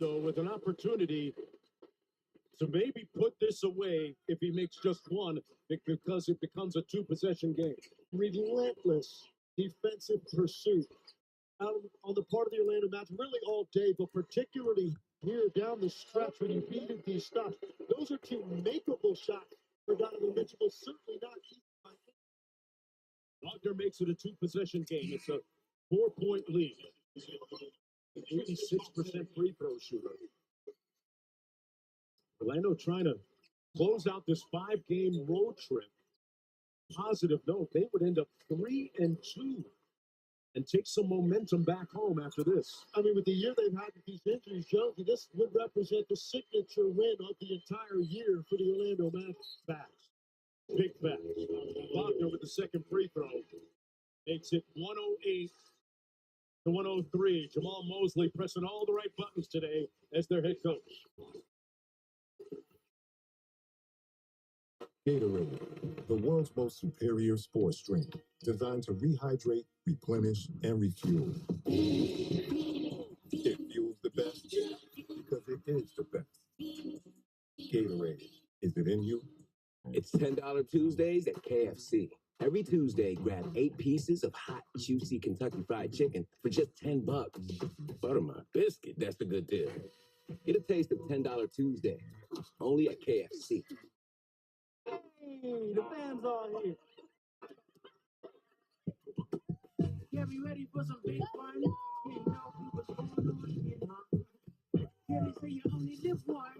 So with an opportunity to maybe put this away if he makes just one, because it becomes a two-possession game. Relentless defensive pursuit out on the part of the Orlando Magic, really all day, but particularly here down the stretch when you needed these stops. Those are two makeable shots for Donovan Mitchell, but certainly not keeping by Wagner makes it a two-possession game. It's a 4-point lead. 86% free throw shooter. Orlando trying to close out this 5-game road trip. Positive note, they would end up 3-2 and take some momentum back home after this. I mean, with the year they've had with these injuries, Jonesy, this would represent the signature win of the entire year for the Orlando Magic. Facts. Big facts. Wagner with the second free throw. Makes it 108 to 103. Jamal Mosley pressing all the right buttons today as their head coach. Gatorade, the world's most superior sports drink, designed to rehydrate, replenish, and refuel. It fuels the best because it is the best. Gatorade, is it in you? It's $10 Tuesdays at KFC. Every Tuesday, grab 8 pieces of hot, juicy Kentucky Fried Chicken for just $10. Butter my biscuit, that's a good deal. Get a taste of $10 Tuesday, only at KFC. Hey, the fans are here. Yeah, we ready for some big fun? Yeah, you know what's going on here, huh? Yeah, they say you only live once.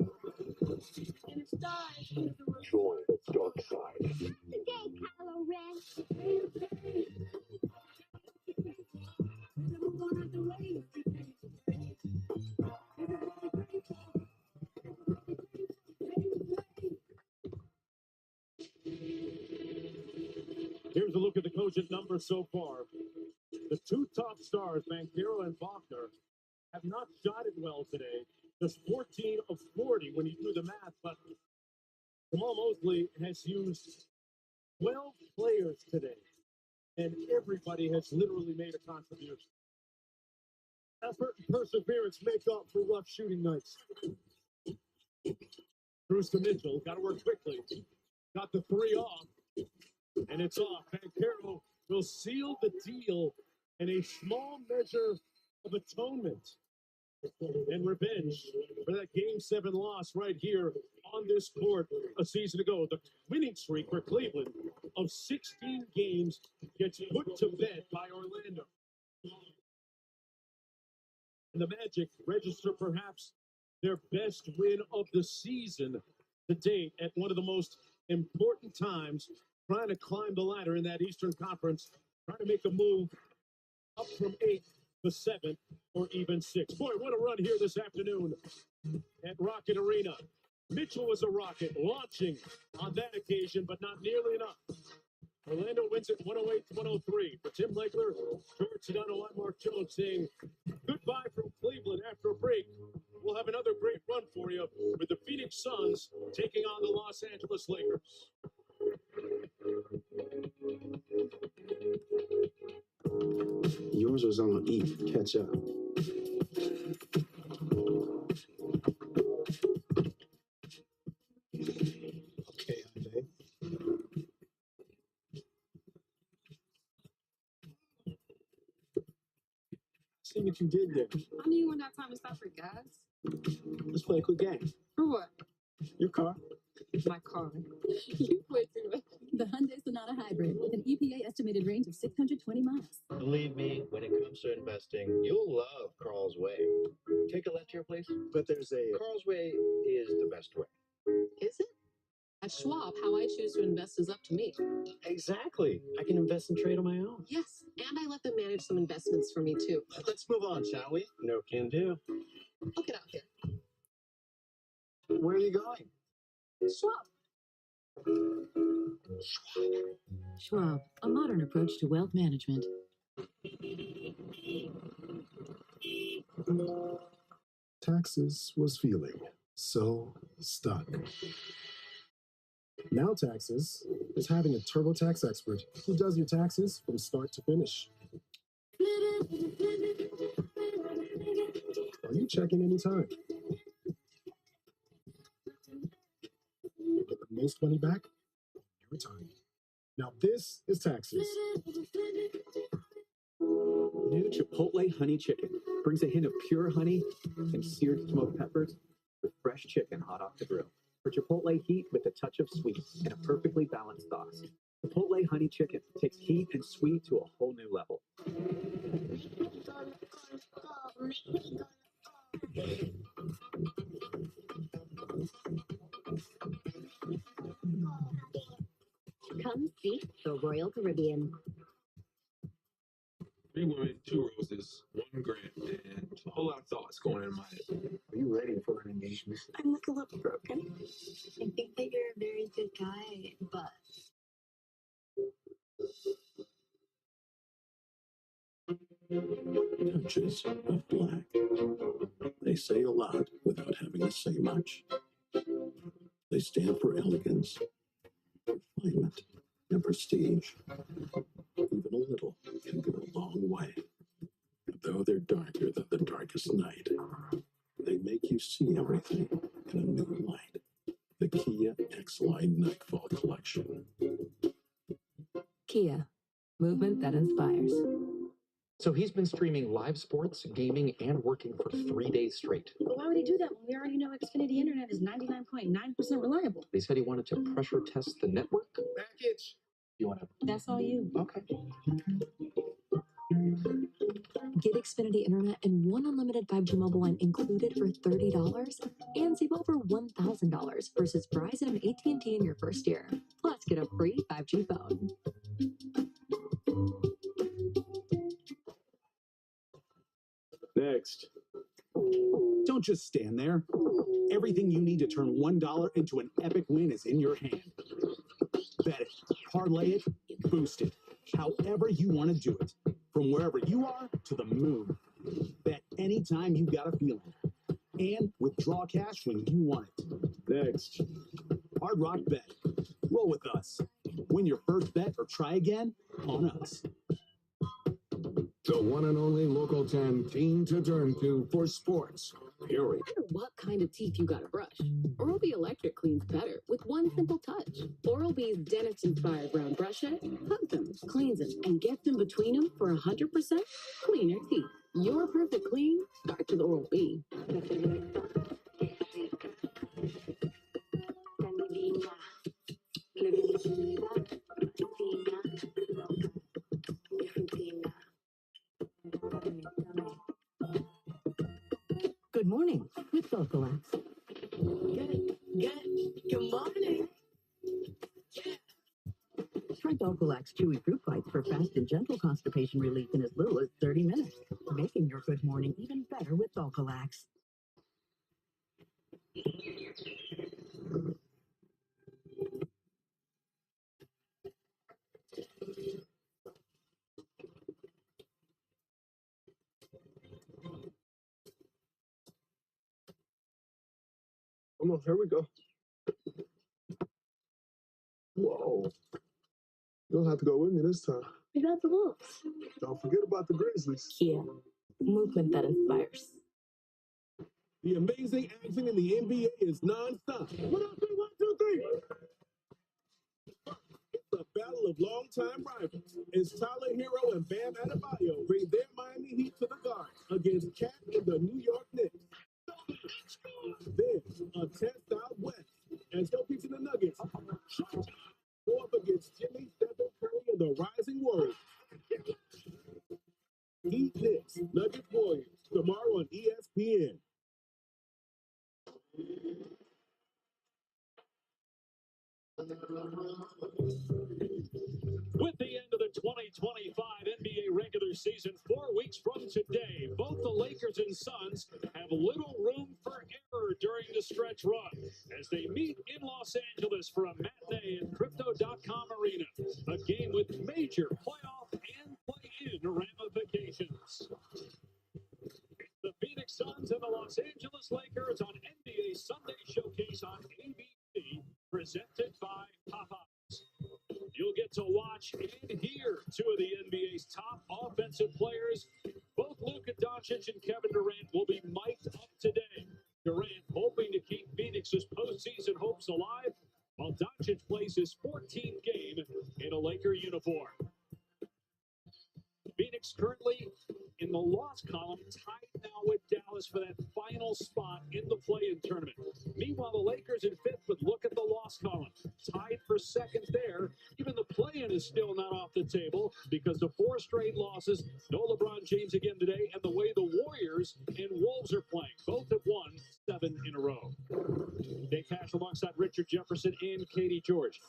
And it starts with the Join the dark side. Today, Kylo Ren. move on out the way. Here's a look at the Cogent numbers so far. The two top stars, Banchero and Wagner, have not shot it well today. Just 14 of 40 when you do the math, but Jamal Mosley has used 12 players today, and everybody has literally made a contribution. Effort and perseverance make up for rough shooting nights. Cruz to Mitchell, got to work quickly. Got the three off, and it's off. Banchero will seal the deal in a small measure of atonement and revenge for that Game 7 loss right here on this court a season ago. The winning streak for Cleveland of 16 games gets put to bed by Orlando. And the Magic register perhaps their best win of the season to date at one of the most important times, trying to climb the ladder in that Eastern Conference, trying to make a move up from 8 to 7 or even 6. Boy, what a run here this afternoon at Rocket Arena. Mitchell was a Rocket launching on that occasion, but not nearly enough. Orlando wins it 108 to 103. For Tim Legler, George Sedano, I'm Mark Jones saying goodbye from Cleveland after a break. We'll have another great run for you with the Phoenix Suns taking on the Los Angeles Lakers. Yours was on E. Catch up. Okay, Hyundai. See what you did there. I knew you wouldn't have time to stop for gas. Let's play a quick game. For what? Your car. My car. You play too much. The Hyundai Sonata Hybrid with an EPA estimated range of 620 miles. Believe me, when it comes to investing, you'll love Carl's Way. Take a left here, please. But there's a Carl's Way is the best way. Is it? At Schwab, how I choose to invest is up to me. Exactly. I can invest and trade on my own. Yes, and I let them manage some investments for me too. Let's move on, shall we? No can do. I'll get out here. Where are you going? Schwab. Schwab, a modern approach to wealth management. Taxes was feeling so stuck. Now Taxes is having a TurboTax expert who does your taxes from start to finish. Are you checking anytime? Get the most money back every time. Now this is taxes. New Chipotle honey chicken brings a hint of pure honey and seared smoked peppers with fresh chicken hot off the grill. For Chipotle heat with a touch of sweet and a perfectly balanced sauce. Chipotle honey chicken takes heat and sweet to a whole new level. Come see the Royal Caribbean. 3 women, 2 roses, 1 grant, and a whole lot of thoughts going in my head. Are you ready for an engagement? I'm like a little broken. I think that you're a very good guy, but Touches of black. They say a lot without having to say much. They stand for elegance, refinement, and prestige. Even a little can go a long way. Though they're darker than the darkest night, they make you see everything in a new light. The Kia X-Line Nightfall Collection. Kia, movement that inspires. So he's been streaming live sports, gaming, and working for 3 days straight. But why would he do that when we already know Xfinity Internet is 99.9% reliable? He said he wanted to pressure test the network. Package. You want to? That's all you. Okay. Get Xfinity Internet and 1 unlimited 5G mobile line included for $30 and save over $1,000 versus Verizon and AT&T in your first year. Plus, get a free 5G phone. Next. Don't just stand there. Everything you need to turn $1 into an epic win is in your hand. Bet it, parlay it, boost it, however you want to do it. From wherever you are to the moon. Bet anytime you got a feeling. And withdraw cash when you want it. Next. Hard Rock Bet. Roll with us. Win your first bet or try again on us. The one and only Local 10 team to turn to for sports. Period. No matter what kind of teeth you gotta brush, Oral-B Electric cleans better with one simple touch. Oral-B's dentist-inspired brown brush head hugs them, cleans them, and gets in between them for 100% cleaner teeth. Your perfect clean starts with Oral-B. Good morning with Vocalax. Good morning. Try Vocalax Chewy Fruit Bites for fast and gentle constipation relief in as little as 30 minutes. Making your good morning even better with Vocalax. Come on, here we go. Whoa. You don't have to go with me this time. we got the Wolves. Don't forget about the Grizzlies. Kia, movement that inspires. The amazing action in the NBA is nonstop. 1, 2, 1, 2, 3. It's a battle of longtime rivals as Tyler Hero and Bam Adebayo bring their Miami Heat to the Garden against Cat and the New York Knicks. Then, a test out west as Jokic and the Nuggets go up against Jimmy, Stephen Curry, and the Rising Warriors. Heat Knicks, Nuggets Warriors, tomorrow on ESPN. With the end of the 2025 NBA regular season 4 weeks from today, both the Lakers and Suns have little room for error during the stretch run as they meet in Los Angeles for a matinee at Crypto.com Arena, a game with major playoff and play-in ramifications. The Phoenix Suns and the Los Angeles Lakers on NBA Sunday Showcase on ABC, presented by Popeyes. You'll get to watch and hear 2 of the NBA's top offensive defensive players. Both Luka Doncic and Kevin Durant will be mic'd up today. Durant hoping to keep Phoenix's postseason hopes alive, while Doncic plays his 14th game in a Laker uniform. Phoenix currently in the loss column, tied now with Dallas for that final spot in the play-in tournament. Meanwhile, the Lakers in fifth, but look at the loss column. Tied for second there. Even the play-in is still not off the table because of 4 straight losses. No LeBron James again today, and the way the Warriors and Wolves are playing. Both have won 7 in a row. Dave Pasch alongside Richard Jefferson and Katie George.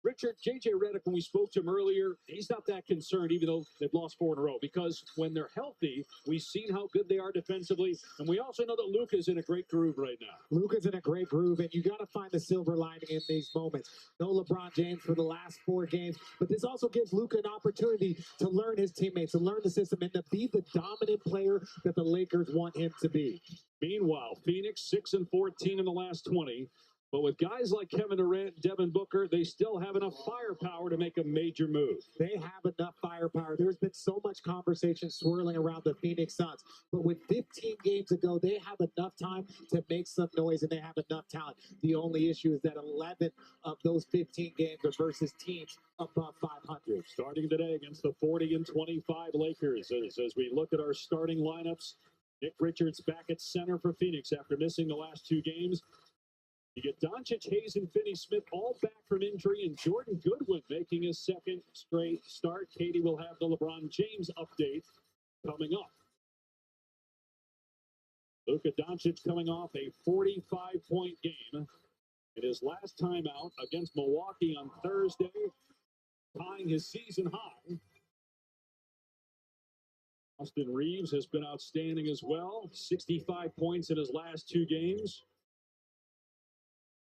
Richard, J.J. Redick, when we spoke to him earlier, he's not that concerned, even though they've lost 4 in a row, because when they're healthy, we've seen how good they are defensively, and we also know that Luka's in a great groove right now. Luka's in a great groove, and you got to find the silver lining in these moments. No LeBron James for the last 4 games, but this also gives Luka an opportunity to learn his teammates, to learn the system, and to be the dominant player that the Lakers want him to be. Meanwhile, Phoenix 6-14 in the last 20. But with guys like Kevin Durant, Devin Booker, they still have enough firepower to make a major move. They have enough firepower. There's been so much conversation swirling around the Phoenix Suns. But with 15 games to go, they have enough time to make some noise, and they have enough talent. The only issue is that 11 of those 15 games are versus teams above 500. Starting today against the 40-25 Lakers. As we look at our starting lineups, Nick Richards back at center for Phoenix after missing the last 2 games. You get Doncic, Hayes, and Finney-Smith all back from injury, and Jordan Goodwin making his 2nd straight start. Katie will have the LeBron James update coming up. Luka Doncic coming off a 45-point game in his last time out against Milwaukee on Thursday, tying his season high. Austin Reeves has been outstanding as well. 65 points in his last 2 games.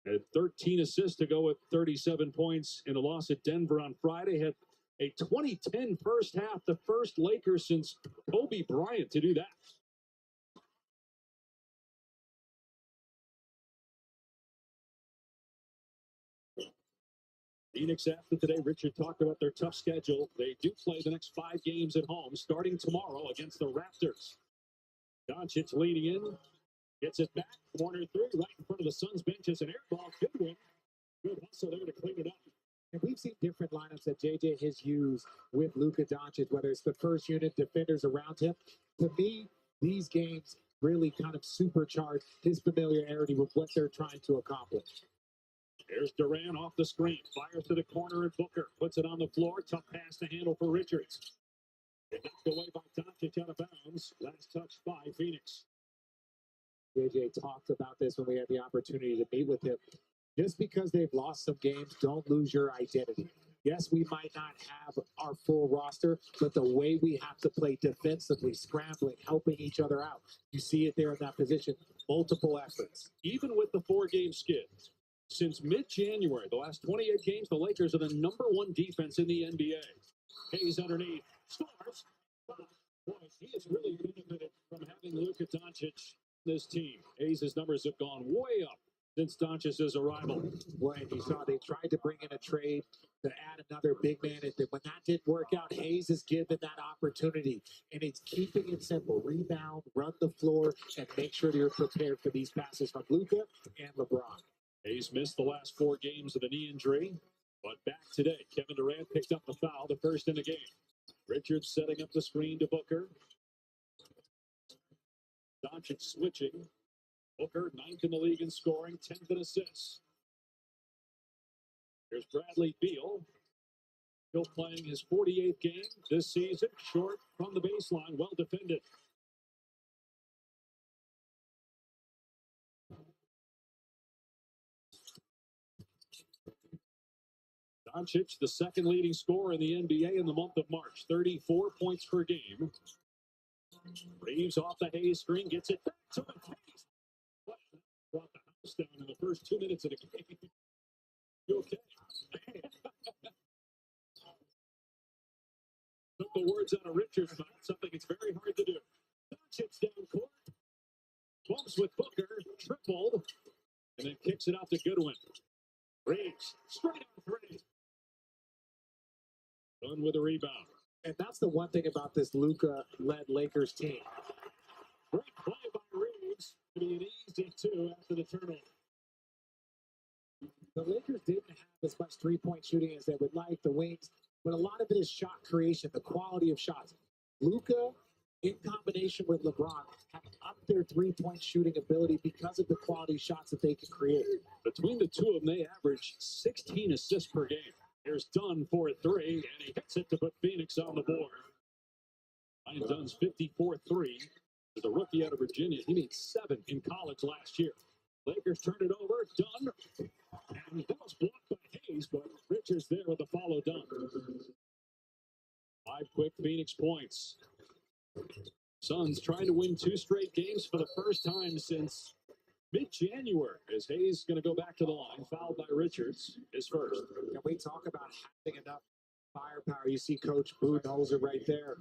Had 13 assists to go with 37 points in a loss at Denver on Friday. Had a 2010 first half, the first Lakers since Kobe Bryant to do that. Phoenix after today, Richard talked about their tough schedule. They do play the next 5 games at home, starting tomorrow against the Raptors. Doncic leaning in. Gets it back, corner 3, right in front of the Suns bench as an air ball. Goodwin. Good hustle there to clean it up. And we've seen different lineups that JJ has used with Luka Doncic, whether it's the first unit, defenders around him. To me, these games really kind of supercharge his familiarity with what they're trying to accomplish. Here's Durant off the screen. Fires to the corner, and Booker puts it on the floor. Tough pass to handle for Richards. And knocked away by Doncic out of bounds. Last touch by Phoenix. JJ talked about this when we had the opportunity to meet with him. Just because they've lost some games, don't lose your identity. Yes, we might not have our full roster, but the way we have to play defensively, scrambling, helping each other out, you see it there in that position. Multiple efforts. Even with the 4-game skid, since mid-January, the last 28 games, the Lakers are the #1 defense in the NBA. Hayes underneath. Scores. Boy, he has really benefited from having Luka Doncic. This team. Hayes' numbers have gone way up since Doncic's arrival. When you saw they tried to bring in a trade to add another big man, and when that didn't work out, Hayes is given that opportunity, and it's keeping it simple. Rebound, run the floor, and make sure that you're prepared for these passes from Luka and LeBron. Hayes missed the last 4 games with a knee injury, but back today. Kevin Durant picked up the foul, the first in the game. Richards setting up the screen to Booker. Doncic switching. Booker, 9th in the league in scoring, 10th in assists. Here's Bradley Beal. Still playing his 48th game this season. Short from the baseline, well defended. Doncic, the 2nd leading scorer in the NBA in the month of March. 34 points per game. Reeves off the Hayes screen, gets it back to the Hayes. Brought the house down in the first 2 minutes of the game. You okay? Took the words out of Richards' mouth, something it's very hard to do. Doncic down court. Bumps with Booker, tripled, and then kicks it out to Goodwin. Reeves, straight on 3. Done with a rebound. And that's the one thing about this Luka-led Lakers team. Great play by Reeves. It'll be an easy 2 after the turnover. The Lakers didn't have as much three-point shooting as they would like, the wings, but a lot of it is shot creation, the quality of shots. Luka, in combination with LeBron, have upped their three-point shooting ability because of the quality shots that they can create. Between the two of them, they average 16 assists per game. Here's Dunn for a 3, and he hits it to put Phoenix on the board. Ryan Dunn's 54-3. As a rookie out of Virginia, he made 7 in college last year. Lakers turn it over. Dunn. And that was blocked by Hayes, but Richards there with the follow done. 5 quick Phoenix points. Suns trying to win 2 straight games for the first time since mid-January. As Hayes going to go back to the line, fouled by Richards, his first. Can we talk about having enough firepower? You see Coach Budenholzer right there.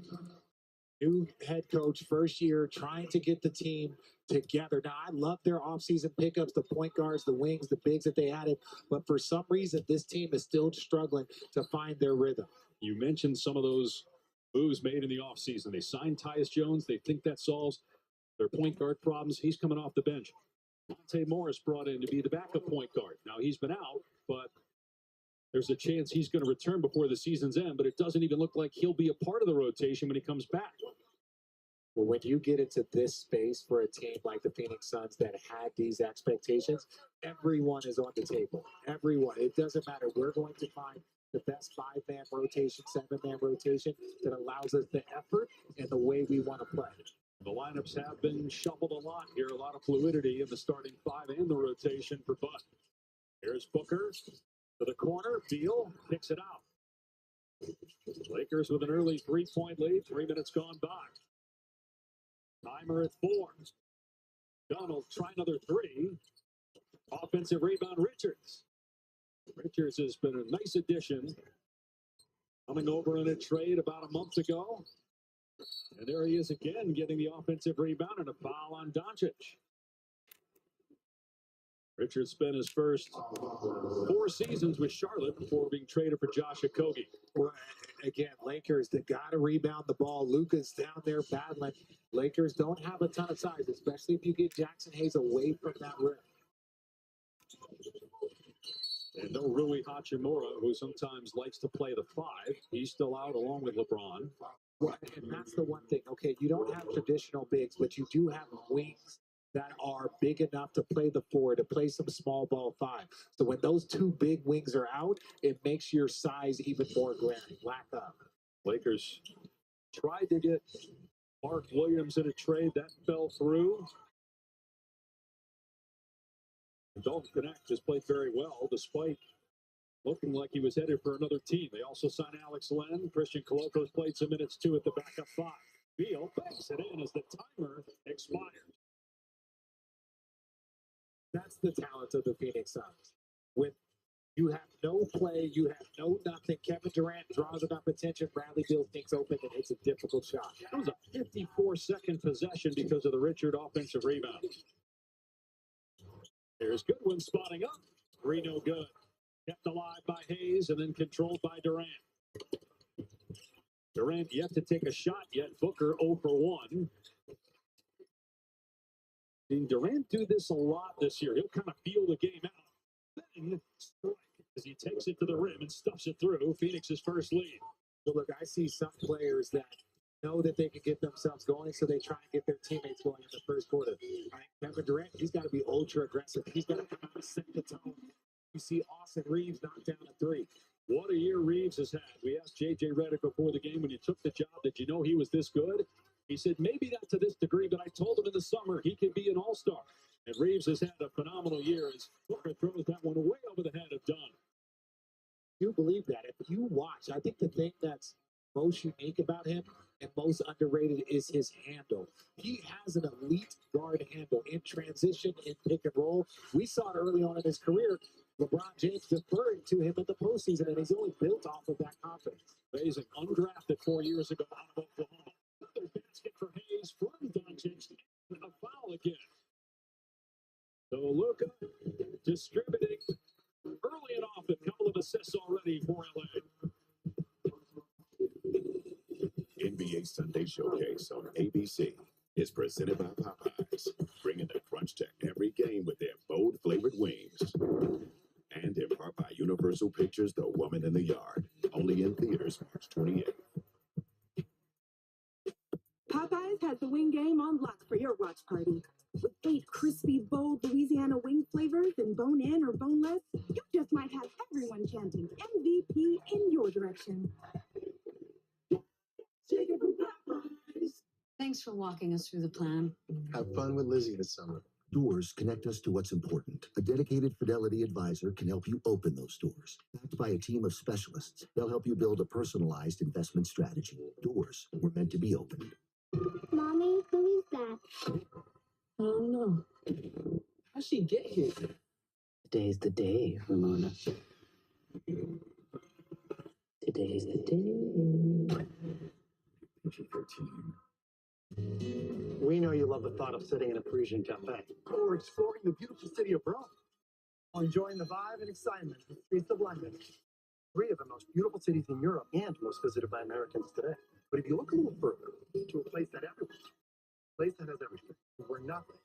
New head coach, first year, trying to get the team together. Now, I love their offseason pickups, the point guards, the wings, the bigs that they added. But for some reason, this team is still struggling to find their rhythm. You mentioned some of those moves made in the offseason. They signed Tyus Jones. They think that solves their point guard problems. He's coming off the bench. Monte Morris brought in to be the backup point guard. Now, he's been out, but there's a chance he's going to return before the season's end, but it doesn't even look like he'll be a part of the rotation when he comes back. Well, when you get into this space for a team like the Phoenix Suns that had these expectations, everyone is on the table. Everyone. It doesn't matter. We're going to find the best 5-man rotation, 7-man rotation that allows us the effort and the way we want to play. The lineups have been shuffled a lot here. A lot of fluidity in the starting 5 and the rotation for Bud. Here's Booker to the corner. Beal picks it out. Lakers with an early 3-point lead. 3 minutes gone by. Timer at 4. Donald try another 3. Offensive rebound, Richards. Richards has been a nice addition. Coming over in a trade about a month ago. And there he is again, getting the offensive rebound and a foul on Doncic. Richards spent his first 4 seasons with Charlotte before being traded for Josh Okogie. Well, again, Lakers, they got to rebound the ball. Luka's down there battling. Lakers don't have a ton of size, especially if you get Jackson Hayes away from that rim. And no Rui Hachimura, who sometimes likes to play the 5. He's still out along with LeBron. Well, and that's the one thing. Okay, you don't have traditional bigs, but you do have wings that are big enough to play the 4, to play some small ball 5. So when those 2 big wings are out, it makes your size even more glaring. Lack up. Lakers tried to get Mark Williams in a trade. That fell through. Dalton Knecht has played very well, despite looking like he was headed for another team. They also signed Alex Len. Christian Coloco's played some minutes, too, at the backup 5. Beal banks it in as the timer expires. That's the talent of the Phoenix Suns. When you have no play, you have no nothing. Kevin Durant draws enough attention. Bradley Beal thinks open, and it's a difficult shot. It was a 54-second possession because of the Richard offensive rebound. Here's Goodwin spotting up. 3 no good. Kept alive by Hayes and then controlled by Durant. Durant yet to take a shot yet. Booker 0 for 1. Seen Durant do this a lot this year. He'll kind of feel the game out. Then strike as he takes it to the rim and stuffs it through. Phoenix's first lead. So look, I see some players that know that they can get themselves going, so they try and get their teammates going in the first quarter. All right, Kevin Durant, he's got to be ultra aggressive. He's got to come out and set the tone. You see Austin Reeves knock down a 3. What a year Reeves has had. We asked J.J. Redick before the game, when you took the job, did you know he was this good? He said, maybe not to this degree, but I told him in the summer he could be an all-star. And Reeves has had a phenomenal year as Booker throws that one way over the head of Dunn. You believe that. If you watch, I think the thing that's most unique about him and most underrated is his handle. He has an elite guard handle in transition, in pick and roll. We saw it early on in his career. LeBron James deferring to him in the postseason, and he's only built off of that confidence. Amazing. Undrafted 4 years ago out of Oklahoma. Another basket for Hayes from Doncic. And a foul again. So Luka distributing early and often. A couple of assists already for LA. Sunday Showcase on ABC is presented by Popeyes, bringing the crunch to every game with their bold flavored wings. And in part by Universal Pictures' The Woman in the Yard, only in theaters March 28th. Popeyes has the wing game on lock for your watch party. With 8 crispy, bold Louisiana wing flavors and bone-in or boneless, you just might have everyone chanting MVP in your direction. Thanks for walking us through the plan. Have fun with Lizzie this summer. Doors connect us to what's important. A dedicated Fidelity advisor can help you open those doors. Backed by a team of specialists, they'll help you build a personalized investment strategy. Doors were meant to be opened. Mommy, who is that? I don't know. How'd she get here? Today's the day, Ramona. Today's the day. We know you love the thought of sitting in a Parisian cafe. Or exploring the beautiful city of Rome. Or enjoying the vibe and excitement of the streets of London. 3 of the most beautiful cities in Europe and most visited by Americans today. But if you look a little further, to a place that everyone, a place that has everything, where nothing.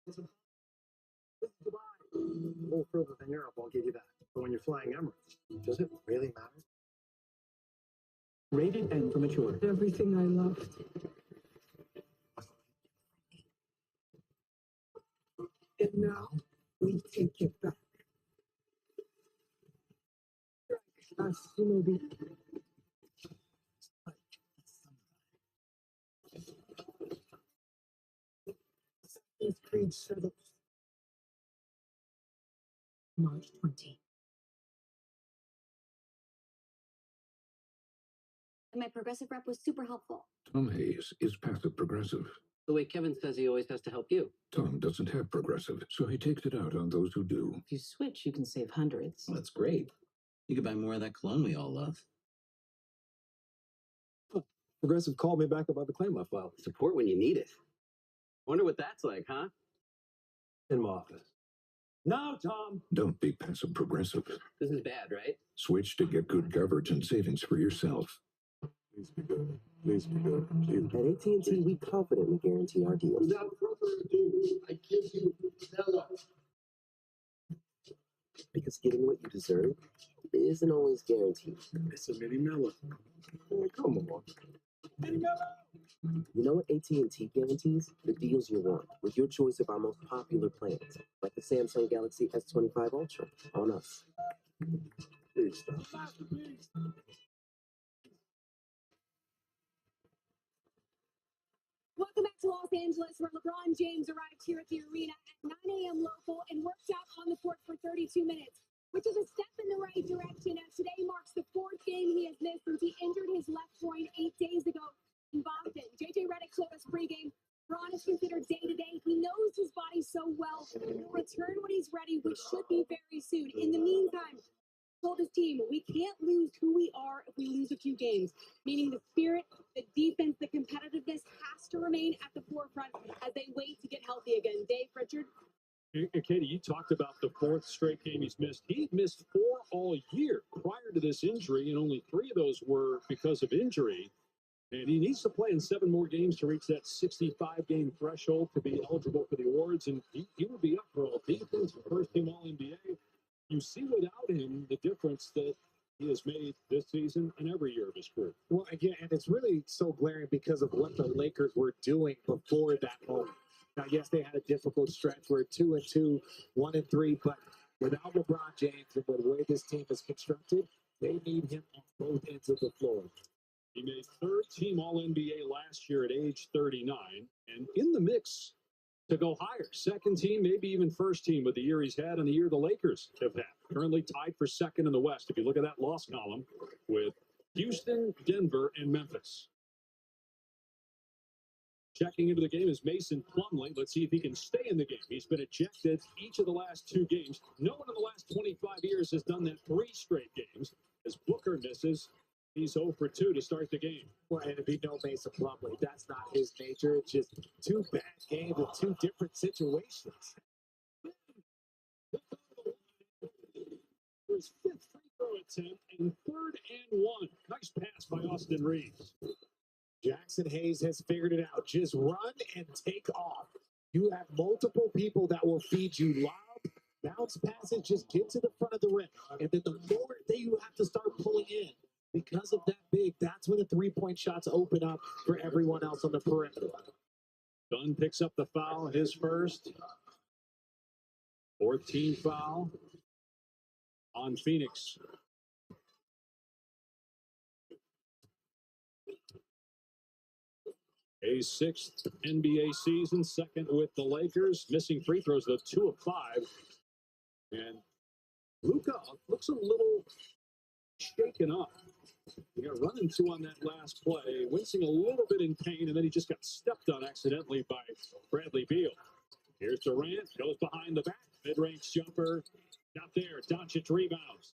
This is Dubai. A little further than Europe, I'll give you that. But when you're flying Emirates, does it really matter? Rated M for mature. Everything I loved. And now we take it back. Shinobi. Assassin's Creed Shadows. March 20. My progressive rep was super helpful. Tom Hayes is passive progressive. The way Kevin says he always has to help you. Tom doesn't have progressive, so he takes it out on those who do. If you switch, you can save hundreds. That's great. You could buy more of that cologne we all love. Progressive called me back about the claim I filed. Support when you need it. Wonder what that's like, huh? In my office. Now, Tom. Don't be passive progressive. This is bad, right? Switch to get good coverage and savings for yourself. Please be good. Please be good. Please. At AT&T, we confidently guarantee our deals. Without further ado, I give you Bella. Because getting what you deserve isn't always guaranteed. It's a mini mellow. Come on. You know what AT&T guarantees? The deals you want, with your choice of our most popular plans, like the Samsung Galaxy S25 Ultra, on us. Please stop. Welcome back to Los Angeles, where LeBron James arrived here at the arena at 9 a.m. local and worked out on the court for 32 minutes, which is a step in the right direction as today marks the 4th game he has missed since he injured his left groin 8 days ago in Boston. JJ Redick showed us pregame. LeBron is considered day-to-day. He knows his body so well. He'll return when he's ready, which should be very soon. In the meantime, told his team, we can't lose who we are if we lose a few games, meaning the spirit, the defense, the competitiveness has to remain at the forefront as they wait to get healthy again. Dave, Richard? Katie, you talked about the 4th straight game he's missed. He missed 4 all year prior to this injury, and only 3 of those were because of injury. And he needs to play in 7 more games to reach that 65-game threshold to be eligible for the awards, and he would be up for all defense, first-team All-NBA. You see without him the difference that he has made this season and every year of his career. Well, again, and it's really so glaring because of what the Lakers were doing before that moment. Now, yes, they had a difficult stretch where 2-2, 1-3, but without LeBron James and the way this team is constructed, they need him on both ends of the floor. He made 3rd-team All-NBA last year at age 39, and in the mix to go higher. 2nd team, maybe even 1st team with the year he's had and the year the Lakers have had. Currently tied for 2nd in the West, if you look at that loss column, with Houston, Denver, and Memphis. Checking into the game is Mason Plumlee. Let's see if he can stay in the game. He's been ejected each of the last 2 games. No one in the last 25 years has done that 3 straight games. As Booker misses, he's 0 for 2 to start the game. Well, and if you know Mason Plumlee, that's not his nature. It's just 2 bad games with 2 different situations. For his 5th free throw attempt and 3rd and 1. Nice pass by Austin Reeves. Jackson Hayes has figured it out. Just run and take off. You have multiple people that will feed you lob, bounce passes, just get to the front of the rim. And then the more that you have to start pulling in, because of that big, that's when the three-point shots open up for everyone else on the perimeter. Dunn picks up the foul, his first. 4th team foul on Phoenix. A 6th NBA season, 2nd with the Lakers. Missing free throws, though, 2 of 5. And Luka looks a little shaken up. He got run into on that last play, wincing a little bit in pain, and then he just got stepped on accidentally by Bradley Beal. Here's Durant, goes behind the back, mid-range jumper, not there. Doncic rebounds.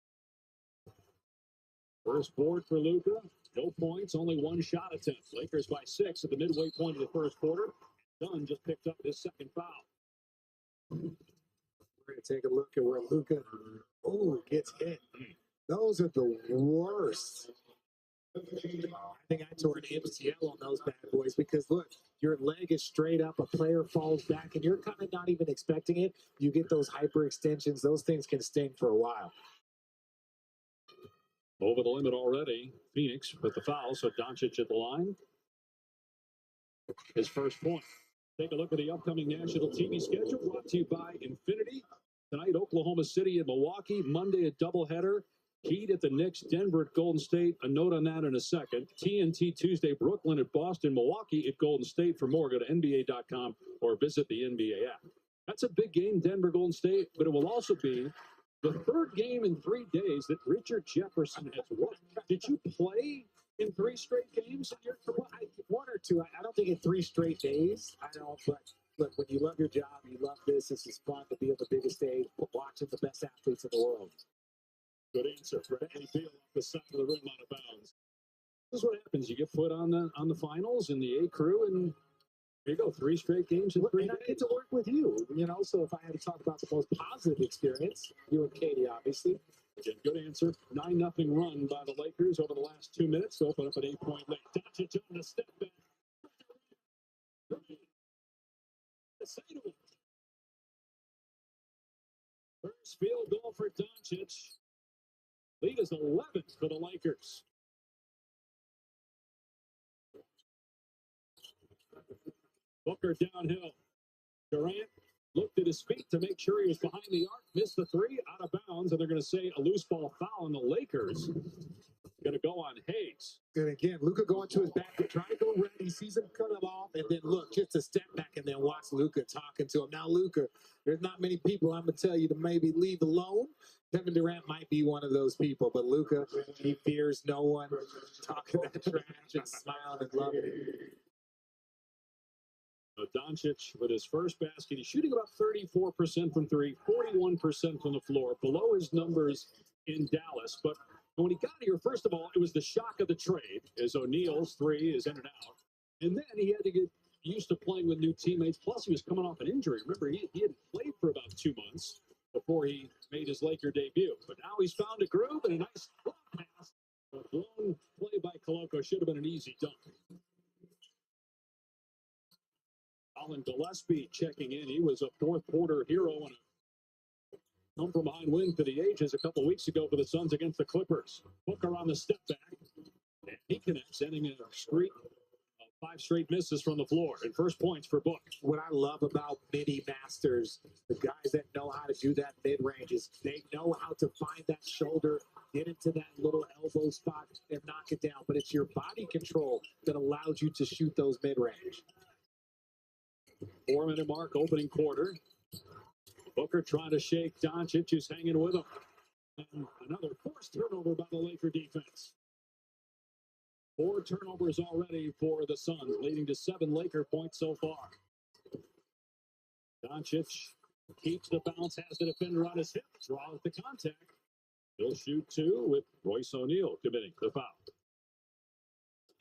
First board for Luka, no points, only 1 shot attempt. Lakers by 6 at the midway point of the first quarter. Dunn just picked up his 2nd foul. We're going to take a look at where Luka gets hit. Those are the worst. I think I tore an MCL on those bad boys because, look, your leg is straight up, a player falls back, and you're kind of not even expecting it. You get those hyperextensions. Those things can sting for a while. Over the limit already. Phoenix with the foul, so Doncic at the line. His first point. Take a look at the upcoming national TV schedule brought to you by Infinity. Tonight, Oklahoma City and Milwaukee. Monday, a doubleheader. Heat at the Knicks, Denver at Golden State. A note on that in a second. TNT Tuesday, Brooklyn at Boston, Milwaukee at Golden State. For more, go to NBA.com or visit the NBA app. That's a big game, Denver, Golden State, but it will also be the 3rd game in 3 days that Richard Jefferson has won. Did you play in 3 straight games in your career? 1 or 2. I don't think in 3 straight days. I don't, but look, when you love your job, you love this. This is fun to be on the biggest stage, watching the best athletes in the world. Good answer. Bradley Beal off the side of the rim out of bounds. This is what happens. You get put on the finals in the A crew, and here you go. 3 straight games in 3 And I days. get to work with you, so if I had to talk about the most positive experience, you and Katie, obviously. Again, good answer. 9-0 run by the Lakers over the last 2 minutes to open up an 8-point lead. Doncic on the step back. First field goal for Doncic. Lead is 11 for the Lakers. Booker downhill. Durant looked at his feet to make sure he was behind the arc. Missed the 3, out of bounds, and they're going to say a loose ball foul on the Lakers. Going to go on Hayes. And again, Luka going to his back, trying to go red. He sees him cut him off, and then look, just a step back, and then watch Luka talking to him. Now, Luka, there's not many people I'm going to tell you to maybe leave alone. Kevin Durant might be one of those people, but Luka, he fears no one. Talking that trash and smiling and loving it. Doncic with his first basket. He's shooting about 34% from 3, 41% from the floor, below his numbers in Dallas. But when he got here, first of all, it was the shock of the trade, as O'Neal's 3 is in and out. And then he had to get used to playing with new teammates. Plus, he was coming off an injury. Remember, he hadn't played for about 2 months before he made his Laker debut. But now he's found a groove and a nice pass. A blown play by Koloko should have been an easy dunk. Colin Gillespie checking in. He was a 4th quarter hero and a come from behind win for the ages a couple weeks ago for the Suns against the Clippers. Booker on the step back, and he connects, ending a streak of 5 straight misses from the floor and first points for Book. What I love about mini masters, the guys that know how to do that mid-range, is they know how to find that shoulder, get into that little elbow spot, and knock it down. But it's your body control that allows you to shoot those mid-range. 4-minute mark, opening quarter. Booker trying to shake Doncic, who's hanging with him. And another forced turnover by the Laker defense. 4 turnovers already for the Suns, leading to 7 Laker points so far. Doncic keeps the bounce, has the defender on his hip, draws the contact. He'll shoot 2 with Royce O'Neal committing the foul.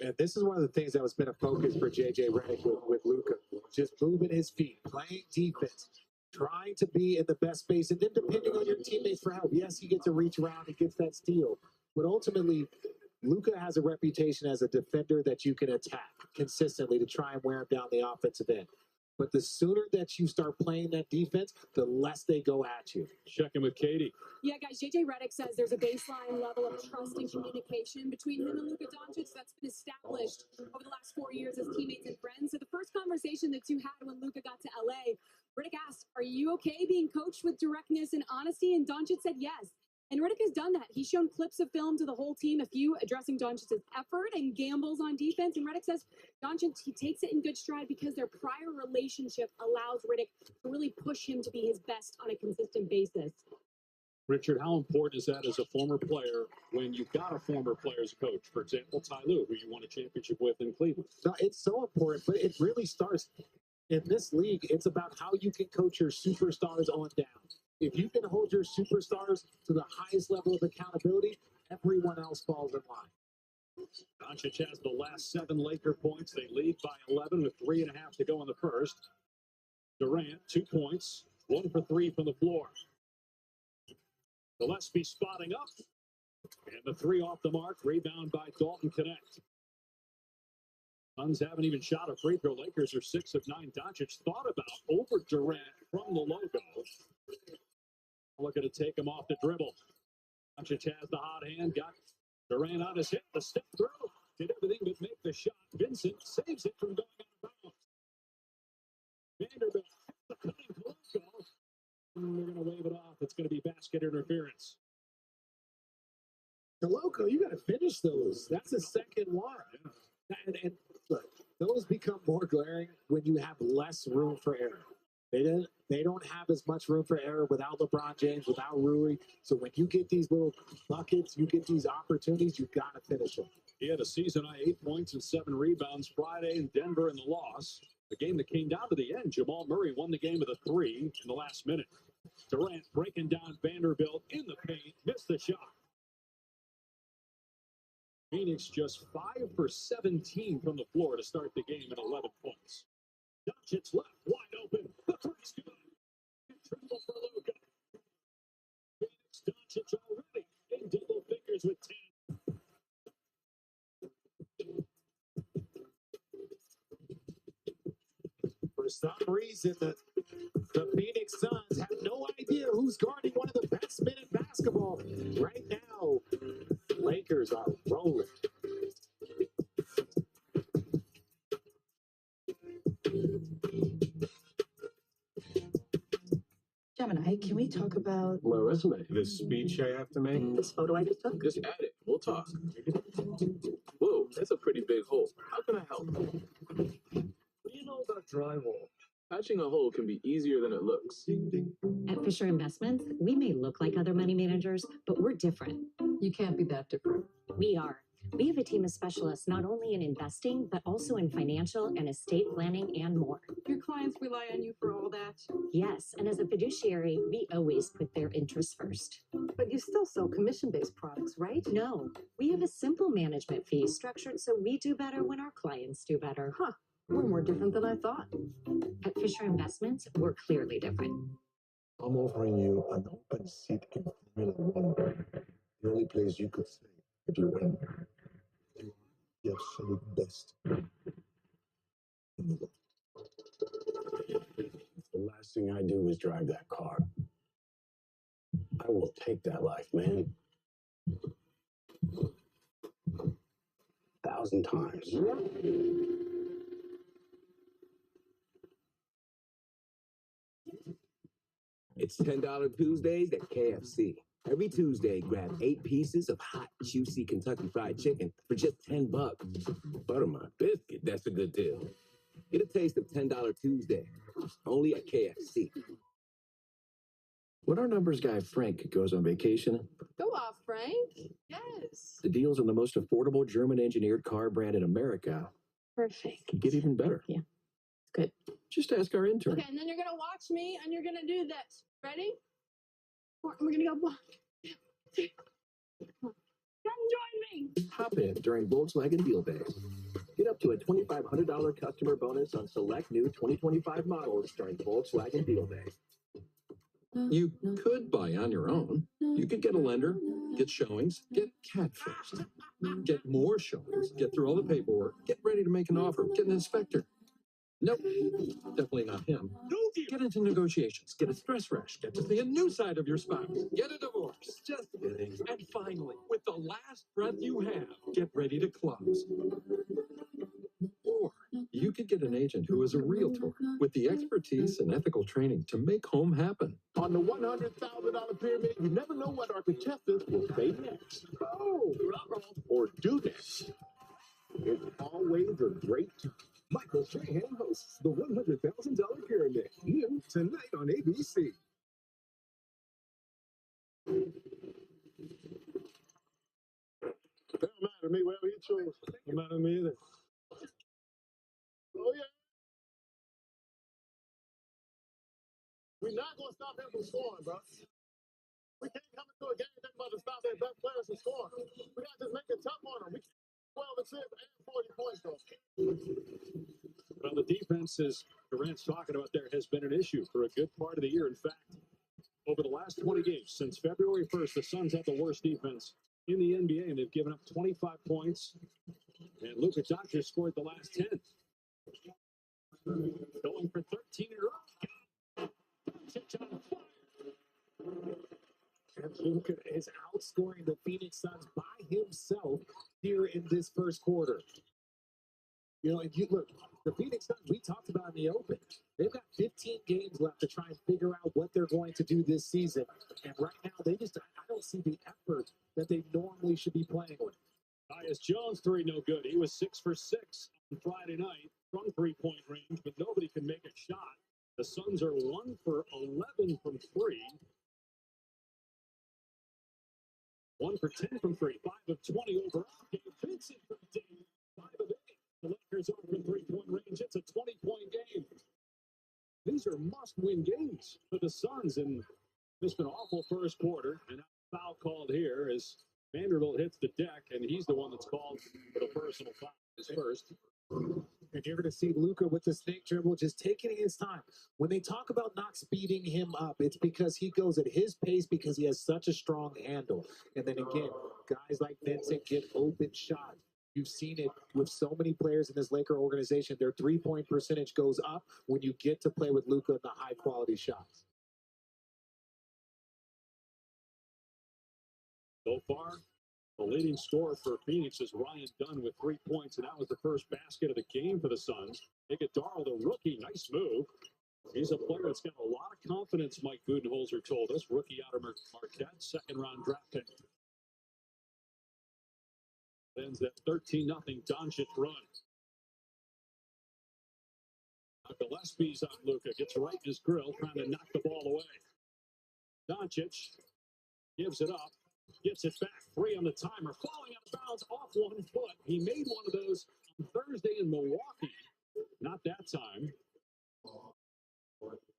And this is one of the things that has been a focus for J.J. Redick with Luka. Just moving his feet, playing defense. trying to be in the best space, and then depending on your teammates for help. Yes, he gets a reach around, he gets that steal, but ultimately, Luka has a reputation as a defender that you can attack consistently to try and wear him down the offensive end. But the sooner that you start playing that defense, the less they go at you. Checking with Katie. Yeah, guys, JJ Redick says there's a baseline level of trust and communication between him and Luka Doncic that's been established over the last 4 years as teammates and friends. So the first conversation the two had when Luka got to LA, Redick asked, "Are you okay being coached with directness and honesty?" And Doncic said yes. And Redick has done that. He's shown clips of film to the whole team, a few addressing Doncic's effort and gambles on defense. And Redick says Doncic, he takes it in good stride because their prior relationship allows Redick to really push him to be his best on a consistent basis. Richard, how important is that as a former player when you've got a former player as a coach? For example, Ty Lue, who you won a championship with in Cleveland. No, it's so important, but it really starts in this league. It's about how you can coach your superstars on down. If you can hold your superstars to the highest level of accountability, everyone else falls in line. Doncic has the last 7 Laker points. They lead by 11 with 3.5 to go in the first. Durant, 2 points, 1 for 3 from the floor. Gillespie spotting up. And the 3 off the mark. Rebound by Dalton Connect. Suns haven't even shot a free throw. Lakers are 6 of 9. Doncic thought about over Durant from the logo. Looking to take him off the dribble. Doncic has the hot hand. Got Durant on his hip. The step through. Did everything but make the shot. Vincent saves it from going out of bounds. Vanderbilt hits the cutting Koloko. And they're going to wave it off. It's going to be basket interference. Koloko, you got to finish those. That's the second one. And look, those become more glaring when you have less room for error. They don't have as much room for error without LeBron James, without Rui. So when you get these little buckets, you get these opportunities, you got to finish them. He had a season-high 8 points and 7 rebounds Friday in Denver in the loss. The game that came down to the end. Jamal Murray won the game with a 3 in the last minute. Durant breaking down Vanderbilt in the paint. Missed the shot. Phoenix just 5 for 17 from the floor to start the game at 11 points. Doncic left, wide open. The three's good. Triple for Luka. Phoenix Doncic already in double figures with 10. For some reason, the Phoenix Suns have no idea who's guarding one of the best men in basketball. Right now, Lakers are rolling. Gemini, can we talk about My resume. This speech I have to make. this photo I just took? Just add it. We'll talk. Whoa, that's a pretty big hole. How can I help? What do you know about drywall? Patching a hole can be easier than it looks. At Fisher Investments, we may look like other money managers, but we're different. You can't be that different. We are. We have a team of specialists not only in investing, but also in financial and estate planning and more. Your clients rely on you for all that. Yes, and as a fiduciary, we always put their interests first. But you still sell commission-based products, right? No, we have a simple management fee structured so we do better when our clients do better. Huh. We're more different than I thought. At Fisher Investments, we're clearly different. I'm offering you an open seat in Formula One. The only place you could say if you win. You are the absolute best in the world. The last thing I do is drive that car. I will take that life, man. 1,000 times. It's $10 Tuesdays at KFC. Every Tuesday, grab 8 pieces of hot, juicy Kentucky Fried Chicken for just $10. Butter my biscuit, that's a good deal. Get a taste of $10 Tuesday, only at KFC. When our numbers guy Frank goes on vacation, Go off, Frank. Yes. the deals on the most affordable German-engineered car brand in America Perfect. can get even better. Yeah. Good. Just ask our intern. Okay, and then you're gonna watch me, and you're gonna do this. Ready? We're gonna go 1, 2, 3. Come join me. Hop in during Volkswagen Deal Days. Get up to a $2,500 customer bonus on select new 2025 models during Volkswagen Deal Day. You could buy on your own. You could get a lender, get showings, get catfished, get more showings, get through all the paperwork, get ready to make an offer, get an inspector. Nope, definitely not him. Get into negotiations, get a stress rash, get to see a new side of your spouse, get a divorce. Just kidding. And finally, with the last breath you have, get ready to close. Or you could get an agent who is a realtor with the expertise and ethical training to make home happen. On the $100,000 pyramid, you never know what our contestants will say next. Oh, or do next. It's always a great time. Michael Strahan hosts the $100,000 Pyramid, new tonight on ABC. It don't matter to me, whatever you choose. Don't matter to me either. Oh, yeah. We're not going to stop him from scoring, bro. We can't come into a game think about to stop their best players from scoring. We got to just make it tough on them. We can't 12 assists and 40 points, though. Well, the defense, as Durant's talking about there, has been an issue for a good part of the year. In fact, over the last 20 games, since February 1st, the Suns have the worst defense in the NBA, and they've given up 25 points. And Luka Doncic scored the last 10. Going for 13 in a row. Doncic on fire. And Luka is outscoring the Phoenix Suns by himself here in this first quarter. You know, if you look, the Phoenix Suns, we talked about in the open. They've got 15 games left to try and figure out what they're going to do this season. And right now, I don't see the effort that they normally should be playing with. Tyus Jones, 3 no good. He was 6 for 6 on Friday night from 3-point range, but nobody can make a shot. The Suns are 1 for 11 from 3. 1 for 10 from 3. 5 of 20 overall. Gabe Vincent from deep. 5 of 8. The Lakers are from 3-point range. It's a 20-point game. These are must-win games for the Suns, and it's been an awful first quarter. And a foul called here as Vanderbilt hits the deck, and he's the one that's called for the personal foul. His first. And you're going to see Luka with the snake dribble just taking his time. When they talk about not speeding him up, it's because he goes at his pace because he has such a strong handle. And then again, guys like Vincent get open shots. You've seen it with so many players in this Laker organization. Their three-point percentage goes up when you get to play with Luka in the high-quality shots. So far, the leading scorer for Phoenix is Ryan Dunn with 3 points, and that was the first basket of the game for the Suns. Iguodala, the rookie, nice move. He's a player that's got a lot of confidence, Mike Budenholzer told us. Rookie out of Marquette, second-round draft pick. Ends that 13-0 Doncic run. Gillespie's on Luka, gets right in his grill, trying to knock the ball away. Doncic gives it up, gets it back, 3 on the timer, falling out of bounds off 1 foot. He made one of those on Thursday in Milwaukee. Not that time.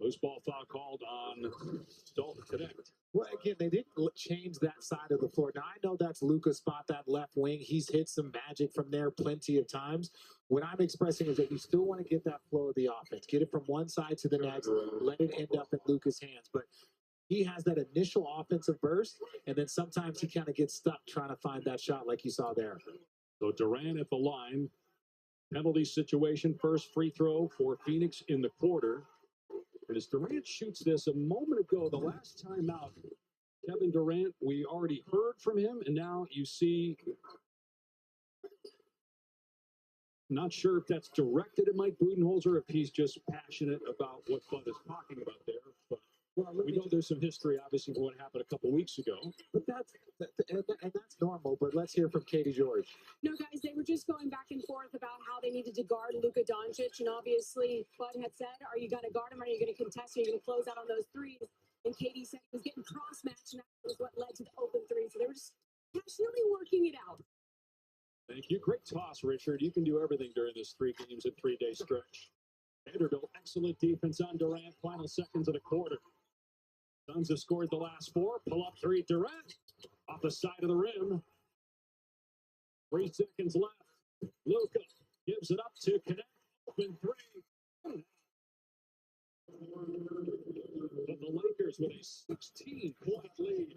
Loose ball foul called on Dalton Connect. Well, again, they didn't change that side of the floor. Now, I know that's Luka's spot, that left wing. He's hit some magic from there plenty of times. What I'm expressing is that you still want to get that flow of the offense. Get it from one side to the next. Let it end up in Luka's hands. But he has that initial offensive burst, and then sometimes he kind of gets stuck trying to find that shot like you saw there. So Durant at the line. Penalty situation. First free throw for Phoenix in the quarter. And as Durant shoots this a moment ago, the last time out, Kevin Durant, we already heard from him, and now you see, not sure if that's directed at Mike Budenholzer, if he's just passionate about what Bud is talking about there. But we know there's some history, obviously, for what happened a couple weeks ago. But that's normal. But let's hear from Katie George. No, guys, they were just going back and forth about how they needed to guard Luka Doncic, and obviously Bud had said, "Are you going to guard him? Are you going to contest? Are you going to close out on those threes?" And Katie said he was getting cross-matched, and that was what led to the open three. So they were just passionately working it out. Thank you. Great toss, Richard. You can do everything during this 3 games and 3-day stretch. Vanderbilt, excellent defense on Durant. Final seconds of the quarter. Suns have scored the last 4. Pull up 3, Durant. Off the side of the rim. 3 seconds left. Luka gives it up to Connect. Open 3. But the Lakers Lakers with a 16-point lead.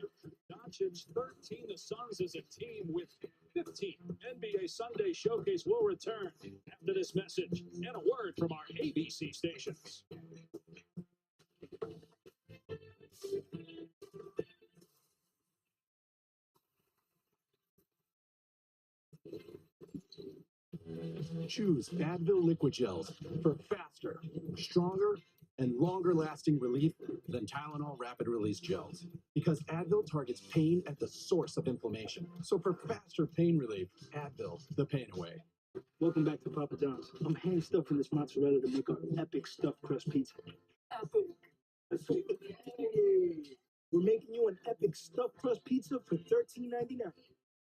Doncic 13. The Suns as a team with 15. NBA Sunday Showcase will return after this message and a word from our ABC stations. Choose Advil Liquid Gels for faster, stronger, and longer lasting relief than Tylenol Rapid Release Gels. Because Advil targets pain at the source of inflammation. So for faster pain relief, Advil, the pain away. Welcome back to Papa John's. I'm hand stuffing this mozzarella to make our epic stuffed crust pizza. Epic. Hey, we're making you an epic stuffed crust pizza for $13.99.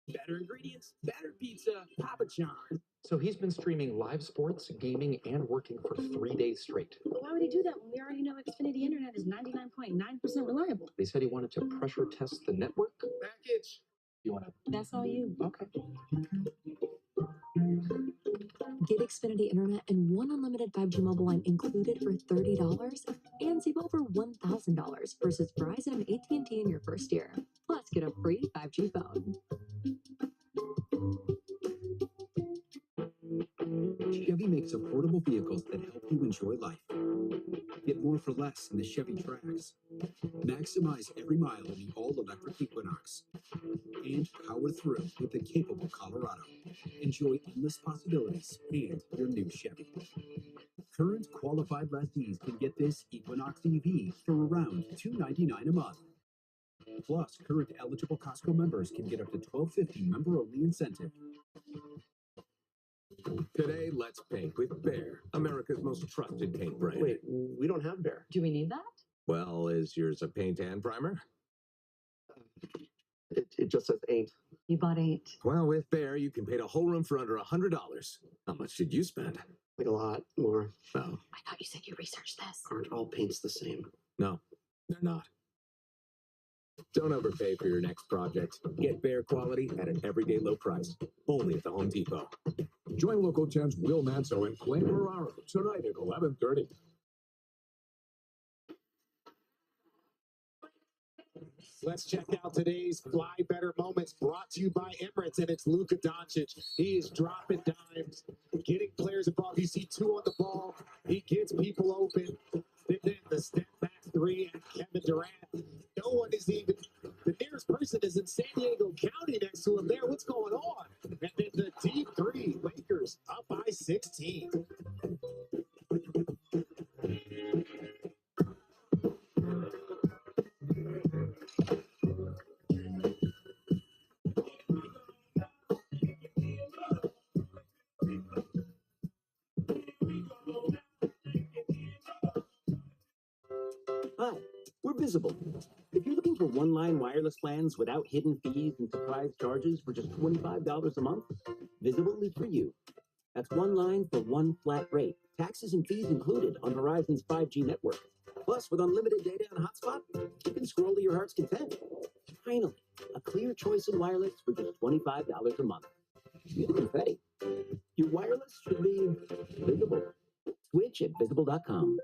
Better ingredients, better pizza, Papa John's. So he's been streaming live sports, gaming, and working for 3 days straight. But why would he do that when we already know Xfinity Internet is 99.9% reliable? He said he wanted to pressure test the network. Package. You want to? That's all you. Okay. Get Xfinity Internet and one unlimited 5G mobile line included for $30 and save over $1,000 versus Verizon and AT&T in your first year. Plus, get a free 5G phone. Chevy makes affordable vehicles that help you enjoy life. Get more for less in the Chevy Trax. Maximize every mile in the all-electric Equinox. And power through with the capable Colorado. Enjoy endless possibilities and your new Chevy. Current qualified lessees can get this Equinox EV for around $299 a month. Plus, current eligible Costco members can get up to $12.50 member-only incentive. Today, let's paint with Behr, America's most trusted paint brand. Wait, we don't have Behr. Do we need that? Well, is yours a paint and primer? It just says ain't. You bought 8. Well, with Behr, you can paint a whole room for under $100. How much did you spend? Like a lot more. Oh, I thought you said you researched this. Aren't all paints the same? no, they're not. Don't overpay for your next project. Get Behr quality at an everyday low price. Only at the Home Depot. Join Local 10's Will Manso and Clay Marraro tonight at 11:30. Let's check out today's Fly Better Moments brought to you by Emirates, and it's Luka Doncic. He is dropping dimes, getting players involved. You see 2 on the ball. He gets people open. Then the step back 3 and Kevin Durant. No one is even, the nearest person is in San Diego County next to him there. What's going on? And then the deep 3, Lakers up by 16. Hi, we're Visible. If you're looking for one-line wireless plans without hidden fees and surprise charges for just $25 a month, Visible is for you. That's one line for one flat rate, taxes and fees included on Verizon's 5G network. Plus, with unlimited data and hotspot, you can scroll to your heart's content. Finally, a clear choice in wireless for just $25 a month. Feel the confetti. Your wireless should be visible. Switch at visible.com.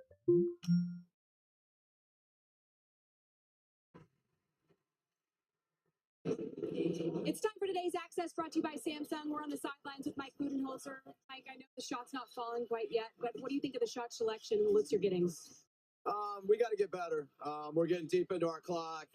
It's time for today's Access brought to you by Samsung. We're on the sidelines with Mike Budenholzer. Mike, I know the shot's not falling quite yet, but what do you think of the shot selection and the looks you're getting? We got to get better. We're getting deep into our clock.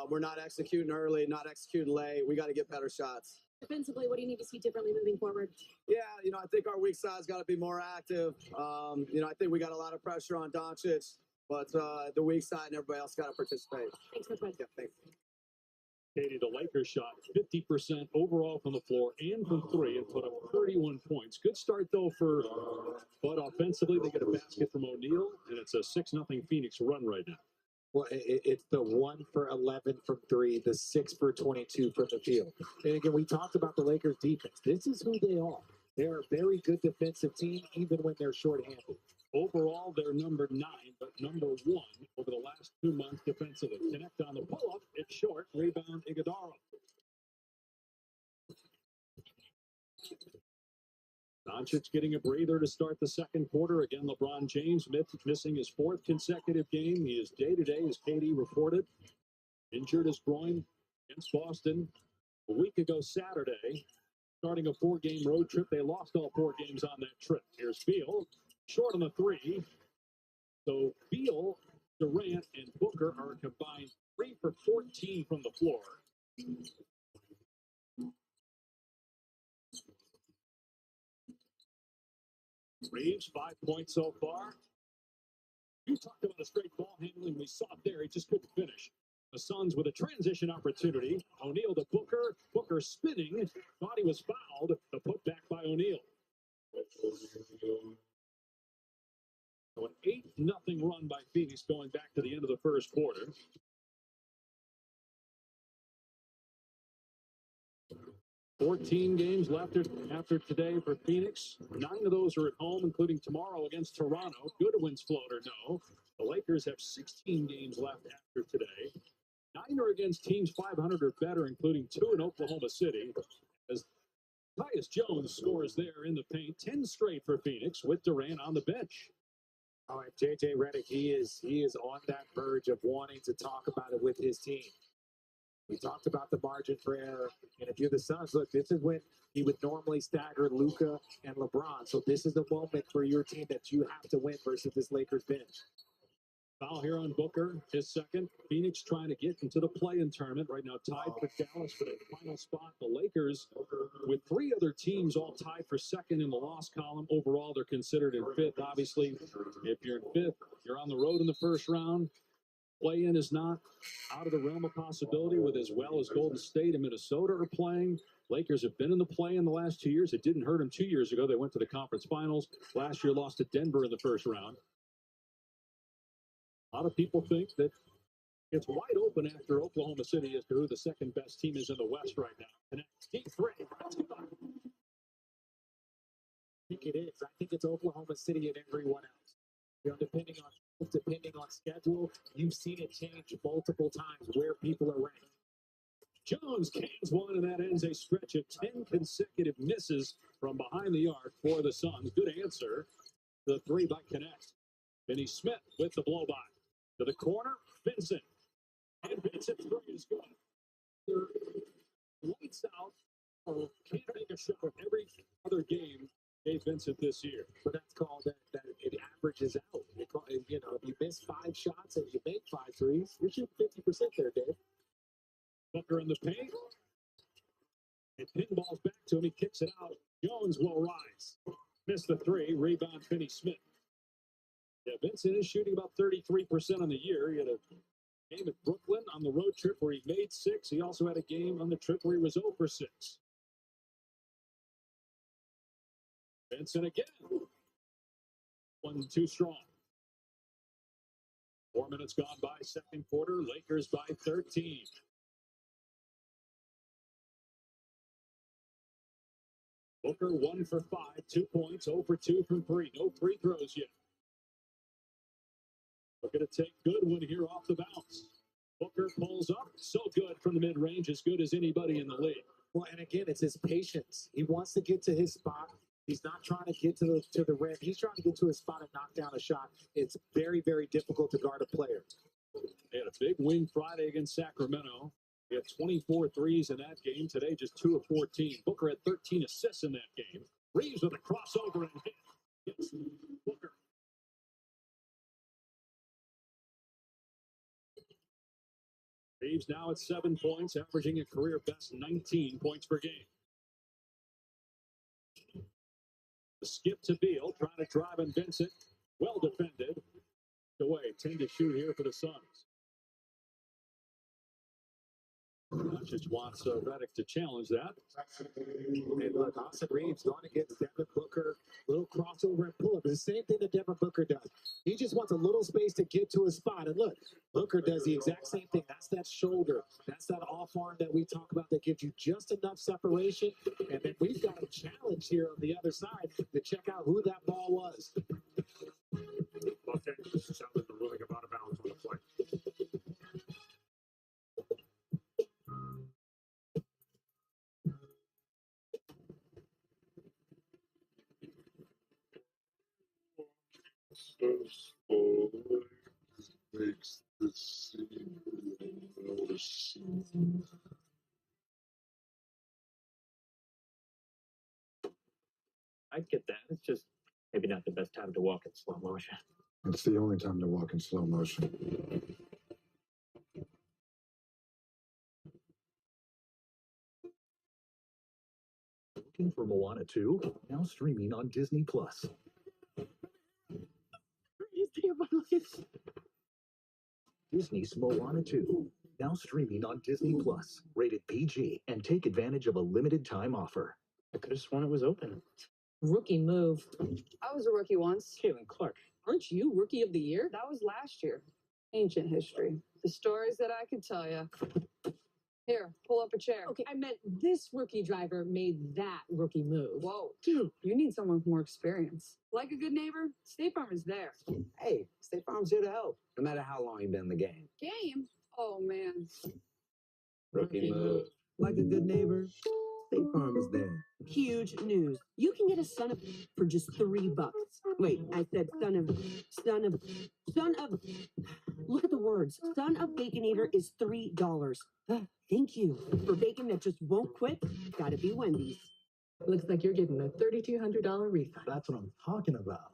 We're not executing early, not executing late. We got to get better shots. Defensively, what do you need to see differently moving forward? Yeah, I think our weak side's got to be more active. I think we got a lot of pressure on Doncic, but the weak side and everybody else got to participate. Thanks, Coach Wentz. Yeah, thanks. Katie, the Lakers shot 50% overall from the floor and from 3 and put up 31 points. Good start, though, for Bud offensively. They get a basket from O'Neal, and it's a 6-0 Phoenix run right now. Well, it's the 1 for 11 from 3, the 6 for 22 from the field. And again, we talked about the Lakers defense. This is who they are. They're a very good defensive team, even when they're shorthanded. Overall, they're number 9, but number 1 over the last 2 months defensively. Connect on the pull-up. It's short. Rebound, Iguodala. Doncic getting a breather to start the second quarter. Again, LeBron James missing his fourth consecutive game. He is day-to-day, as KD reported. Injured his groin against Boston a week ago Saturday. Starting a 4-game road trip. They lost all 4 games on that trip. Here's Beal, short on the 3. So Beal, Durant, and Booker are combined 3 for 14 from the floor. Reeves, 5 points so far. You talked about a straight ball handling. We saw it there. He just couldn't finish. The Suns with a transition opportunity. O'Neal to Booker. Booker spinning. Thought he was fouled. The putback by O'Neal. So an 8-0 run by Phoenix going back to the end of the first quarter. $14 games left after today for Phoenix. 9 of those are at home, including tomorrow against Toronto. Goodwin's floater, no. The Lakers have 16 games left after today. 9 are against teams 500 or better, including 2 in Oklahoma City. As Tyus Jones scores there in the paint, 10 straight for Phoenix with Durant on the bench. Oh, and JJ Redick, he is on that verge of wanting to talk about it with his team. We talked about the margin for error, and if you're the Suns, look, this is when he would normally stagger Luka and LeBron. So this is the moment for your team that you have to win versus this Lakers bench. Foul here on Booker, his second. Phoenix trying to get into the play-in tournament right now, tied for Dallas for the final spot. The Lakers, with 3 other teams all tied for second in the loss column. Overall, they're considered in 5th. Obviously, if you're in 5th, you're on the road in the first round. Play-in is not out of the realm of possibility with as well as Golden State and Minnesota are playing. Lakers have been in the play-in the last 2 years. It didn't hurt them 2 years ago. They went to the conference finals. Last year, lost to Denver in the first round. A lot of people think that it's wide open after Oklahoma City as to who the second best team is in the West right now. And it's deep 3. I think it is. I think it's Oklahoma City and everyone else. You know, depending on schedule, you've seen it change multiple times where people are ranked. Jones cans one, and that ends a stretch of 10 consecutive misses from behind the arc for the Suns. Good answer. The 3 by Connect. Finney Smith with the blow-by. To the corner, Vincent. And Vincent's 3 is good. They're lights out, or can't make a shot every other game. Dave Vincent this year. But that's called that it averages out. You know, if you miss 5 shots and you make 5 threes, you're shooting 50% there, Dave. Booker in the paint. It pinballs back to him. He kicks it out. Jones will rise. Missed the 3. Rebound, Finney Smith. Yeah, Vincent is shooting about 33% on the year. He had a game at Brooklyn on the road trip where he made 6. He also had a game on the trip where he was 0 for 6. Vincent again. 1 too strong. 4 minutes gone by, second quarter. Lakers by 13. Booker 1 for 5, 2 points, 0 for 2 from 3. No free throws yet. Looking to take Goodwin here off the bounce. Booker pulls up. So good from the mid-range, as good as anybody in the league. Well, and again, it's his patience. He wants to get to his spot. He's not trying to get to the rim. He's trying to get to his spot and knock down a shot. It's very, very difficult to guard a player. They had a big win Friday against Sacramento. He had 24 threes in that game. Today, just 2 of 14. Booker had 13 assists in that game. Reeves with a crossover and hit. Yes, Booker. Reeves now at 7 points, averaging a career best 19 points per game. The skip to Beal, trying to drive in Vincent. Well defended. Away, 10 to shoot here for the Suns. Doncic wants Redick to challenge that. And look, Austin Reeves going against Devin Booker. Little crossover and pull up. It's the same thing that Devin Booker does. He just wants a little space to get to his spot. And look, Booker does the exact same thing. That's that shoulder. That's that off arm that we talk about that gives you just enough separation. And then we've got a challenge here on the other side to check out who that ball was. Okay, this is sounded the ruling about a bounds on the play. Makes the scene worse. I get that. It's just maybe not the best time to walk in slow motion. It's the only time to walk in slow motion. Looking for Moana 2? Now streaming on Disney Plus. Disney's Moana 2. Now streaming on Disney Plus. Rated PG and take advantage of a limited time offer. I could have sworn it was open. Rookie move. I was a rookie once. Caitlin Clark. Aren't you rookie of the year? That was last year. Ancient history. The stories that I could tell you. Here, pull up a chair. Okay, I meant this rookie driver made that rookie move. Whoa. Dude, you need someone with more experience. Like a good neighbor, State Farm is there. Hey, State Farm's here to help, no matter how long you've been in the game. Game? Oh, man. Rookie move. Like a good neighbor, State Farm is there. Huge news. You can get a son of for just $3. Wait, I said son of. Look at the words. Son of Baconator is $3. Thank you. For bacon that just won't quit, gotta be Wendy's. Looks like you're getting a $3,200 refund. That's what I'm talking about.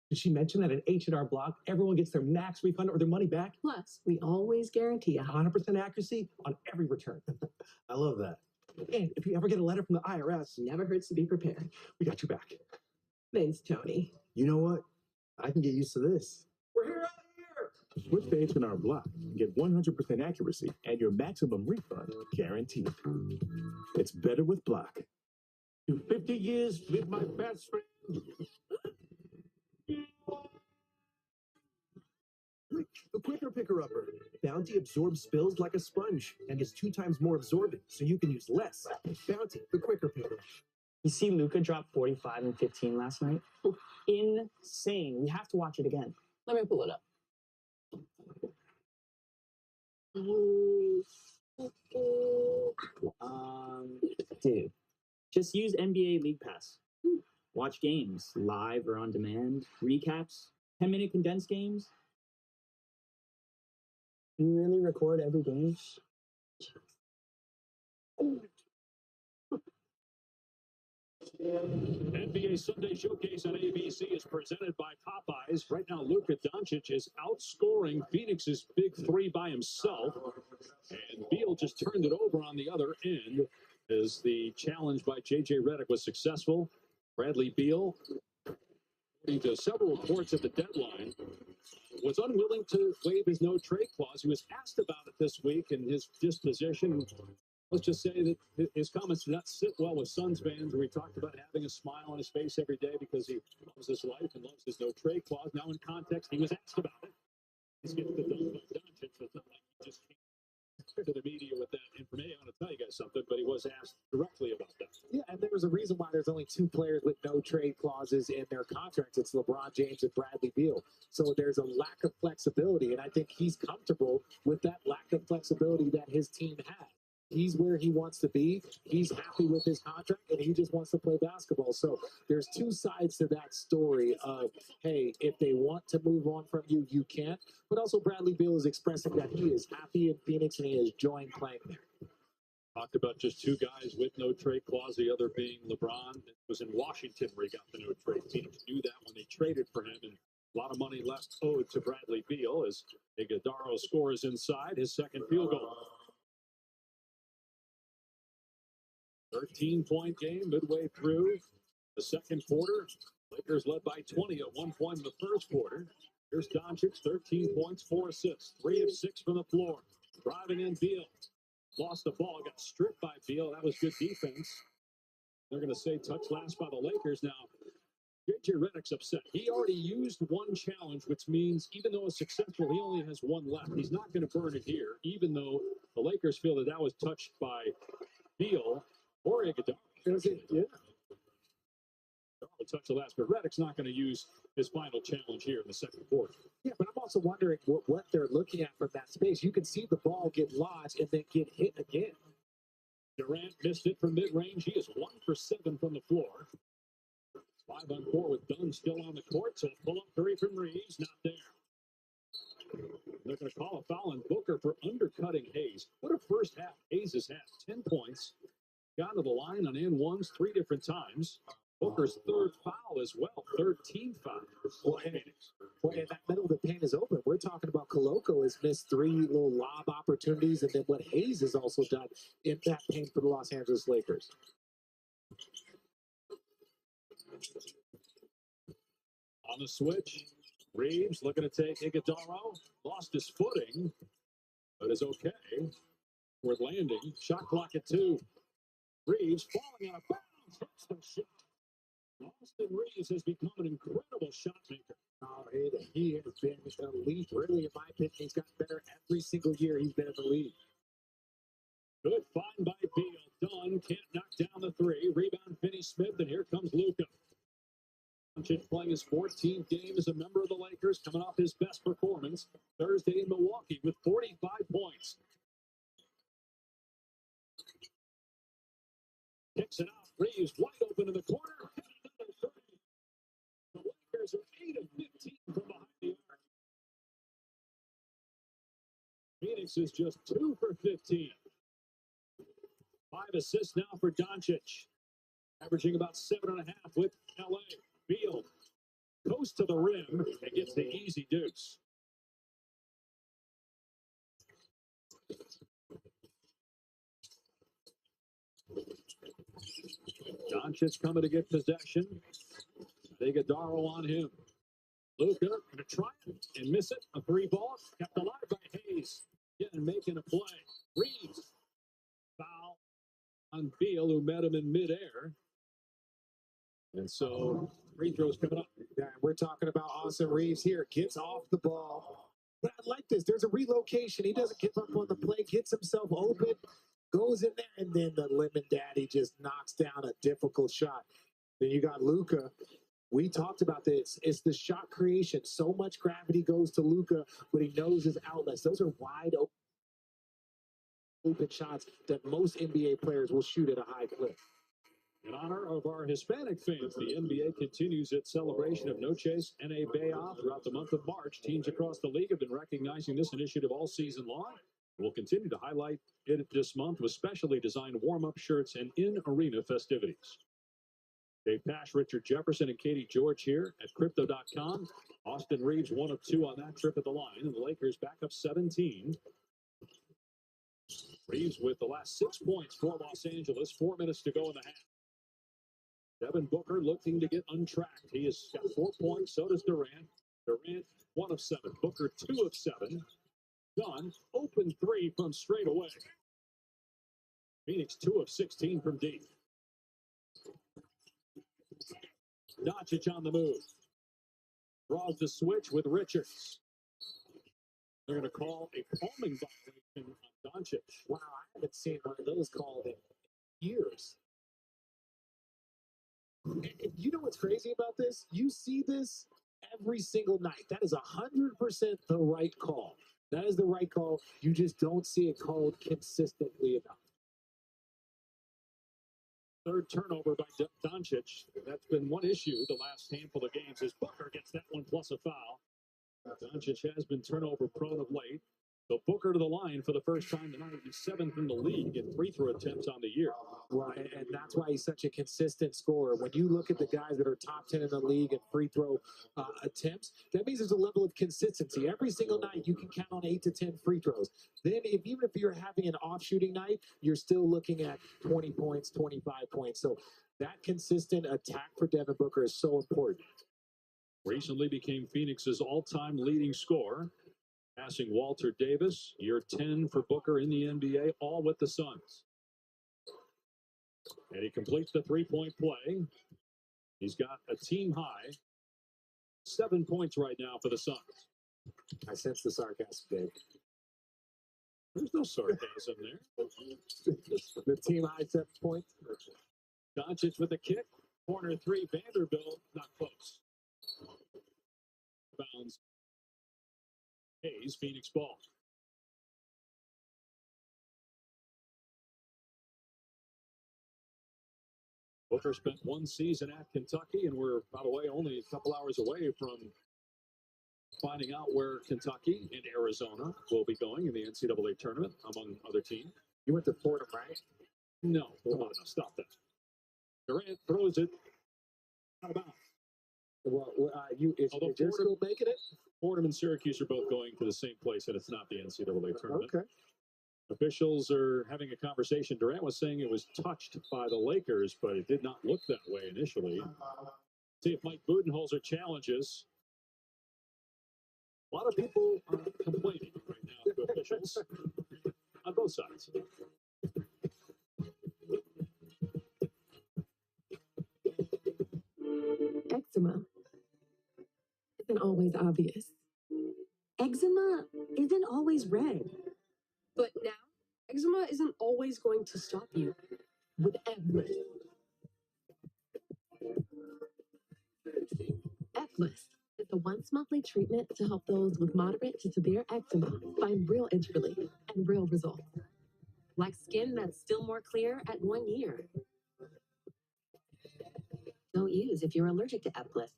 Did she mention that at H&R Block, everyone gets their max refund or their money back? Plus, we always guarantee 100% accuracy on every return. I love that. And if you ever get a letter from the IRS, never hurts to be prepared. We got you back. Thanks, Tony. You know what? I can get used to this. We're here out here! Switch to H&R Block and get 100% accuracy and your maximum refund guaranteed. It's better with Block. To 50 years with my best friend. The Quicker Picker-Upper. Bounty absorbs spills like a sponge and is 2 times more absorbent, so you can use less. Bounty, the Quicker Picker. You see Luka drop 45 and 15 last night? Insane. We have to watch it again. Let me pull it up. Dude, just use NBA League Pass. Watch games live or on demand, recaps, 10-minute condensed games. You really record every game? NBA Sunday Showcase on ABC is presented by Popeyes. Right now, Luka Doncic is outscoring Phoenix's big three by himself. And Beal just turned it over on the other end as the challenge by J.J. Redick was successful. Bradley Beal, according to several reports at the deadline, was unwilling to waive his no-trade clause. He was asked about it this week and his disposition. Let's just say that his comments did not sit well with Suns fans, where he talked about having a smile on his face every day because he loves his life and loves his no-trade clause. Now, in context, he was asked about it. He's getting the Doncic, so it's not like he just came to the media with that information. I want to tell you guys something, but he was asked directly about that. Yeah, and there was a reason why there's only 2 players with no trade clauses in their contracts. It's LeBron James and Bradley Beal. So there's a lack of flexibility, and I think he's comfortable with that lack of flexibility that his team has. He's where he wants to be. He's happy with his contract, and he just wants to play basketball. So there's 2 sides to that story of, hey, if they want to move on from you, you can't. But also Bradley Beal is expressing that he is happy in Phoenix and he is enjoying playing there. Talked about just 2 guys with no trade clause, the other being LeBron. It was in Washington where he got the no trade. Teams knew that when they traded for him, and a lot of money left owed to Bradley Beal as Iguodala scores inside his second field goal. 13-point game midway through the second quarter. Lakers led by 20 at one point in the first quarter. Here's Doncic, 13 points, 4 assists, 3 of 6 from the floor. Driving in Beal. Lost the ball, got stripped by Beal. That was good defense. They're going to say touch last by the Lakers. Now, J.J. Redick's upset. He already used 1 challenge, which means even though it's successful, he only has 1 left. He's not going to burn it here, even though the Lakers feel that was touched by Beal or Iguodala. Yeah. Touch the last, but Redick's not going to use his final challenge here in the second quarter. Yeah, but I'm also wondering what they're looking at from that space. You can see the ball get lodged and then get hit again. Durant missed it from mid-range. He is 1 for 7 from the floor. 5-on-4 with Dunn still on the court, so pull up three from Reeves, not there. They're going to call a foul on Booker for undercutting Hayes. What a first half Hayes has had. 10 points. Got to the line on and ones 3 different times. Booker's third foul as well. Third team foul. Boy, and that middle of the paint is open. We're talking about Koloko has missed 3 little lob opportunities, and then what Hayes has also done in that paint for the Los Angeles Lakers. On the switch, Reeves looking to take Iguodala. Lost his footing, but is okay. We're landing. Shot clock at 2. Reeves falling out of bounds. Hits the shot. Austin Reeves has become an incredible shot maker. Oh, he has been elite. Really, in my opinion, he's gotten better every single year he's been in the league. Good find by Beal. Dunn can't knock down the 3. Rebound Finney-Smith, and here comes Luka. Doncic playing his 14th game as a member of the Lakers, coming off his best performance Thursday in Milwaukee with 45 points. Kicks it off. Reeves wide open in the corner. Another 3. The Lakers are 8 of 15 from behind the arc. Phoenix is just 2 for 15. 5 assists now for Doncic. Averaging about 7.5 with LA. Beal goes to the rim and gets the easy deuce. Doncic coming to get possession. Iguodala on him. Luka going to try it and miss it. A 3 ball kept alive by Hayes. Again, making a play. Reeves. Foul on Beal, who met him in midair. And so free throws coming up. Yeah, we're talking about Austin Reeves here. Gets off the ball. But I like this. There's a relocation. He doesn't give up on the play. Gets himself open. Goes in there. And then the Lemon Daddy just knocks down a difficult shot. Then you got Luka. We talked about this. It's the shot creation. So much gravity goes to Luka, but he knows his outlets. Those are wide open shots that most NBA players will shoot at a high clip. In honor of our Hispanic fans, the NBA continues its celebration of Noches NA Bayoff throughout the month of March. Teams across the league have been recognizing this initiative all season long. We'll continue to highlight it this month with specially designed warm-up shirts and in-arena festivities. Dave Pash, Richard Jefferson, and Katie George here at Crypto.com. Austin Reeves 1 of 2 on that trip at the line, and the Lakers back up 17. Reeves with the last 6 points for Los Angeles. 4 minutes to go in the half. Devin Booker looking to get untracked. He has got 4 points. So does Durant. Durant 1 of 7. Booker 2 of 7. Dunn open 3 from straight away. Phoenix 2 of 16 from deep. Doncic on the move. Draws the switch with Richards. They're going to call a palming violation on Doncic. Wow, I haven't seen one of those called in years. And you know what's crazy about this? You see this every single night. That is 100% the right call. That is the right call. You just don't see it called consistently enough. Third turnover by Doncic. That's been one issue the last handful of games as Booker gets that one plus a foul. Doncic has been turnover prone of late. So Booker to the line for the first time tonight. He's 7th in the league in free throw attempts on the year. Well, and that's why he's such a consistent scorer. When you look at the guys that are top 10 in the league in free throw attempts, that means there's a level of consistency. Every single night you can count on 8 to 10 free throws. Then even if you're having an off shooting night, you're still looking at 20 points, 25 points. So that consistent attack for Devin Booker is so important. Recently became Phoenix's all-time leading scorer, passing Walter Davis. Year 10 for Booker in the NBA, all with the Suns. And he completes the three-point play. He's got a team high 7 points right now for the Suns. I sense the sarcasm, Dave. There's no sarcasm there. The team high 7 points. Doncic with a kick. Corner 3, Vanderbilt, not close. Bounds. Hayes, Phoenix ball. Booker spent one season at Kentucky, and we're, by the way, only a couple hours away from finding out where Kentucky and Arizona will be going in the NCAA tournament, among other teams. You went to Fordham, right? No, come on, now, stop that. Durant throws it out of bounds. Well, is Although your school making it? Fordham and Syracuse are both going to the same place, and it's not the NCAA tournament. Okay. Officials are having a conversation. Durant was saying it was touched by the Lakers, but it did not look that way initially. See if Mike Budenholzer challenges. A lot of people are complaining right now to officials on both sides. Eczema isn't always obvious. Eczema isn't always red. But now, eczema isn't always going to stop you with Eblis. Eblis is a once-monthly treatment to help those with moderate to severe eczema find real itch relief and real results. Like skin that's still more clear at 1 year. Don't use if you're allergic to Eblis.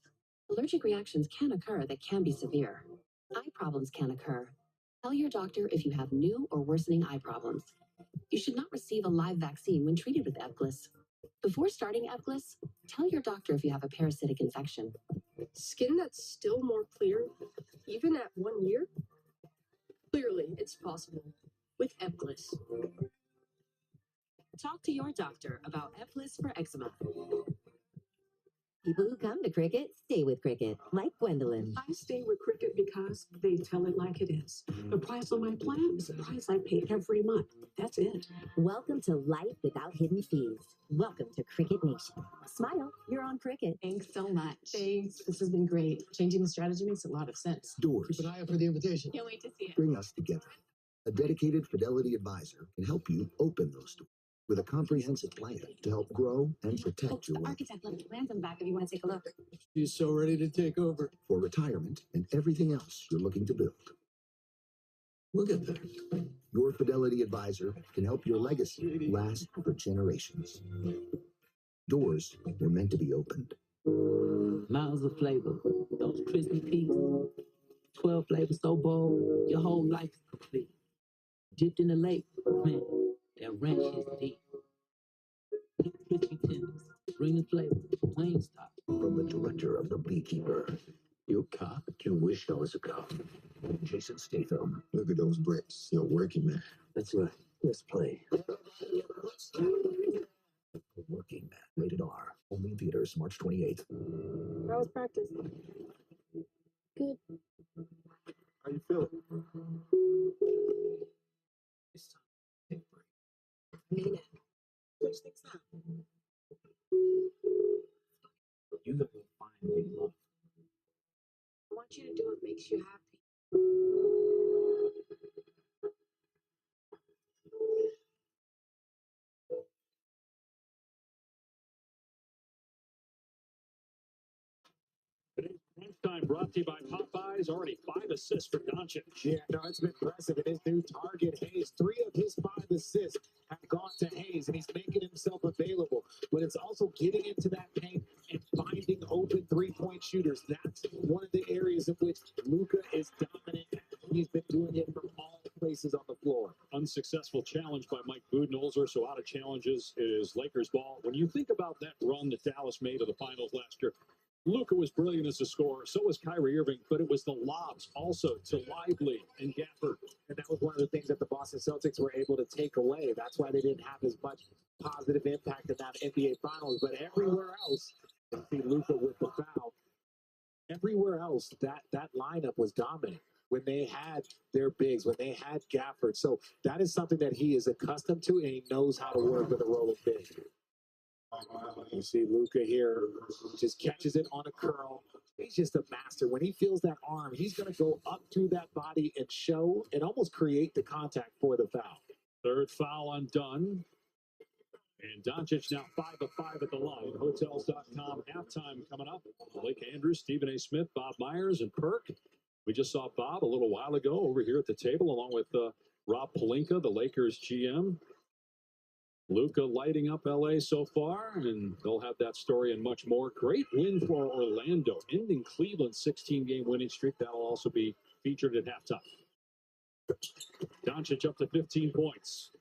Allergic reactions can occur that can be severe. Eye problems can occur. Tell your doctor if you have new or worsening eye problems. You should not receive a live vaccine when treated with Eblis. Before starting Eblis, tell your doctor if you have a parasitic infection. Skin that's still more clear, even at 1 year? Clearly, it's possible with Eblis. Talk to your doctor about Eblis for eczema. People who come to Cricket stay with Cricket, like Gwendolyn. I stay with Cricket because they tell it like it is. The price on my plan is the price I pay every month. That's it. Welcome to life without hidden fees. Welcome to Cricket Nation. Smile, you're on Cricket. Thanks so much. Thanks. This has been great. Changing the strategy makes a lot of sense. Doors Keep an eye out for the invitation. Can't wait to see it. bring us together. A dedicated Fidelity advisor can help you open those doors with a comprehensive plan to help grow and protect your wealth. Architect left the plans on the back if you want to take a look. She's so ready to take over for retirement and everything else you're looking to build. We'll get there. Your Fidelity advisor can help your legacy last for generations. Doors were meant to be opened. Miles of flavor, those crispy pieces, 12 flavors so bold, your whole life is complete. Dipped in the lake, man, that ranch is deep. Crispy tenders, bring the flavor, Wingstop. From the director of The Beekeeper. You cop, you wish I was a cop. Jason Statham. Look at those bricks. You're working man. That's right. Let's play. Working Man. Rated R. Only in theaters March 28th. How was practice? Good. How you feeling? Mean it. Which thing's that? You gotta find big love. I want you to do what makes you happy. Today's Crunch Time brought to you by Popeyes. Already 5 assists for Doncic. Yeah, no, it's been impressive. And his new target, Hayes, 3 of his 5 assists have gone to Hayes, and he's making himself available. But it's also getting into that paint and finding open three-point shooters. That's one of the areas in which Luka is dominant. He's been doing it from all places on the floor. Unsuccessful challenge by Mike Budenholzer. So out of challenges is Lakers ball. When you think about that run that Dallas made to the finals last year, Luka was brilliant as a scorer. So was Kyrie Irving, but it was the lobs also to Lively and Gafford. And that was one of the things that the Boston Celtics were able to take away. That's why they didn't have as much positive impact in that NBA Finals. But everywhere else, you see Luka with the foul. Everywhere else, that lineup was dominant when they had their bigs, when they had Gafford. So that is something that he is accustomed to, and he knows how to work with a rolling big. You see Luka here, just catches it on a curl. He's just a master. When he feels that arm, he's going to go up to that body and show and almost create the contact for the foul. Third foul on Dunn. And Doncic now 5 of 5 at the line. Hotels.com halftime coming up. Blake Andrews, Stephen A. Smith, Bob Myers, and Perk. We just saw Bob a little while ago over here at the table along with Rob Pelinka, the Lakers GM. Luka lighting up LA so far, and they'll have that story and much more. Great win for Orlando, ending Cleveland's 16-game winning streak. That'll also be featured at halftime. Doncic up to 15 points.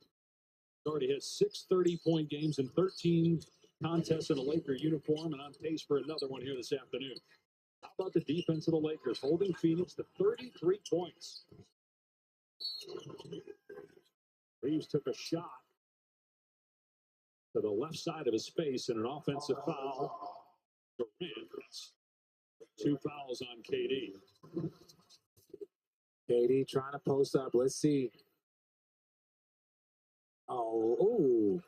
Already has 6 30-point games and 13 contests in a Laker uniform, and on pace for another one here this afternoon. How about the defense of the Lakers, holding Phoenix to 33 points? Reeves took a shot to the left side of his face in an offensive foul. Durant gets 2 fouls on KD. KD trying to post up. Let's see. Oh,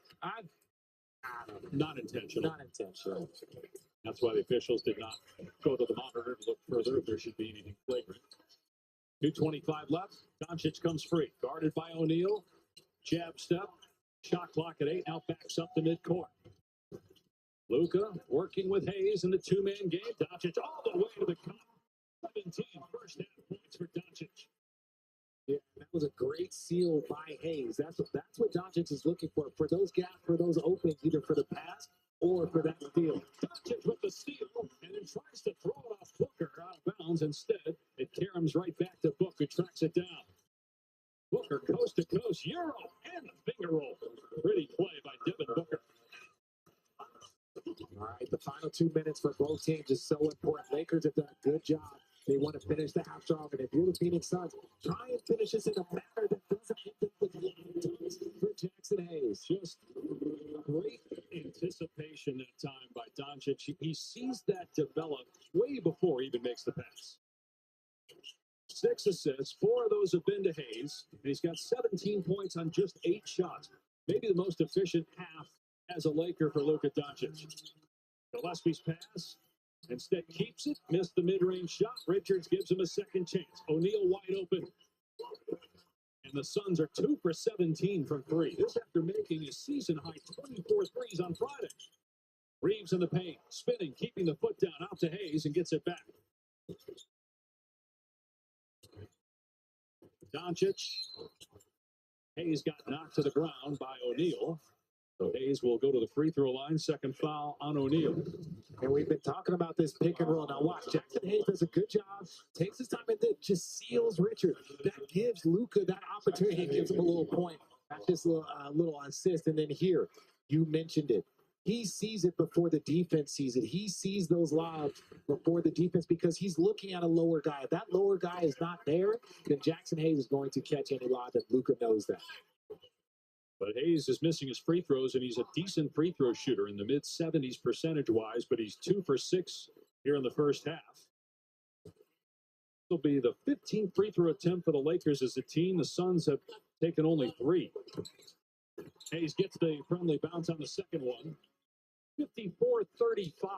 Not intentional. Not intentional. That's why the officials did not go to the monitor to look further if there should be anything flagrant. 2:25 left. Doncic comes free. Guarded by O'Neal. Jab step. Shot clock at 8. Now backs up the midcourt. Luka working with Hayes in the two-man game. Doncic all the way to the cup. 17 first half points for Doncic. Yeah, that was a great seal by Hayes. That's what Doncic is looking for those gaps, for those openings, either for the pass or for that steal. Doncic with the steal and then tries to throw it off Booker out of bounds. Instead, it caroms right back to Book, who tracks it down. Booker coast to coast, Euro and the finger roll. Pretty play by Devin Booker. All right, the final 2 minutes for both teams is so important. Lakers have done a good job. They want to finish the half strong, and if you're the Phoenix Suns, try and finish this in a manner that doesn't hit them with lines for Jackson Hayes. Just great anticipation that time by Doncic. He sees that develop way before he even makes the pass. 6 assists, 4 of those have been to Hayes, and he's got 17 points on just 8 shots. Maybe the most efficient half as a Laker for Luka Doncic. Gillespie's pass. Instead keeps it, missed the mid-range shot. Richards gives him a second chance. O'Neal wide open. And the Suns are 2 for 17 from 3. This after making a season-high 24 threes on Friday. Reeves in the paint, spinning, keeping the foot down out to Hayes and gets it back. Doncic. Hayes got knocked to the ground by O'Neal. So Hayes will go to the free throw line. Second foul on O'Neal. And we've been talking about this pick and roll. Now watch, Jackson Hayes does a good job, takes his time, and then just seals Richard. That gives Luka that opportunity. It gives him a little point. That's just a little assist. And then here, you mentioned it. He sees it before the defense sees it. He sees those lobs before the defense because he's looking at a lower guy. If that lower guy is not there, then Jackson Hayes is going to catch any lob, and Luka knows that. But Hayes is missing his free throws, and he's a decent free throw shooter in the mid-70s percentage-wise, but he's 2 for 6 here in the first half. This will be the 15th free throw attempt for the Lakers as a team. The Suns have taken only 3. Hayes gets the friendly bounce on the second one. 54-35.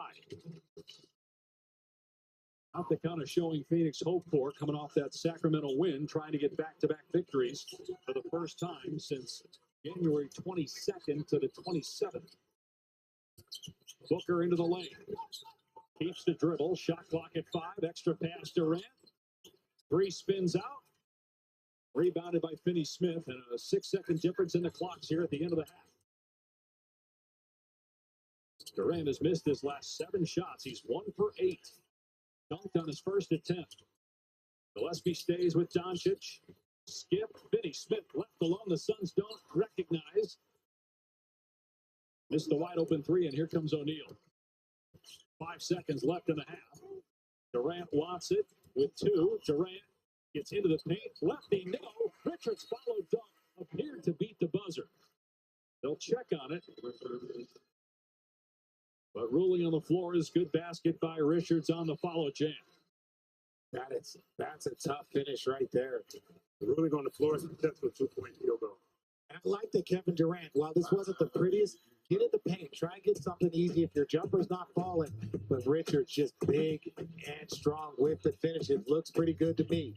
Out the count of showing Phoenix hope for coming off that Sacramento win, trying to get back-to-back victories for the first time since January 22nd to the 27th. Booker into the lane. Keeps the dribble. Shot clock at 5. Extra pass Durant. 3 spins out. Rebounded by Finney-Smith, and a 6-second difference in the clocks here at the end of the half. Durant has missed his last 7 shots. He's 1 for 8. Dunked on his first attempt. Gillespie stays with Doncic. Skip. Finney-Smith left alone. The Suns don't recognize. Missed the wide open 3, and here comes O'Neal. 5 seconds left in the half. Durant wants it with 2. Durant gets into the paint. Lefty, no. Richards followed dunk. Appeared to beat the buzzer. They'll check on it. But ruling on the floor is good basket by Richards on the follow jam. That's a tough finish right there. The ruling on the floor is successful 2-point field goal. I like that Kevin Durant, while this wasn't the prettiest, get in the paint. Try and get something easy if your jumper's not falling. But Richards just big and strong with the finish. It looks pretty good to me.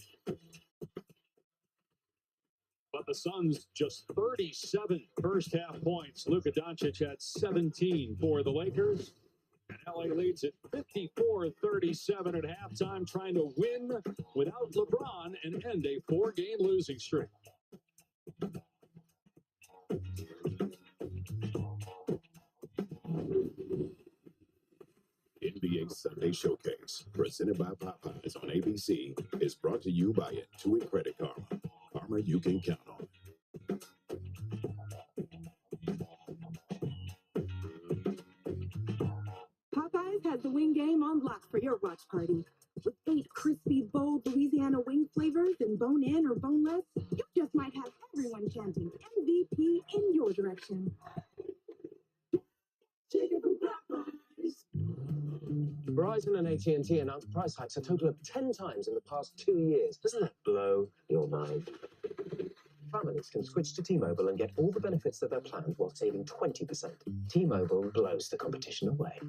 But the Suns just 37 first half points. Luka Doncic had 17 for the Lakers. And LA leads it 54-37 at halftime, trying to win without LeBron and end a 4-game losing streak. NBA Sunday Showcase, presented by Popeyes on ABC, is brought to you by Intuit Credit Karma. Karma you can count on. Popeyes has the wing game on lock for your watch party. With 8 crispy, bold Louisiana wing flavors and bone-in or boneless, you just might have everyone chanting MVP in your direction. Verizon and AT&T announced price hikes a total of 10 times in the past 2 years. Doesn't that blow your mind? Families can switch to T-Mobile and get all the benefits of their plans while saving 20%. T-Mobile blows the competition away.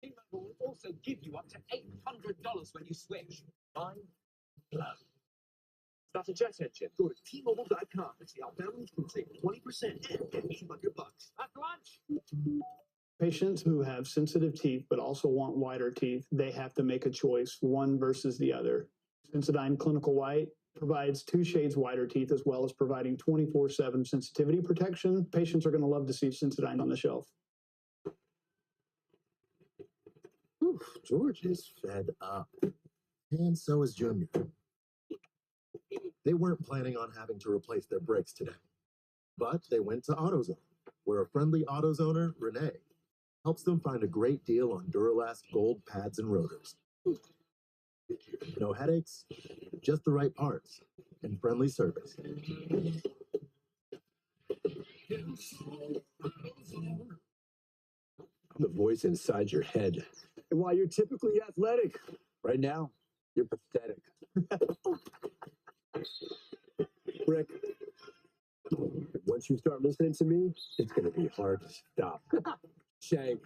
T-Mobile will also give you up to $800 when you switch. Mind blown. That's a jet engine. Go to T-Mobile.com and see how families can save 20% and get $800. That's lunch. Patients who have sensitive teeth but also want whiter teeth, they have to make a choice, one versus the other. Sensodyne Clinical White provides 2 shades whiter teeth as well as providing 24/7 sensitivity protection. Patients are going to love to see Sensodyne on the shelf. Oof, George is fed up. And so is Junior. They weren't planning on having to replace their brakes today. But they went to AutoZone, where a friendly AutoZoner, Renee, helps them find a great deal on Duralast gold pads and rotors. No headaches, just the right parts, and friendly service. I'm the voice inside your head. And while you're typically athletic, Right now, you're pathetic. Rick, Once you start listening to me, it's going to be hard to stop. Shank.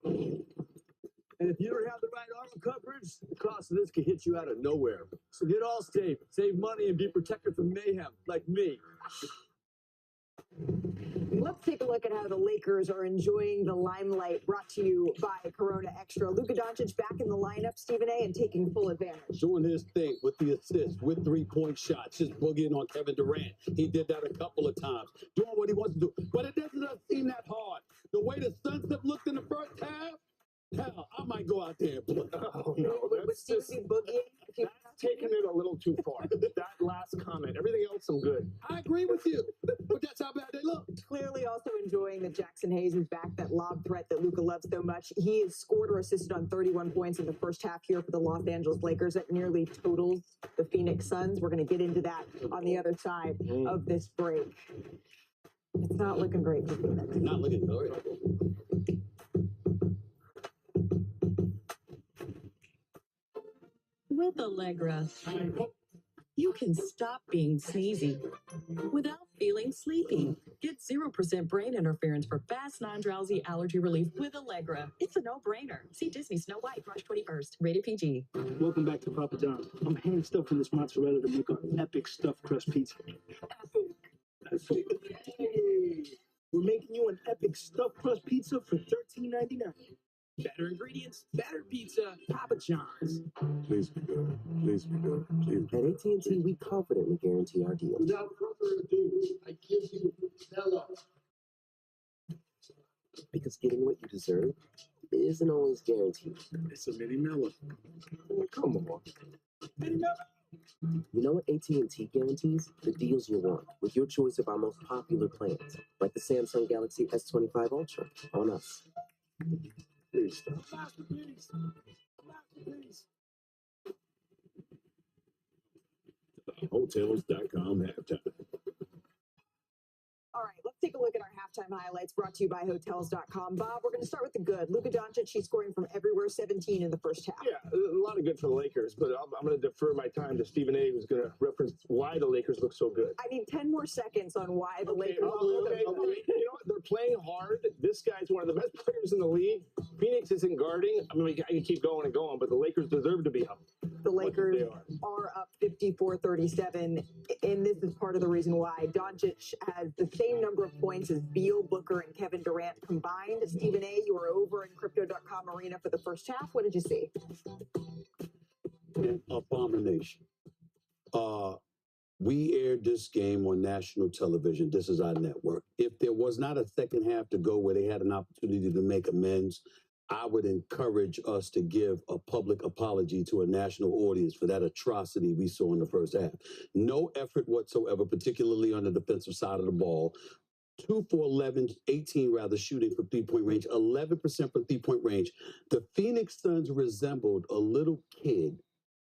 And if you don't have the right armor coverage, the cost of this could hit you out of nowhere. So get Allstate, save money, and be protected from mayhem, like me. Let's take a look at how the Lakers are enjoying the limelight, brought to you by Corona Extra. Luka Doncic back in the lineup, Stephen A., and taking full advantage. Doing his thing with the assist, with 3-point shots, just boogieing on Kevin Durant. He did that a couple of times, doing what he wants to do. But it doesn't seem that hard. The way the Suns have looked in the first half, hell, I might go out there and play. Oh, no, that's just taking it a little too far. That last comment, everything else, I'm good. I agree with you, but that's how bad they look. Clearly also enjoying that Jackson Hayes is back, that lob threat that Luka loves so much. He has scored or assisted on 31 points in the first half here for the Los Angeles Lakers. That nearly totals the Phoenix Suns. We're going to get into that on the other side of this break. It's not looking great for Phoenix. Not looking great. With Allegra, you can stop being sneezy without feeling sleepy. Get 0% brain interference for fast, non-drowsy allergy relief with Allegra. It's a no-brainer. See Disney Snow White, March 21st. Rated PG. Welcome back to Papa John. I'm hand stuffing this mozzarella to make an epic stuffed crust pizza. Epic. Hey, we're making you an epic stuffed crust pizza for $13.99. Better ingredients, better pizza, Papa John's. Please be good. Please be good. Please. At AT&T, we confidently guarantee our deals. Without further ado, I give you Bella. Because getting what you deserve isn't always guaranteed. It's a mini mellow. Come on. You know what AT&T guarantees? The deals you want, with your choice of our most popular plans, like the Samsung Galaxy S25 Ultra on us. Please stop. Masterpiece. Masterpiece. Hotels.com halftime. All right, let's take a look at our halftime highlights brought to you by Hotels.com. Bob, we're going to start with the good. Luka Doncic, he's scoring from everywhere, 17 in the first half. Yeah, a lot of good for the Lakers, but I'm going to defer my time to Stephen A., who's going to reference why the Lakers look so good. I need 10 more seconds on why the Lakers. You know what? They're playing hard. This guy's one of the best players in the league. Phoenix isn't guarding. I mean, I can keep going and going, but the Lakers deserve to be up. The Lakers are up 54-37, and this is part of the reason why. Doncic has the same number of points as Beal, Booker, and Kevin Durant combined. Stephen A., you were over in Crypto.com Arena for the first half. What did you see? An abomination. We aired this game on national television. This is our network. If there was not a second half to go where they had an opportunity to make amends, I would encourage us to give a public apology to a national audience for that atrocity we saw in the first half. No effort whatsoever, particularly on the defensive side of the ball. 2 for 11, 18 rather, shooting from three-point range, 11% from three-point range. The Phoenix Suns resembled a little kid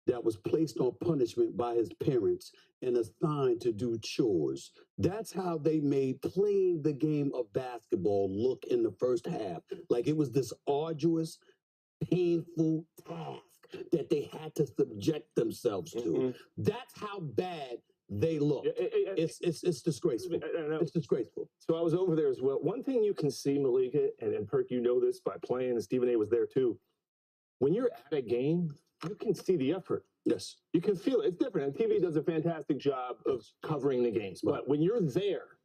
that was placed on punishment by his parents and assigned to do chores. That's how they made playing the game of basketball look in the first half. Like it was this arduous, painful task that they had to subject themselves to. That's how bad they look. It's disgraceful. It's disgraceful. So I was over there as well. One thing you can see, Malika, and Perk, you know this by playing, and Stephen A was there too. When you're at a game, you can see the effort. Yes. You can feel it. It's different. And TV does a fantastic job of covering the games. But when you're there,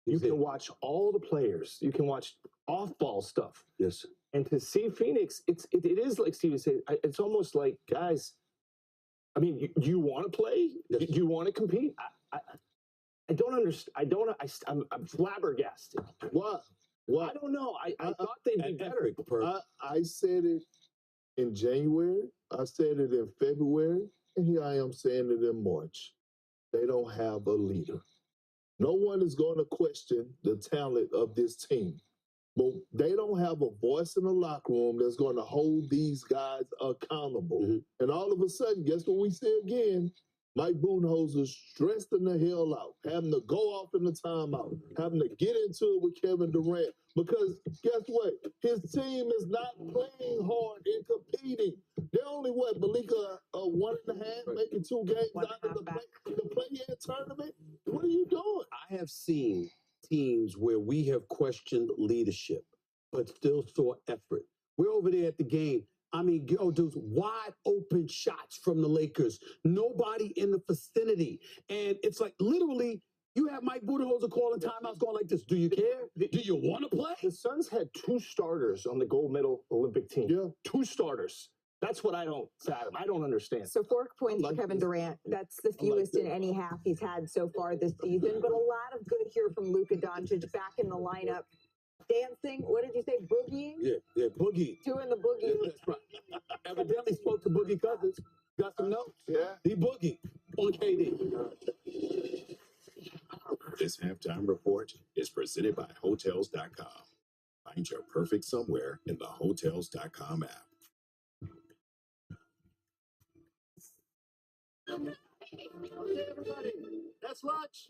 you can watch all the players. You can watch off-ball stuff. Yes. And to see Phoenix, it is like Steven said, it's almost like, guys, I mean, do you want to play? Yes. Do you want to compete? I don't understand. I'm flabbergasted. What? I don't know. I thought they'd be better. I said it in January. I said it in February. And here I am saying it in March. They don't have a leader. No one is going to question the talent of this team. But they don't have a voice in the locker room that's going to hold these guys accountable. And all of a sudden, guess what we see again? Mike Budenholzer stressing the hell out, having to go off in the timeout, having to get into it with Kevin Durant. Because guess what? His team is not playing hard and competing. They're only, Malika, 1.5, making 2 games out of the play-in tournament? What are you doing? I have seen teams where we have questioned leadership, but still saw effort. We're over there at the game. I mean, dudes, wide open shots from the Lakers. Nobody in the vicinity. And it's like literally, you have Mike Budenholzer calling timeouts going like this. Do you care? Do you want to play? The Suns had 2 starters on the gold medal Olympic team. Yeah. 2 starters. That's what I don't understand. So 4 points for Kevin Durant. That's the fewest in any half he's had so far this season. But a lot of good here from Luka Doncic back in the lineup. Dancing, what did you say, boogieing? Yeah, boogie. Doing the boogie. Yeah, that's right. Evidently spoke to Boogie Cousins. Got some notes. Yeah. He boogie on KD. This halftime report is presented by Hotels.com. Find your perfect somewhere in the Hotels.com app. Everybody, that's lunch.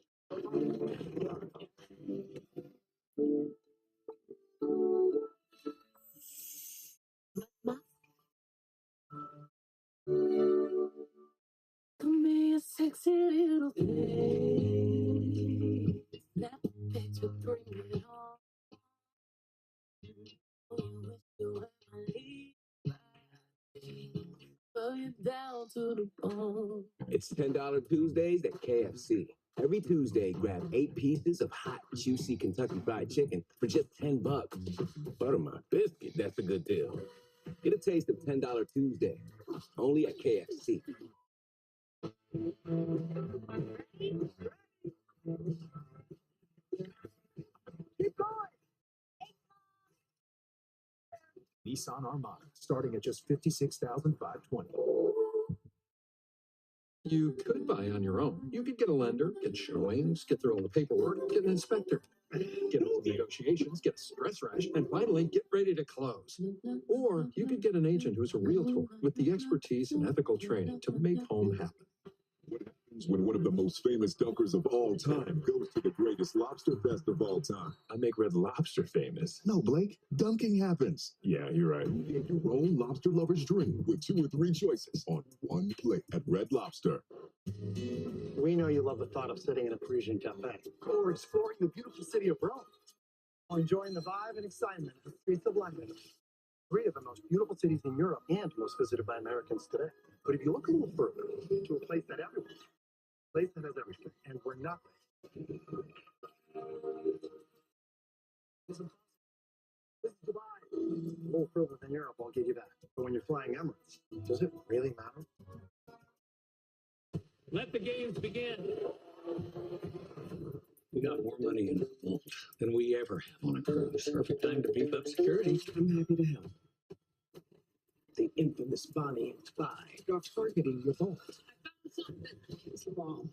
Come be a sexy little thing. Snap a picture, bring it on. Oh, you wish you were my lead. Throw you down to the bone. It's $10 Tuesdays at KFC. Every Tuesday, grab 8 pieces of hot, juicy Kentucky Fried Chicken for just $10. Butter my biscuit, that's a good deal. Get a taste of $10 Tuesday, only at KFC. Nissan Armada, starting at just $56,520. You could buy on your own. You could get a lender, get showings, get through all the paperwork, get an inspector, get all the negotiations, get a stress rash, and finally get ready to close. Or you could get an agent who's a realtor with the expertise and ethical training to make home happen. What happens when one of the most famous dunkers of all time goes to the greatest lobster fest of all time? I make Red Lobster famous. No, Blake, dunking happens. Yeah, you're right. Get your own lobster lover's dream with 2 or 3 choices on one plate at Red Lobster. We know you love the thought of sitting in a Parisian cafe, or exploring the beautiful city of Rome, or enjoying the vibe and excitement of the streets of London. 3 of the most beautiful cities in Europe and most visited by Americans today. But if you look a little further to a place that everyone, a place that has everything, and where nothing is impossible. This is Dubai. A little further than Europe, I'll give you that. But when you're flying Emirates, does it really matter? Let the games begin. We got more money in the vault than we ever have on a cruise. Perfect time to beef up security. I'm happy to help. The infamous Bonnie and Clyde are targeting your vault. It's wrong.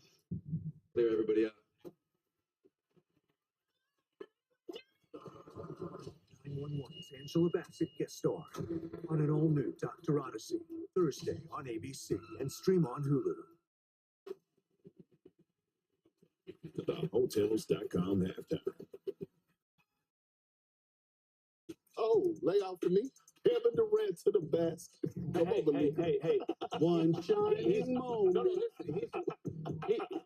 Clear everybody out. 911's Angela Bassett guest star on an all-new Dr. Odyssey, Thursday on ABC and stream on Hulu. TheHotels.com halftime. Oh, lay out for me. Kevin Durant to the basket. Hey. One shining moment. No, listen.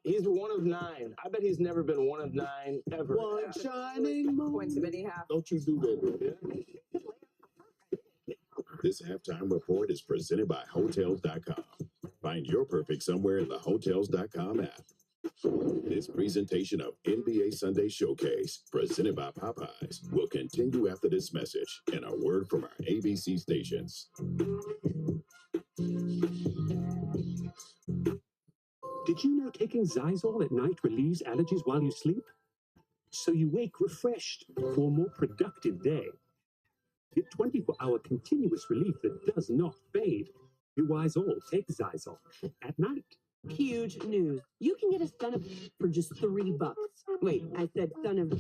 He's one of 9. I bet he's never been one of 9 ever. One shining moment. Points of any half. Don't you do that, man. This halftime report is presented by Hotels.com. Find your perfect somewhere in the Hotels.com app. This presentation of NBA Sunday Showcase, presented by Popeyes, will continue after this message and a word from our ABC stations. Did you know taking Zysol at night relieves allergies while you sleep? So you wake refreshed for a more productive day. Get 24-hour continuous relief that does not fade. Do Zysol, take Zysol at night. Huge news. You can get a son of for just $3. Wait, I said son of.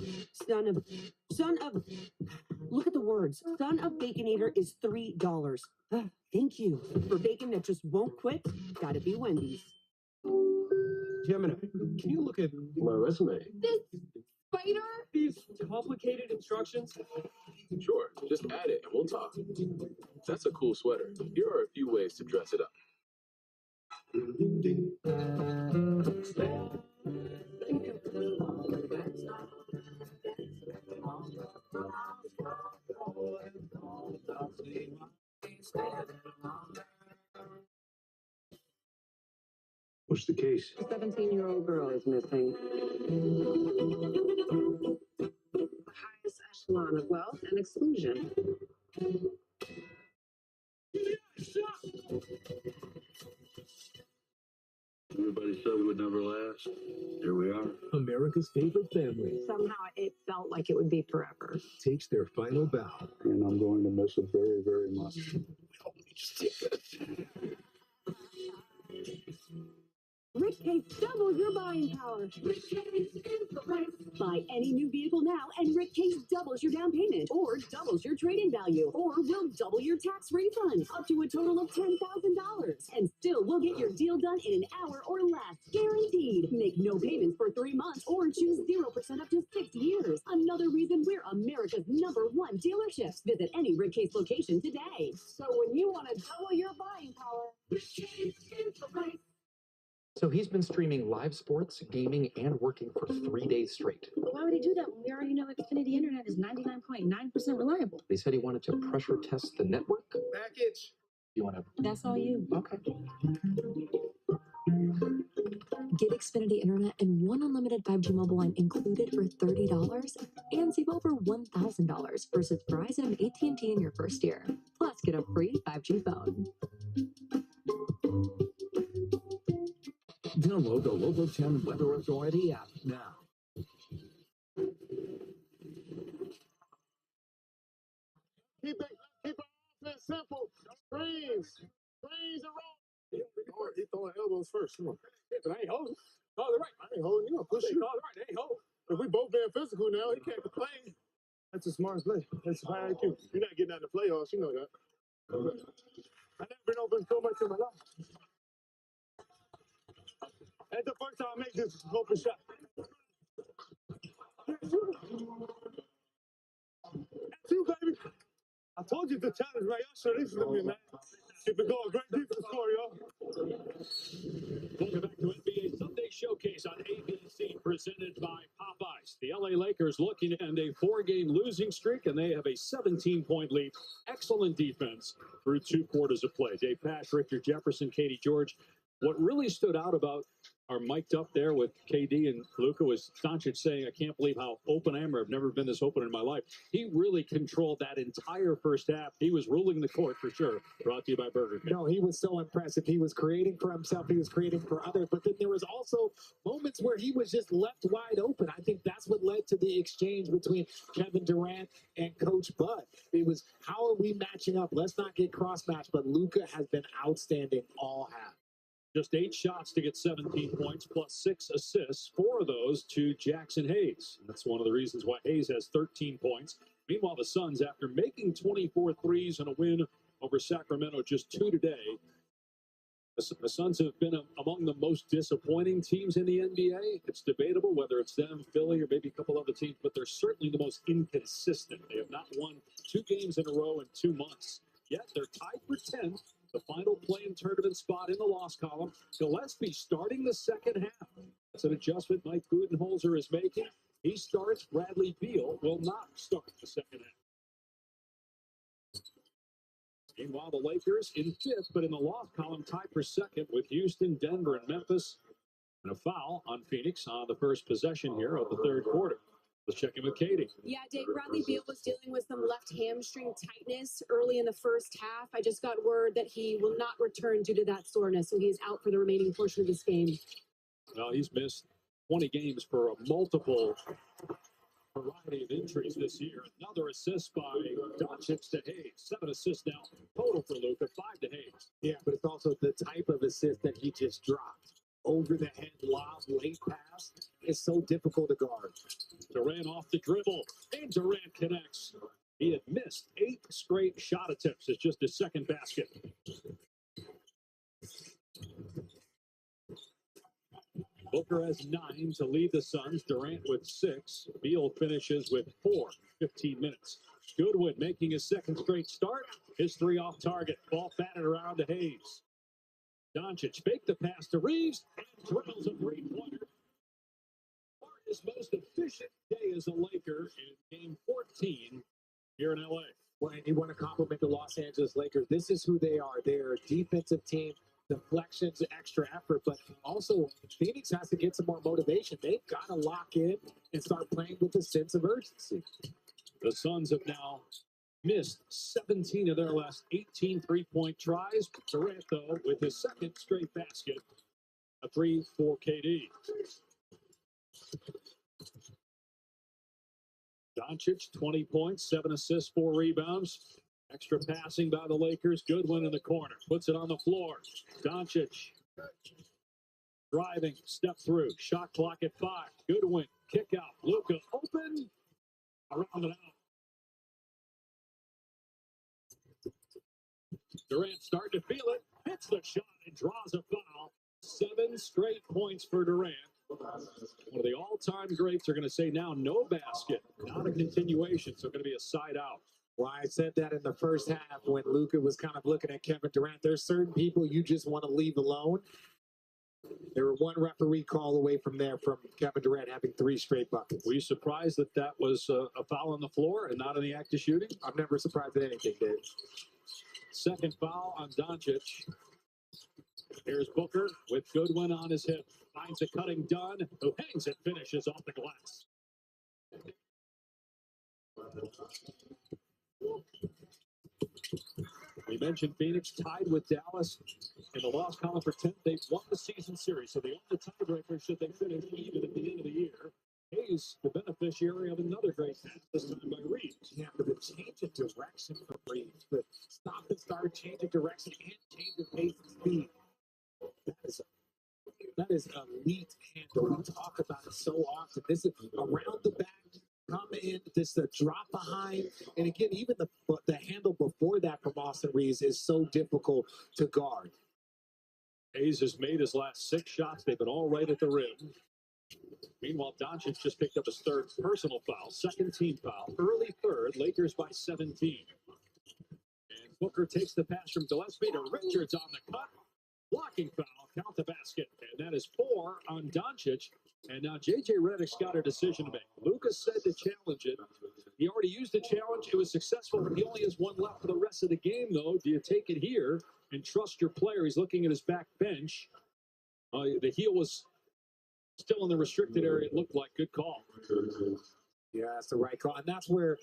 Look at the words. Son of Baconator is $3. Thank you. For bacon that just won't quit, gotta be Wendy's. Gemini, can you look at my resume? This spider? These complicated instructions? Sure, just add it and we'll talk. That's a cool sweater. Here are a few ways to dress it up. What's the case? A 17-year-old girl is missing. Highest echelon of wealth and exclusion. Everybody said we would never last. Here we are. America's favorite family Somehow it felt like it would be forever. takes their final bow. And I'm going to miss it very, very much. Rick Case doubles your buying power. Buy any new vehicle now, and Rick Case doubles your down payment, or doubles your trade-in value, or we'll double your tax refund, up to a total of $10,000. And still, we'll get your deal done in an hour or less, guaranteed. Make no payments for 3 months, or choose 0% up to 6 years. Another reason we're America's #1 dealership. Visit any Rick Case location today. So when you want to double your buying power, Rick Case is the place. So he's been streaming live sports, gaming, and working for 3 days straight. But why would he do that when we already know Xfinity Internet is 99.9% reliable? He said he wanted to pressure test the network. Package. You want to? That's all you. Okay. Get Xfinity Internet and one unlimited 5G mobile line included for $30 and save over $1,000 versus Verizon and AT&T in your first year. Plus, get a free 5G phone. Download the Local 10 Weather Authority app now. Keep it simple. Screens and roll. He throwing elbows first. Come on. I ain't holding. Call it right. I ain't holding you. I'll push you. Call it right. They ain't holding. If we both being physical now, he can't complain. That's a smart play. That's high IQ. You're not getting out of the playoffs. You know that. I never been open so much in my life. That's the first time I make this open shot. That's you, baby. I told you the challenge, right? Y'all sure this is gonna be, man. Keep it going. Great defense score, y'all. Welcome back to NBA Sunday Showcase on ABC, presented by Popeyes. The LA Lakers looking to end a 4-game losing streak, and they have a 17-point lead. Excellent defense through 2 quarters of play. Dave Pasch, Richard Jefferson, Katie George. What really stood out about are mic'd up there with KD and Luka, was Doncic saying, I can't believe how open I am. I've never been this open in my life. He really controlled that entire first half. He was ruling the court for sure. Brought to you by Burger King. No, he was so impressive. He was creating for himself. He was creating for others. But then there was also moments where he was just left wide open. I think that's what led to the exchange between Kevin Durant and Coach Bud. It was, how are we matching up? Let's not get cross-matched. But Luka has been outstanding all half. Just 8 shots to get 17 points, plus 6 assists, 4 of those to Jackson Hayes. That's one of the reasons why Hayes has 13 points. Meanwhile, the Suns, after making 24 threes in a win over Sacramento just 2 today, the Suns have been among the most disappointing teams in the NBA. It's debatable whether it's them, Philly, or maybe a couple other teams, but they're certainly the most inconsistent. They have not won 2 games in a row in 2 months. Yet they're tied for 10th, the final play-in tournament spot in the loss column. Gillespie starting the second half. That's an adjustment Mike Budenholzer is making. He starts. Bradley Beal will not start the second half. Meanwhile, the Lakers in 5th, but in the loss column, tied for 2nd with Houston, Denver, and Memphis. And a foul on Phoenix on the first possession here of the third quarter. Let's check in with Katie. Yeah, Dave, Bradley Beal was dealing with some left hamstring tightness early in the first half. I just got word that he will not return due to that soreness, so he's out for the remaining portion of this game. Well, he's missed 20 games for a multiple variety of injuries this year. Another assist by Doncic to Hayes. 7 assists now total for Luka, 5 to Hayes. Yeah, but it's also the type of assist that he just dropped. Over the head lob, late pass. It's so difficult to guard. Durant off the dribble, and Durant connects. He had missed 8 straight shot attempts. It's just his second basket. Booker has 9 to lead the Suns. Durant with 6. Beal finishes with 4. 15 minutes. Goodwin making his second straight start. His 3 off target. Ball batted around to Hayes. Doncic faked the pass to Reeves and dribbles a 3-pointer. His most efficient day as a Laker in Game 14 here in LA. Well, and you want to compliment the Los Angeles Lakers. This is who they are. They're a defensive team, deflections, extra effort, but also Phoenix has to get some more motivation. They've got to lock in and start playing with a sense of urgency. The Suns have now missed 17 of their last 18 three-point tries. Durant, though, with his second straight basket, a 3 for KD. Doncic, 20 points, 7 assists, 4 rebounds. Extra passing by the Lakers. Goodwin in the corner. Puts it on the floor. Doncic driving, step through. Shot clock at 5. Goodwin, kick out. Luka open. Around it out. Durant starting to feel it. Hits the shot and draws a foul. 7 straight points for Durant. One of the all-time greats are going to say now no basket, not a continuation, so going to be a side out. Well, I said that in the first half when Luka was kind of looking at Kevin Durant. There's certain people you just want to leave alone. They were 1 referee call away from there from Kevin Durant having 3 straight buckets. Were you surprised that that was a foul on the floor and not in the act of shooting? I'm never surprised at anything, Dave. Second foul on Doncic. Here's Booker with Goodwin on his hip. Finds a cutting Dunn, who hangs and finishes off the glass. We mentioned Phoenix tied with Dallas in the loss column for 10th. They've won the season series, so the only tiebreaker should they finish even at the end of the year. Hayes, the beneficiary of another great pass, this time by Reeves. Yeah, but the change of direction for Reeves, but stop and start, change of direction, and change of pace and speed. That is elite handle. We talk about it so often. This is around the back, come in, this is a drop behind. And again, even the handle before that from Austin Reeves is so difficult to guard. Hayes has made his last 6 shots. They've been all right at the rim. Meanwhile, Doncic just picked up his 3rd personal foul, 2nd team foul, early 3rd, Lakers by 17. And Booker takes the pass from Gillespie to Richards on the cut. Blocking foul, count the basket. And that is 4 on Doncic. And now J.J. Redick's got a decision to make. Lucas said to challenge it. He already used the challenge. It was successful. He only has 1 left for the rest of the game, though. Do you take it here and trust your player? He's looking at his back bench. The heel was Still in the restricted area, it looked like. Good call. Yeah, that's the right call. And that's where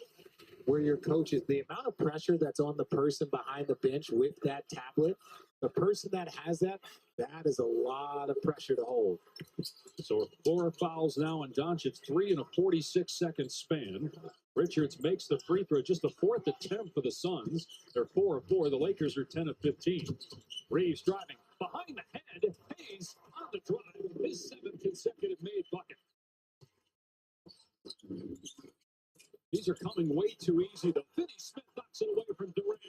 your coach is. The amount of pressure that's on the person behind the bench with that tablet, the person that has that is a lot of pressure to hold. So 4 fouls now on Doncic, 3 in a 46-second span. Richards makes the free throw, just the 4th attempt for the Suns. They're 4 of 4. The Lakers are 10 of 15. Reeves driving behind the head. Hayes on the drive. His 7th consecutive made bucket. These are coming way too easy. The Finney Smith knocks it away from Durant.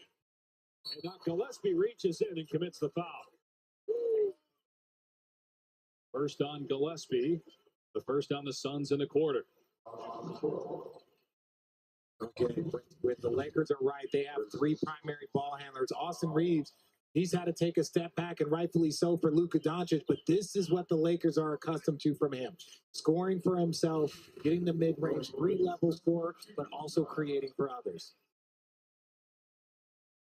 And now Gillespie reaches in and commits the foul. First on Gillespie. The first on the Suns in the quarter. Okay, when the Lakers are right, they have 3 primary ball handlers. Austin Reeves, he's had to take a step back, and rightfully so for Luka Doncic, but this is what the Lakers are accustomed to from him. Scoring for himself, getting the mid-range, 3-level score, but also creating for others.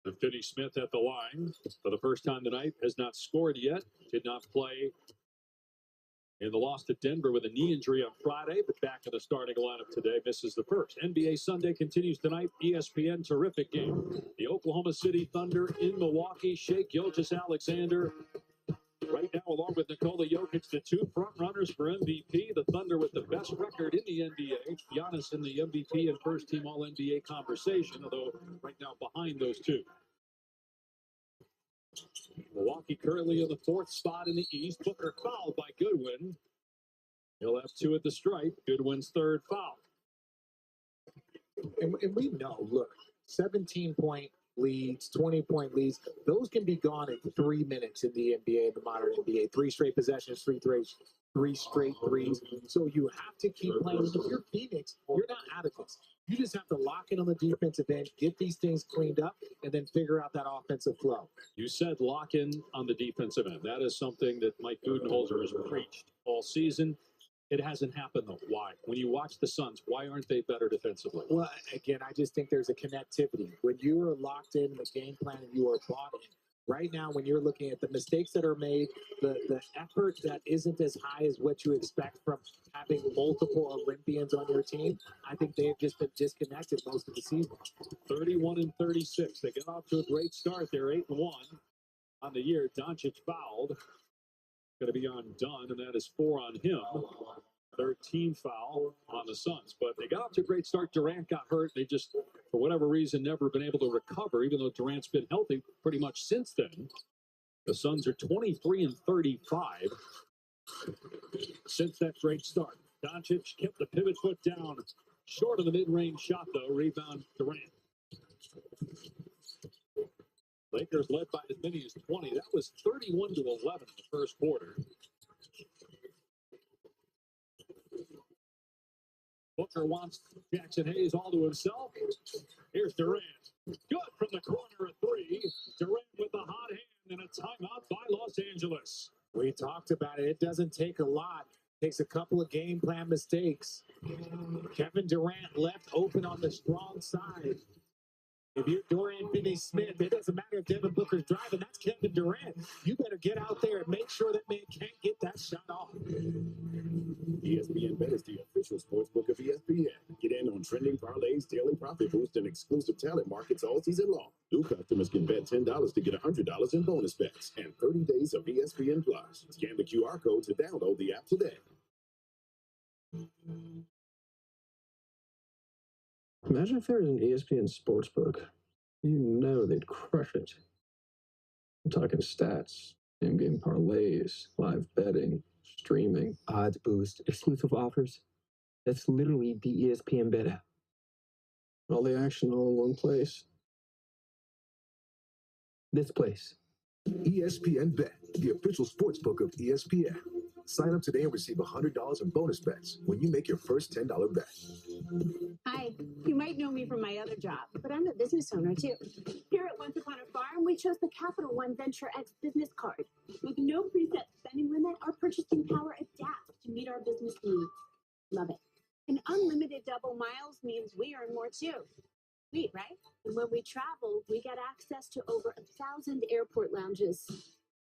And Finney Smith at the line for the first time tonight has not scored yet. Did not play in the loss to Denver with a knee injury on Friday, but back in the starting lineup today, misses the first. NBA Sunday continues tonight. ESPN, terrific game. The Oklahoma City Thunder in Milwaukee. Shai Gilgeous-Alexander right now, along with Nikola Jokic, the 2 front runners for MVP. The Thunder with the best record in the NBA. Giannis in the MVP and first-team All-NBA conversation, although right now behind those 2. Milwaukee currently in the 4th spot in the East. Booker fouled by Goodwin. He'll have 2 at the stripe. Goodwin's 3rd foul. And we know, look, 17-point leads, 20-point leads, those can be gone in 3 minutes in the NBA, the modern NBA. 3 straight possessions, 3 straight threes. So you have to keep playing. If you're Phoenix, you're not out of this. You just have to lock in on the defensive end, get these things cleaned up, and then figure out that offensive flow. You said lock in on the defensive end. That is something that Mike Budenholzer has preached all season. It hasn't happened, though. Why? When you watch the Suns, why aren't they better defensively? Well, again, I just think there's a connectivity. When you are locked in the game plan and you are bought in, right now, when you're looking at the mistakes that are made, the effort that isn't as high as what you expect from having multiple Olympians on your team, I think they've just been disconnected most of the season. 31 and 36. They get off to a great start. They're 8-1 on the year. Doncic fouled. Going to be on Dunn, and that is 4 on him. 13 foul on the Suns. But they got off to a great start. Durant got hurt. They just, for whatever reason, never been able to recover, even though Durant's been healthy pretty much since then. The Suns are 23 and 35 since that great start. Doncic kept the pivot foot down. Short of the mid-range shot, though. Rebound Durant. Lakers led by as many as 20. That was 31 to 11 in the first quarter. Booker wants Jackson Hayes all to himself. Here's Durant. Good from the corner of 3. Durant with the hot hand and a timeout by Los Angeles. We talked about it. It doesn't take a lot. It takes a couple of game plan mistakes. Kevin Durant left open on the strong side. If you're Dorian Finney-Smith, it doesn't matter if Devin Booker's driving. That's Kevin Durant. You better get out there and make sure that man can't get that shot off. ESPN Bet is the official sportsbook of ESPN. Get in on trending parlays, daily profit boost, and exclusive talent markets all season long. New customers can bet $10 to get $100 in bonus bets and 30 days of ESPN Plus. Scan the QR code to download the app today. Imagine if there was an ESPN Sportsbook. You know they'd crush it. I'm talking stats, in-game parlays, live betting, streaming. Odds boost, exclusive offers. That's literally the ESPN Bet app. All the action all in one place. This place. ESPN Bet, the official sportsbook of ESPN. Sign up today and receive $100 in bonus bets when you make your first $10 bet. Hi, you might know me from my other job, but I'm a business owner too. Here at Once Upon a Farm, we chose the Capital One Venture X business card. With no preset spending limit, our purchasing power adapts to meet our business needs. Love it. And unlimited double miles means we earn more too. Sweet, right? And when we travel, we get access to over 1,000 airport lounges.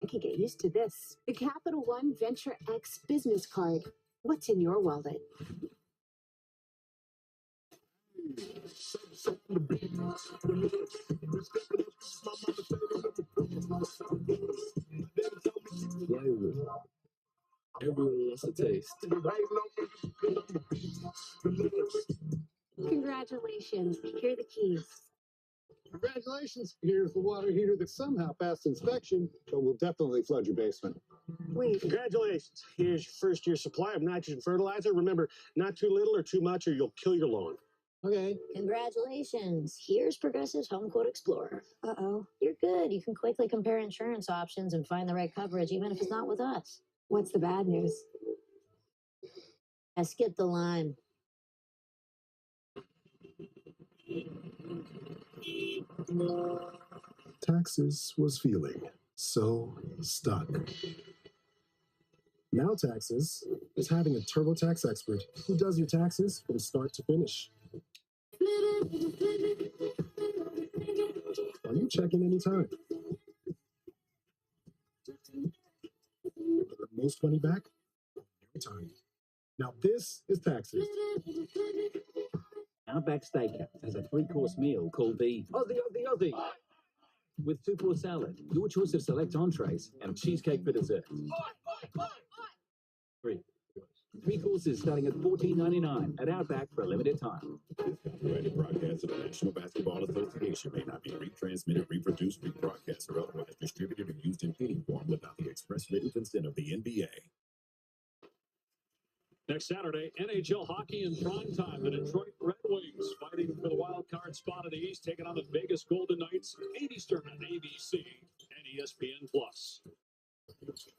I could get used to this. The Capital One Venture X business card. What's in your wallet? Flavor. Everyone wants a taste. Congratulations. Here are the keys. Congratulations. Here's the water heater that somehow passed inspection, but will definitely flood your basement. Wait. Congratulations. Here's your first year supply of nitrogen fertilizer. Remember, not too little or too much or you'll kill your lawn. Okay. Congratulations. Here's Progressive's Home Quote Explorer. Uh-oh. You're good. You can quickly compare insurance options and find the right coverage, even if it's not with us. What's the bad news? I skipped the line. Taxes was feeling so stuck. Now Taxes is having a TurboTax expert who does your taxes from start to finish. Are you checking anytime? The most money back? Every time. Now this is Taxes. Outback Steakhouse has a three-course meal called the Aussie, with two-course salad, your choice of select entrees, and cheesecake for dessert. Three courses starting at $14.99 at Outback for a limited time. Copyrighted broadcast of the National Basketball Association may not be retransmitted, reproduced, rebroadcast, or otherwise distributed or used in any form without the express written consent of the NBA. Next Saturday, NHL hockey in prime time. The Detroit Red Wings fighting for the wild card spot in the East, taking on the Vegas Golden Knights, 8 Eastern on ABC and ESPN+.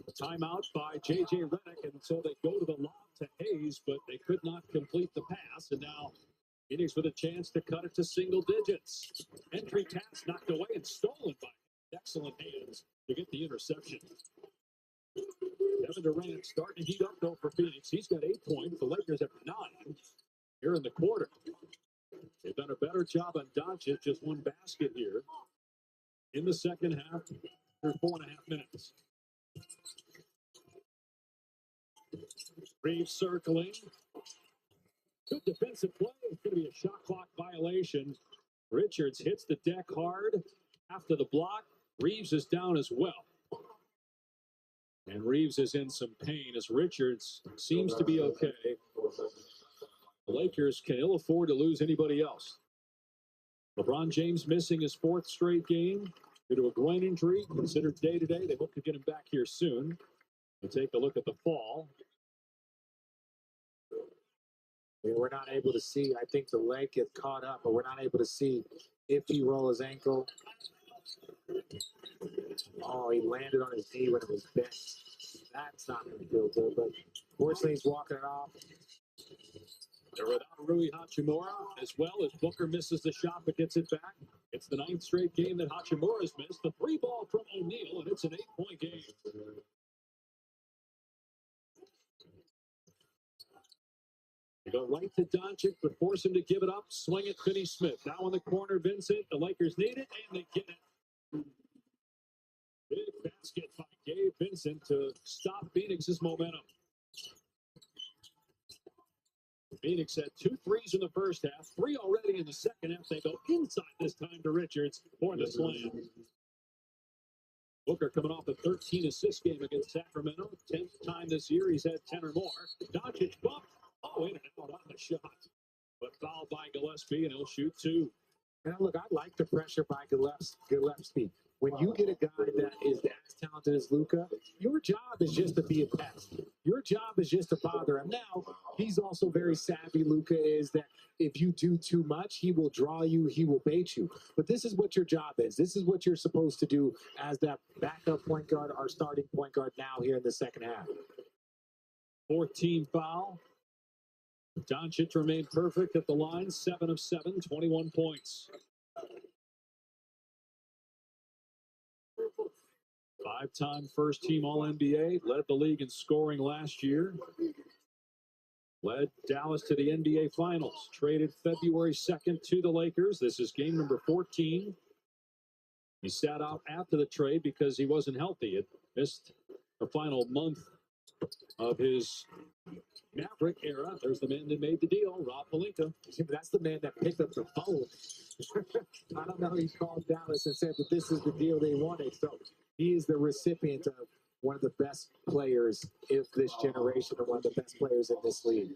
A timeout by J.J. Redick until they go to the lob to Hayes, but they could not complete the pass. And now Phoenix with a chance to cut it to single digits. Entry pass knocked away and stolen by excellent hands to get the interception. Kevin Durant starting to heat up though for Phoenix. He's got 8 points. The Lakers have 9 here in the quarter. They've done a better job on Doncic, just one basket here in the second half through 4.5 minutes. Reeves circling. Good defensive play. It's going to be a shot clock violation. Richards hits the deck hard after the block. Reeves is down as well. And Reeves is in some pain as Richards seems to be okay. The Lakers can ill afford to lose anybody else. LeBron James missing his 4th straight game due to a groin injury, considered day-to-day. They hope to get him back here soon. We'll take a look at the fall. Yeah, we're not able to see. I think the leg gets caught up, but we're not able to see if he rolled his ankle. Oh, he landed on his knee when it was bent. That's not going to feel good, but fortunately he's walking it off. They're without Rui Hachimura, as well as Booker misses the shot but gets it back. It's the 9th straight game that Hachimura's missed. The 3 ball from O'Neal, and it's an 8-point game. They go right to Doncic, but force him to give it up. Swing it, Finney-Smith. Now in the corner, Vincent. The Lakers need it, and they get it. Big basket by Gabe Vincent to stop Phoenix's momentum. Phoenix had 2 threes in the first half, 3 already in the second half. They go inside this time to Richards for the slam. Booker coming off a 13-assist game against Sacramento. 10th time this year he's had 10 or more. Doncic bumped. Oh, in and out on the shot. But fouled by Gillespie, and he'll shoot 2. And look, I like the pressure by Gillespie. When you get a guy that is as talented as Luka, your job is just to be a pest. Your job is just to bother him. Now, he's also very savvy. Luka is that if you do too much, he will draw you, he will bait you. But this is what your job is. This is what you're supposed to do as that backup point guard or starting point guard now here in the second half. 14 foul. Doncic remained perfect at the line, 7 of 7, 21 points. 5-time first-team All-NBA, led the league in scoring last year. Led Dallas to the NBA Finals. Traded February 2nd to the Lakers. This is game number 14. He sat out after the trade because he wasn't healthy. It Missed the final month of his Maverick era. There's the man that made the deal, Rob Pelinka. That's the man that picked up the phone. I don't know. He called Dallas and said that this is the deal they wanted. So he is the recipient of one of the best players of this generation and one of the best players in this league.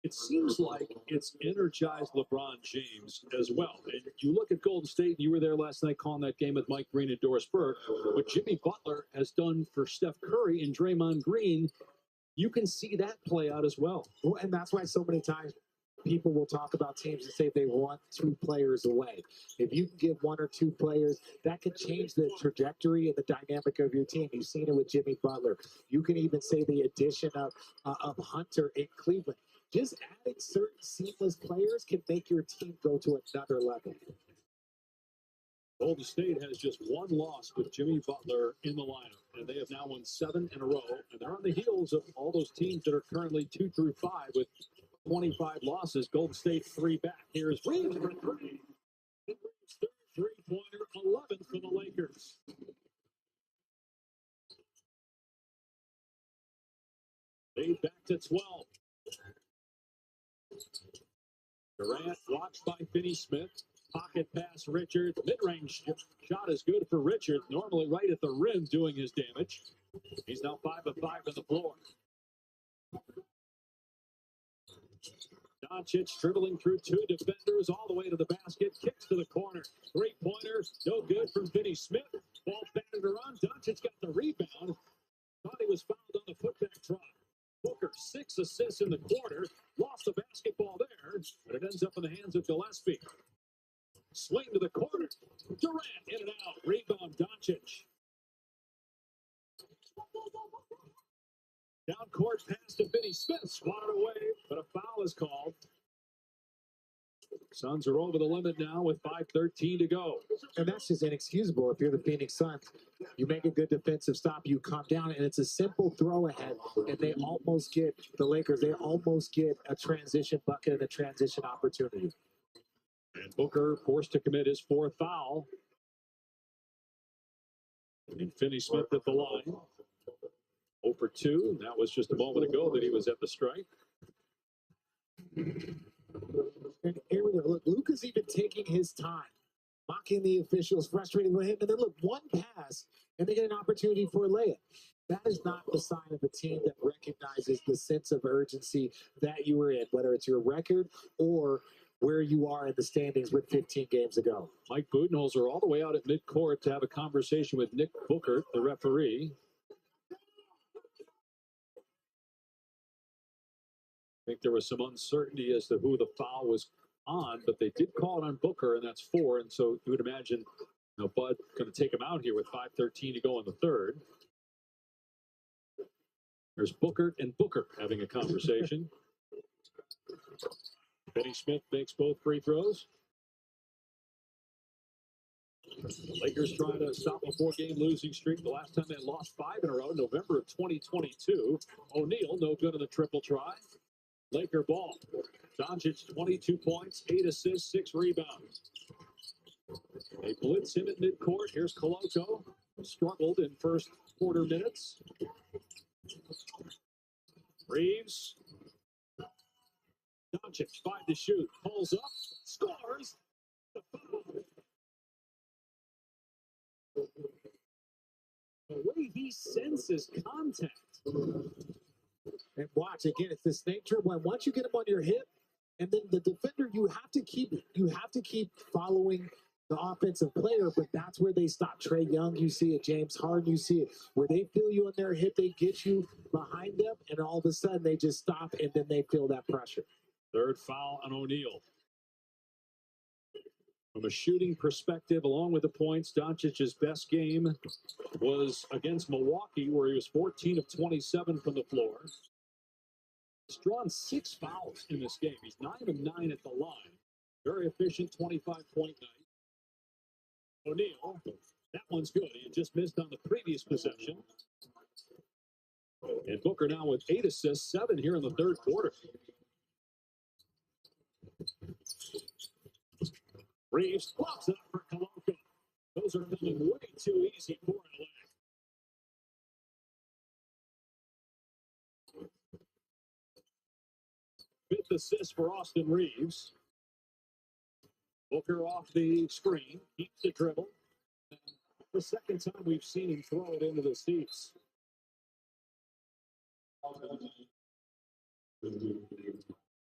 It seems like it's energized LeBron James as well. And you look at Golden State, and you were there last night calling that game with Mike Green and Doris Burke. What Jimmy Butler has done for Steph Curry and Draymond Green, you can see that play out as well. Well, and that's why so many times people will talk about teams and say they want two players away. If you can get one or two players, that can change the trajectory and the dynamic of your team. You've seen it with Jimmy Butler. You can even say the addition of Hunter in Cleveland. Just adding certain seamless players can make your team go to another level. Golden State has just one loss with Jimmy Butler in the lineup, and they have now won 7 in a row. And they're on the heels of all those teams that are currently 2 through 5 with 25 losses. Golden State 3 back. Here's Reeves for 3. Third three-pointer, 11 for the Lakers. They back to 12. Durant watched by Finney-Smith. Pocket pass, Richards. Mid-range shot is good for Richards. Normally right at the rim doing his damage. He's now 5 of 5 on the floor. Doncic dribbling through 2 defenders all the way to the basket. Kicks to the corner. Three-pointer. No good from Finney-Smith. Ball batted around. Doncic got the rebound. Thought he was fouled on the putback drop. Booker, 6 assists in the quarter. Lost the basketball there, but it ends up in the hands of Gillespie. Swing to the corner. Durant in and out. Rebound Doncic. Down court pass to Finney-Smith. Swatted away, but a foul is called. Suns are over the limit now with 5:13 to go. And that's just inexcusable if you're the Phoenix Suns. You make a good defensive stop, you come down, and it's a simple throw ahead, and they almost get, the Lakers, they almost get a transition bucket and a transition opportunity. And Booker forced to commit his 4th foul. And Finney-Smith at the line. 0 for 2. That was just a moment ago that he was at the strike. And here we go. Look, Luka's even taking his time, mocking the officials, frustrating with him. And then look, one pass, and they get an opportunity for a layup. That is not the sign of a team that recognizes the sense of urgency that you were in, whether it's your record or where you are in the standings with 15 games to go. Mike Budenholzer all the way out at midcourt to have a conversation with Nick Booker, the referee. I think there was some uncertainty as to who the foul was on, but they did call it on Booker, and that's 4. And so you would imagine, Bud going to take him out here with 5:13 to go in the third. There's Booker and Booker having a conversation. Finney-Smith makes both free throws. The Lakers trying to stop a 4-game losing streak. The last time they lost 5 in a row, November of 2022. O'Neal, no good on the triple try. Laker ball. Doncic, 22 points, 8 assists, 6 rebounds. They blitz him at midcourt. Here's Koloko. Struggled in first quarter minutes. Reeves. Doncic, 5 to shoot. Pulls up. Scores. The way he senses contact. And watch again, it's the snake dribble. And once you get him on your hip, and then the defender, you have to keep following the offensive player, but that's where they stop. Trae Young, you see it. James Harden, you see it. Where they feel you on their hip, they get you behind them, and all of a sudden they just stop, and then they feel that pressure. Third foul on O'Neal. From a shooting perspective, along with the points, Doncic's best game was against Milwaukee, where he was 14 of 27 from the floor. He's drawn 6 fouls in this game. He's 9 of 9 at the line. Very efficient, 25-point night. O'Neal, that one's good. He had just missed on the previous possession. And Booker now with 8 assists, 7 here in the third quarter. Reeves blocks up for Koloko. Those are coming way too easy for LA. 5th assist for Austin Reeves. Booker off the screen, keeps the dribble. The second time we've seen him throw it into the seats.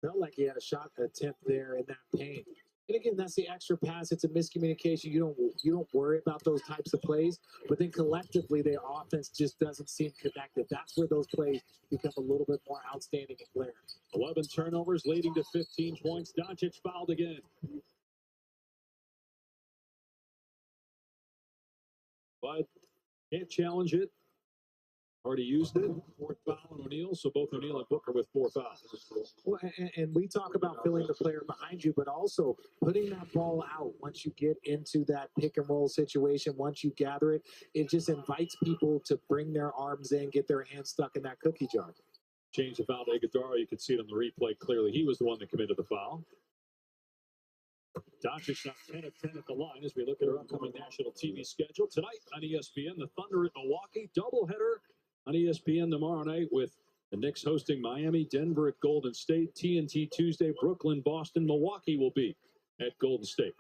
Felt like he had a shot attempt there in that paint. And again, that's the extra pass. It's a miscommunication. You don't worry about those types of plays. But then collectively, their offense just doesn't seem connected. That's where those plays become a little bit more outstanding and glaring. 11 turnovers leading to 15 points. Doncic fouled again. But can't challenge it. Already used it. 4th foul on O'Neal, so both O'Neal and Booker with 4 fouls. Well, and we talk about filling the player behind you, but also putting that ball out once you get into that pick and roll situation. Once you gather it, it just invites people to bring their arms in, get their hands stuck in that cookie jar. Change the foul to Iguodala. You can see it on the replay clearly. He was the one that committed the foul. Doncic now 10 of 10 at the line as we look at our upcoming national TV schedule. Tonight on ESPN, the Thunder at Milwaukee. Doubleheader on ESPN tomorrow night with the Knicks hosting Miami, Denver at Golden State, TNT Tuesday, Brooklyn, Boston, Milwaukee will be at Golden State.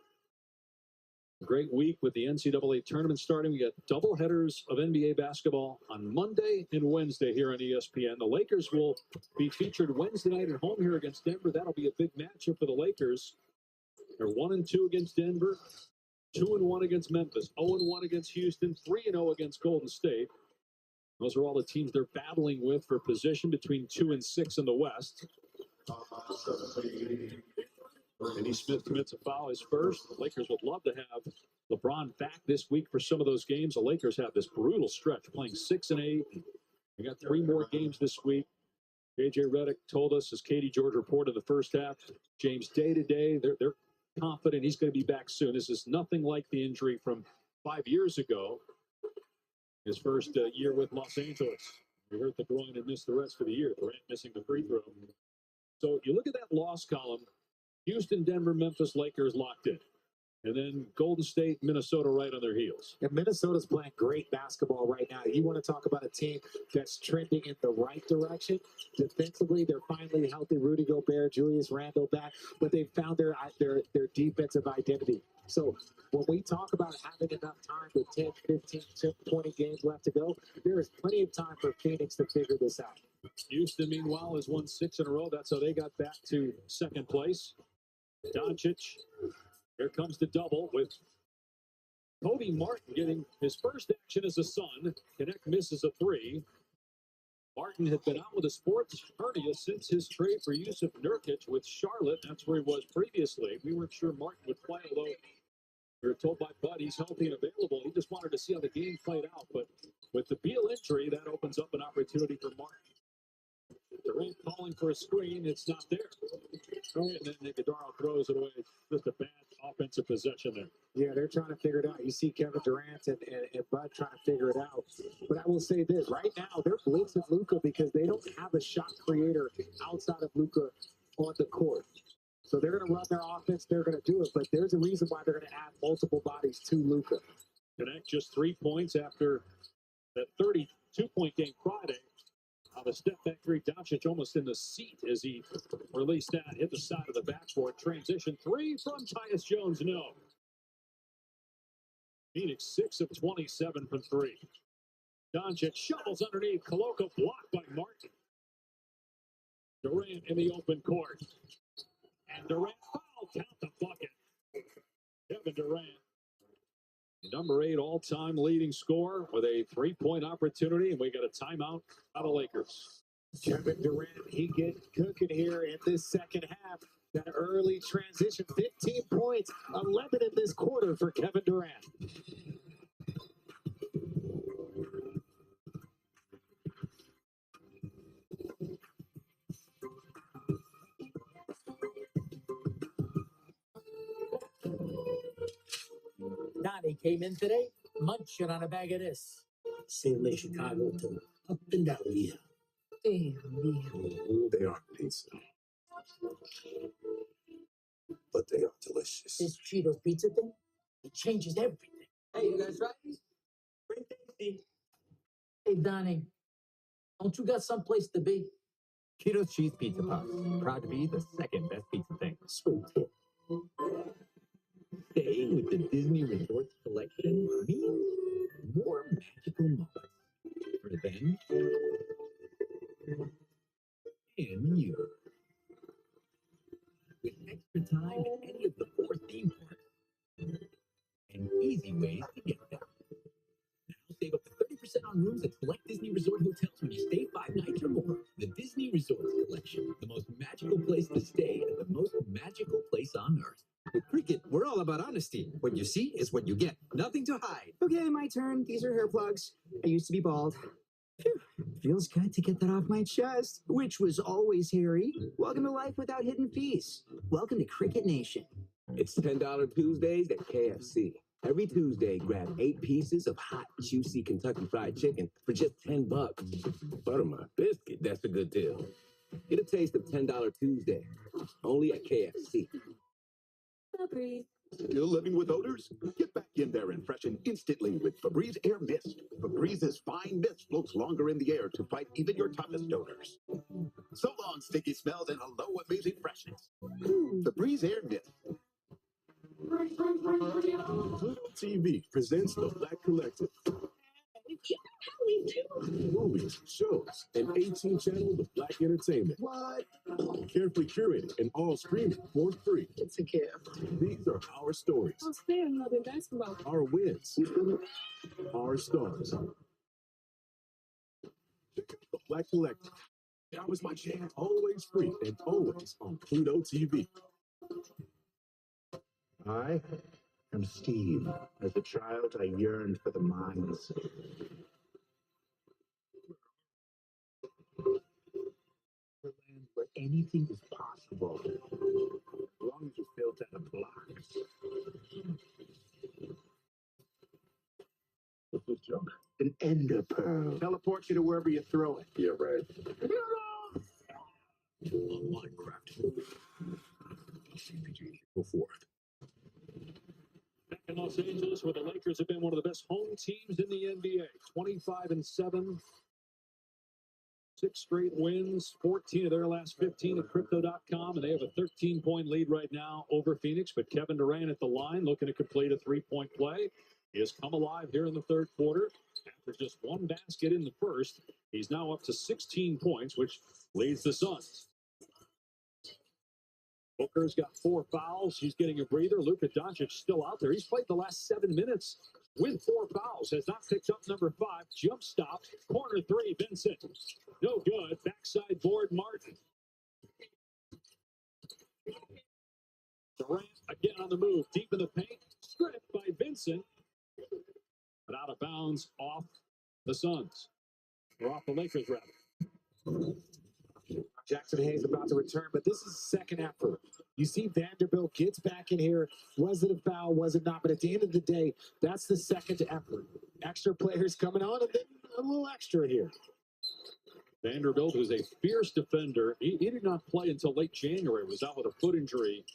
Great week with the NCAA tournament starting. We got double headers of NBA basketball on Monday and Wednesday here on ESPN. The Lakers will be featured Wednesday night at home here against Denver. That'll be a big matchup for the Lakers. They're 1-2 against Denver, 2-1 against Memphis, 0-1 against Houston, 3-0 against Golden State. Those are all the teams they're battling with for position between 2 and 6 in the West. Finney Smith commits a foul, his first. The Lakers would love to have LeBron back this week for some of those games. The Lakers have this brutal stretch, playing 6 and 8. They got 3 more games this week. JJ Redick told us, as Katie George reported in the first half, James day-to-day, they're confident he's going to be back soon. This is nothing like the injury from 5 years ago. His first year with Los Angeles. He hurt the groin and missed the rest of the year. Durant missing the free throw. So you look at that loss column, Houston, Denver, Memphis, Lakers locked in. And then Golden State, Minnesota right on their heels. And Minnesota's playing great basketball right now. You want to talk about a team that's trending in the right direction. Defensively, they're finally healthy. Rudy Gobert, Julius Randle back, but they've found their defensive identity. So when we talk about having enough time with 10, 15, 20 games left to go, there is plenty of time for Phoenix to figure this out. Houston, meanwhile, has won 6 in a row. That's how they got back to second place. Doncic. Here comes the double with Cody Martin getting his first action as a Sun. Connect misses a 3. Martin had been out with a sports hernia since his trade for Yusuf Nurkic with Charlotte. That's where he was previously. We weren't sure Martin would play, although we were told by Bud he's healthy and available. He just wanted to see how the game played out. But with the Beal injury, that opens up an opportunity for Martin. Durant calling for a screen. It's not there. And then Iguodala throws it away. It's just a bad offensive possession there. Yeah, they're trying to figure it out. You see Kevin Durant and Bud trying to figure it out. But I will say this. Right now, they're blitzing Luka because they don't have a shot creator outside of Luka on the court. So they're going to run their offense. They're going to do it. But there's a reason why they're going to add multiple bodies to Luka. Connect just 3 points after that 32-point game Friday. On the step back three, Doncic almost in the seat as he released that, hit the side of the backboard. Transition 3 from Tyus Jones, no. Phoenix 6 of 27 from 3. Doncic shovels underneath. Koloko blocked by Martin. Durant in the open court. And Durant foul, count the bucket. Kevin Durant, number 8 all-time leading scorer with a 3-point opportunity, and we got a timeout out of Lakers. Kevin Durant, he gets cooking here in this second half. That early transition, 15 points, 11 in this quarter for Kevin Durant. Donnie came in today, munching on a bag of this. Same Lake Chicago too. Up and down here. Damn, They are pizza. But they are delicious. This Cheetos pizza thing, it changes everything. Hey, you guys ready? Pretty tasty. Hey, Donnie, don't you got someplace to be? Cheetos Cheese Pizza Puffs. Proud to be the second best pizza thing. Sweet tip. Staying with the Disney Resorts collection means more magical moments for them and you. With extra time at any of the 4 theme parks and easy ways to get there. Now save up to 30% on rooms at select Disney Resort hotels when you stay 5 nights or more. The Disney Resorts Collection, the most magical place to stay at the most magical place on earth. With Cricket, we're all about honesty. What you see is what you get. Nothing to hide. Okay, my turn. These are hair plugs. I used to be bald. Phew. Feels good to get that off my chest, which was always hairy. Welcome to life without hidden fees. Welcome to Cricket Nation. It's $10 Tuesdays at KFC. Every Tuesday, grab 8 pieces of hot, juicy Kentucky Fried Chicken for just $10. Butter my biscuit, that's a good deal. Get a taste of $10 Tuesday, only at KFC. Still living with odors? Get back in there and freshen instantly with Febreze Air Mist. Febrez's fine mist floats longer in the air to fight even your toughest odors. So long, sticky smells, and hello, amazing freshness. Febreze Air Mist. Pluto TV presents The Black Collective. Movies, shows, and 18 channels of Black entertainment. What? Carefully curated and all streaming for free. It's a gift. These are our stories. I'll stay another basketball. Our wins. Our stars. Check out The Black Collective. That was my chance. Always free and always on Pluto TV. I am Steve. As a child, I yearned for the mines. Land where anything is possible, as long as it's built out of blocks. What's this junk? An ender pearl. Teleport you to wherever you throw it. Yeah, right. On Minecraft. Go forth. Back in Los Angeles, where the Lakers have been one of the best home teams in the NBA. 25-7. 6 straight wins, 14 of their last 15 at Crypto.com, and they have a 13-point lead right now over Phoenix. But Kevin Durant at the line, looking to complete a 3-point play. He has come alive here in the third quarter. After just 1 basket in the first, he's now up to 16 points, which leads the Suns. Booker's got 4 fouls. He's getting a breather. Luka Doncic still out there. He's played the last 7 minutes with 4 fouls. Has not picked up number 5. Jump stopped. Corner 3, Vincent. No good. Backside board, Martin. Durant again on the move. Deep in the paint. Stripped by Vincent. But out of bounds off the Suns. Or off the Lakers, rather. Jackson Hayes about to return, but this is second effort. You see Vanderbilt gets back in here. Was it a foul? Was it not? But at the end of the day, that's the second effort. Extra players coming on, and then a little extra here. Vanderbilt, who's a fierce defender, he did not play until late January. Was out with a foot injury.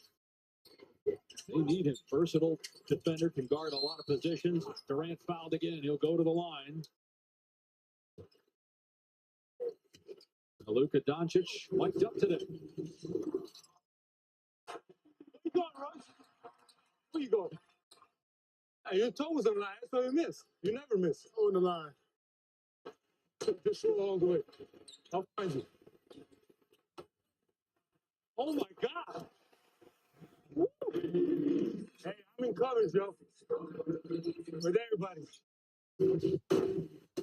They need him. Versatile defender, can guard a lot of positions. Durant fouled again. He'll go to the line. Luka Doncic mic'd up today. Where you going, Russ? Where you going? Hey, your toe was on the line. That's how you miss. You never miss. On the line. Just shoot along the way. I'll find you. Oh, my God. Woo. Hey, I'm in coverage, yo. With everybody.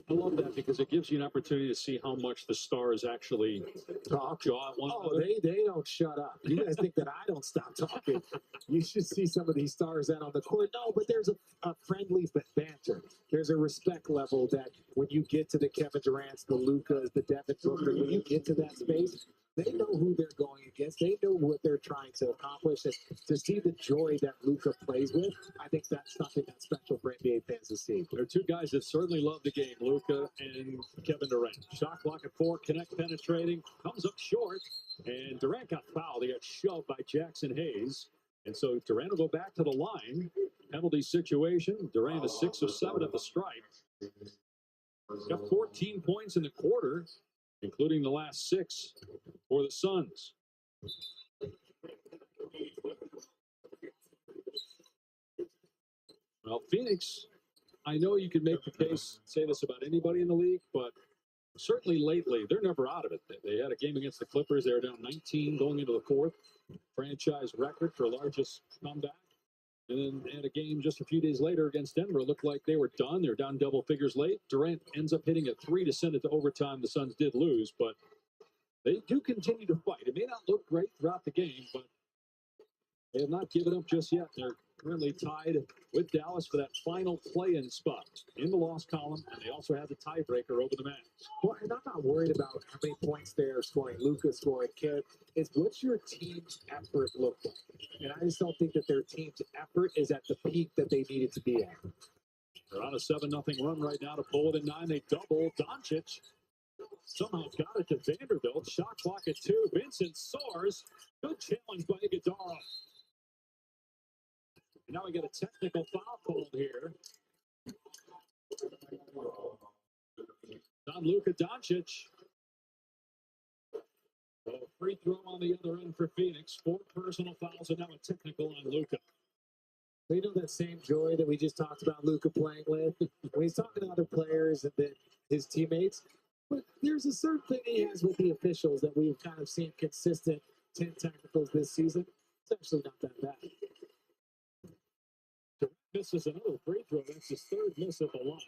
I love that because it gives you an opportunity to see how much the Stars actually talk. They don't shut up. You guys think that I don't stop talking. You should see some of these stars out on the court. No, but there's a friendly banter. There's a respect level that when you get to the Kevin Durant's, the Lukas, the Devin Booker, when you get to that space, they know who they're going against. They know what they're trying to accomplish. And to see the joy that Luka plays with, I think that's something that's special for NBA fans to see. There are 2 guys that certainly love the game, Luka and Kevin Durant. Shot clock at 4, Connect penetrating, comes up short, and Durant got fouled. He got shoved by Jackson Hayes. And so Durant will go back to the line. Penalty situation. Durant is 6 of 7 at the stripe. Got 14 points in the quarter, including the last 6 for the Suns. Well, Phoenix, I know you can make the case, say this about anybody in the league, but certainly lately, they're never out of it. They had a game against the Clippers. They were down 19 going into the fourth. Franchise record for largest comeback. And then they had a game just a few days later against Denver. It looked like they were done. They were down double figures late. Durant ends up hitting a three to send it to overtime. The Suns did lose, but they do continue to fight. It may not look great throughout the game, but they have not given up just yet. They're currently tied with Dallas for that final play-in spot in the loss column, and they also have the tiebreaker over the Mavs. Well, and I'm not worried about how many points they're scoring. Luka scoring, Kidd. It's what's your team's effort look like? And I just don't think that their team's effort is at the peak that they needed to be at. They're on a 7-0 run right now to pull it in 9. They double. Doncic somehow got it to Vanderbilt. Shot clock at 2. Vincent soars. Good challenge by Iguodala. And now we get a technical foul called here on Luka Doncic. So a free throw on the other end for Phoenix. 4 personal fouls and now a technical on Luka. You know that same joy that we just talked about Luka playing with when he's talking to other players and then his teammates. But there's a certain thing he has with the officials that we've kind of seen consistent 10 technicals this season. It's actually not that bad. Durant misses another free throw. That's his 3rd miss at the line.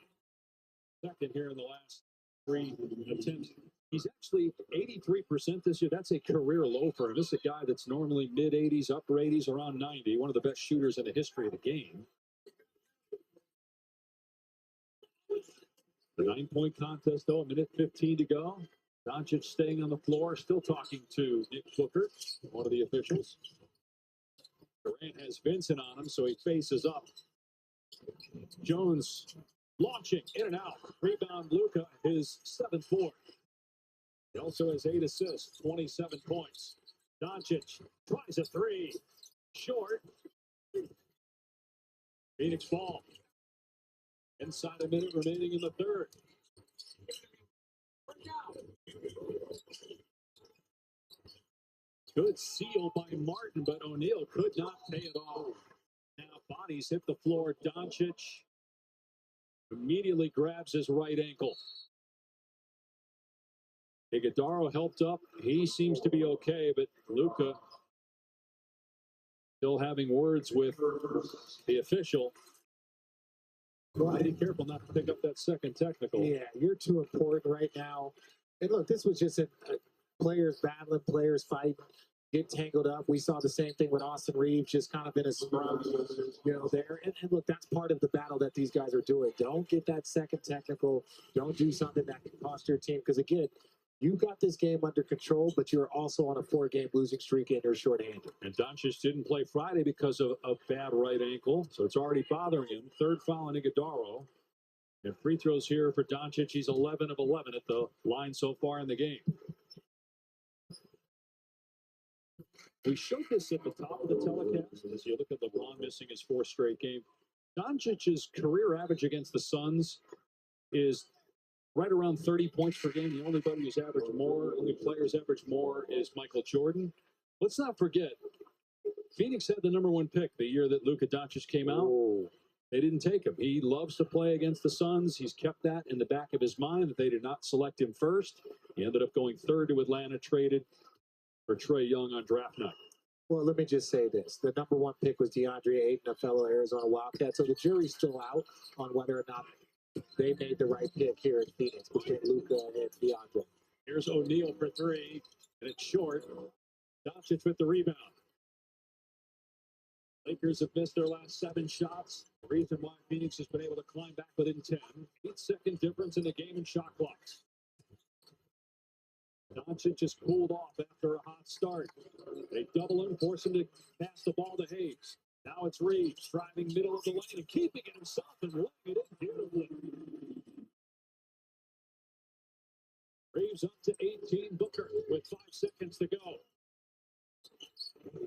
2nd here in the last 3 attempts. He's actually 83% this year. That's a career low for him. This is a guy that's normally mid-80s, upper 80s, around 90. One of the best shooters in the history of the game. The 9-point contest, though, 1:15 to go. Doncic staying on the floor, still talking to Nick Booker, one of the officials. Durant has Vincent on him, so he faces up. Jones launching in and out. Rebound, Luka, his 7th board. He also has 8 assists, 27 points. Doncic tries a 3. Short. Phoenix ball. Inside a minute remaining in the 3rd. Good seal by Martin, but O'Neal could not pay it off. Now bodies hit the floor. Doncic immediately grabs his right ankle. Iguodala helped up. He seems to be okay, but Luka still having words with the official. Well, be careful not to pick up that 2nd technical. Yeah, you're too important right now. And look, this was just a players battling, players fighting, get tangled up. We saw the same thing with Austin Reeves, just kind of in a scrum, there. And look, that's part of the battle that these guys are doing. Don't get that 2nd technical. Don't do something that can cost your team. Because, again, you got this game under control, but you're also on a 4-game losing streak and you're shorthanded. And Doncic didn't play Friday because of a bad right ankle, so it's already bothering him. 3rd foul on Iguodala. And free throws here for Doncic. He's 11 of 11 at the line so far in the game. We showed this at the top of the telecast. As you look at LeBron missing his 4th straight game, Doncic's career average against the Suns is right around 30 points per game. The only buddy who's averaged more, only players average more is Michael Jordan. Let's not forget, Phoenix had the number 1 pick the year that Luka Doncic came out. They didn't take him. He loves to play against the Suns. He's kept that in the back of his mind that they did not select him first. He ended up going 3rd to Atlanta, traded for Trae Young on draft night. Well, let me just say this. The number 1 pick was DeAndre Ayton, a fellow Arizona Wildcat. So the jury's still out on whether or not they made the right pick here in Phoenix between Luka and DeAndre. Here's O'Neal for 3, and it's short. Doncic with the rebound. Lakers have missed their last 7 shots. The reason why Phoenix has been able to climb back within 10. 8-second difference in the game in shot clocks. Doncic just cooled off after a hot start. They double him, force him to pass the ball to Hayes. Now it's Reeves driving middle of the lane and keeping it himself and laying it in beautifully. Reeves up to 18. Booker with 5 seconds to go.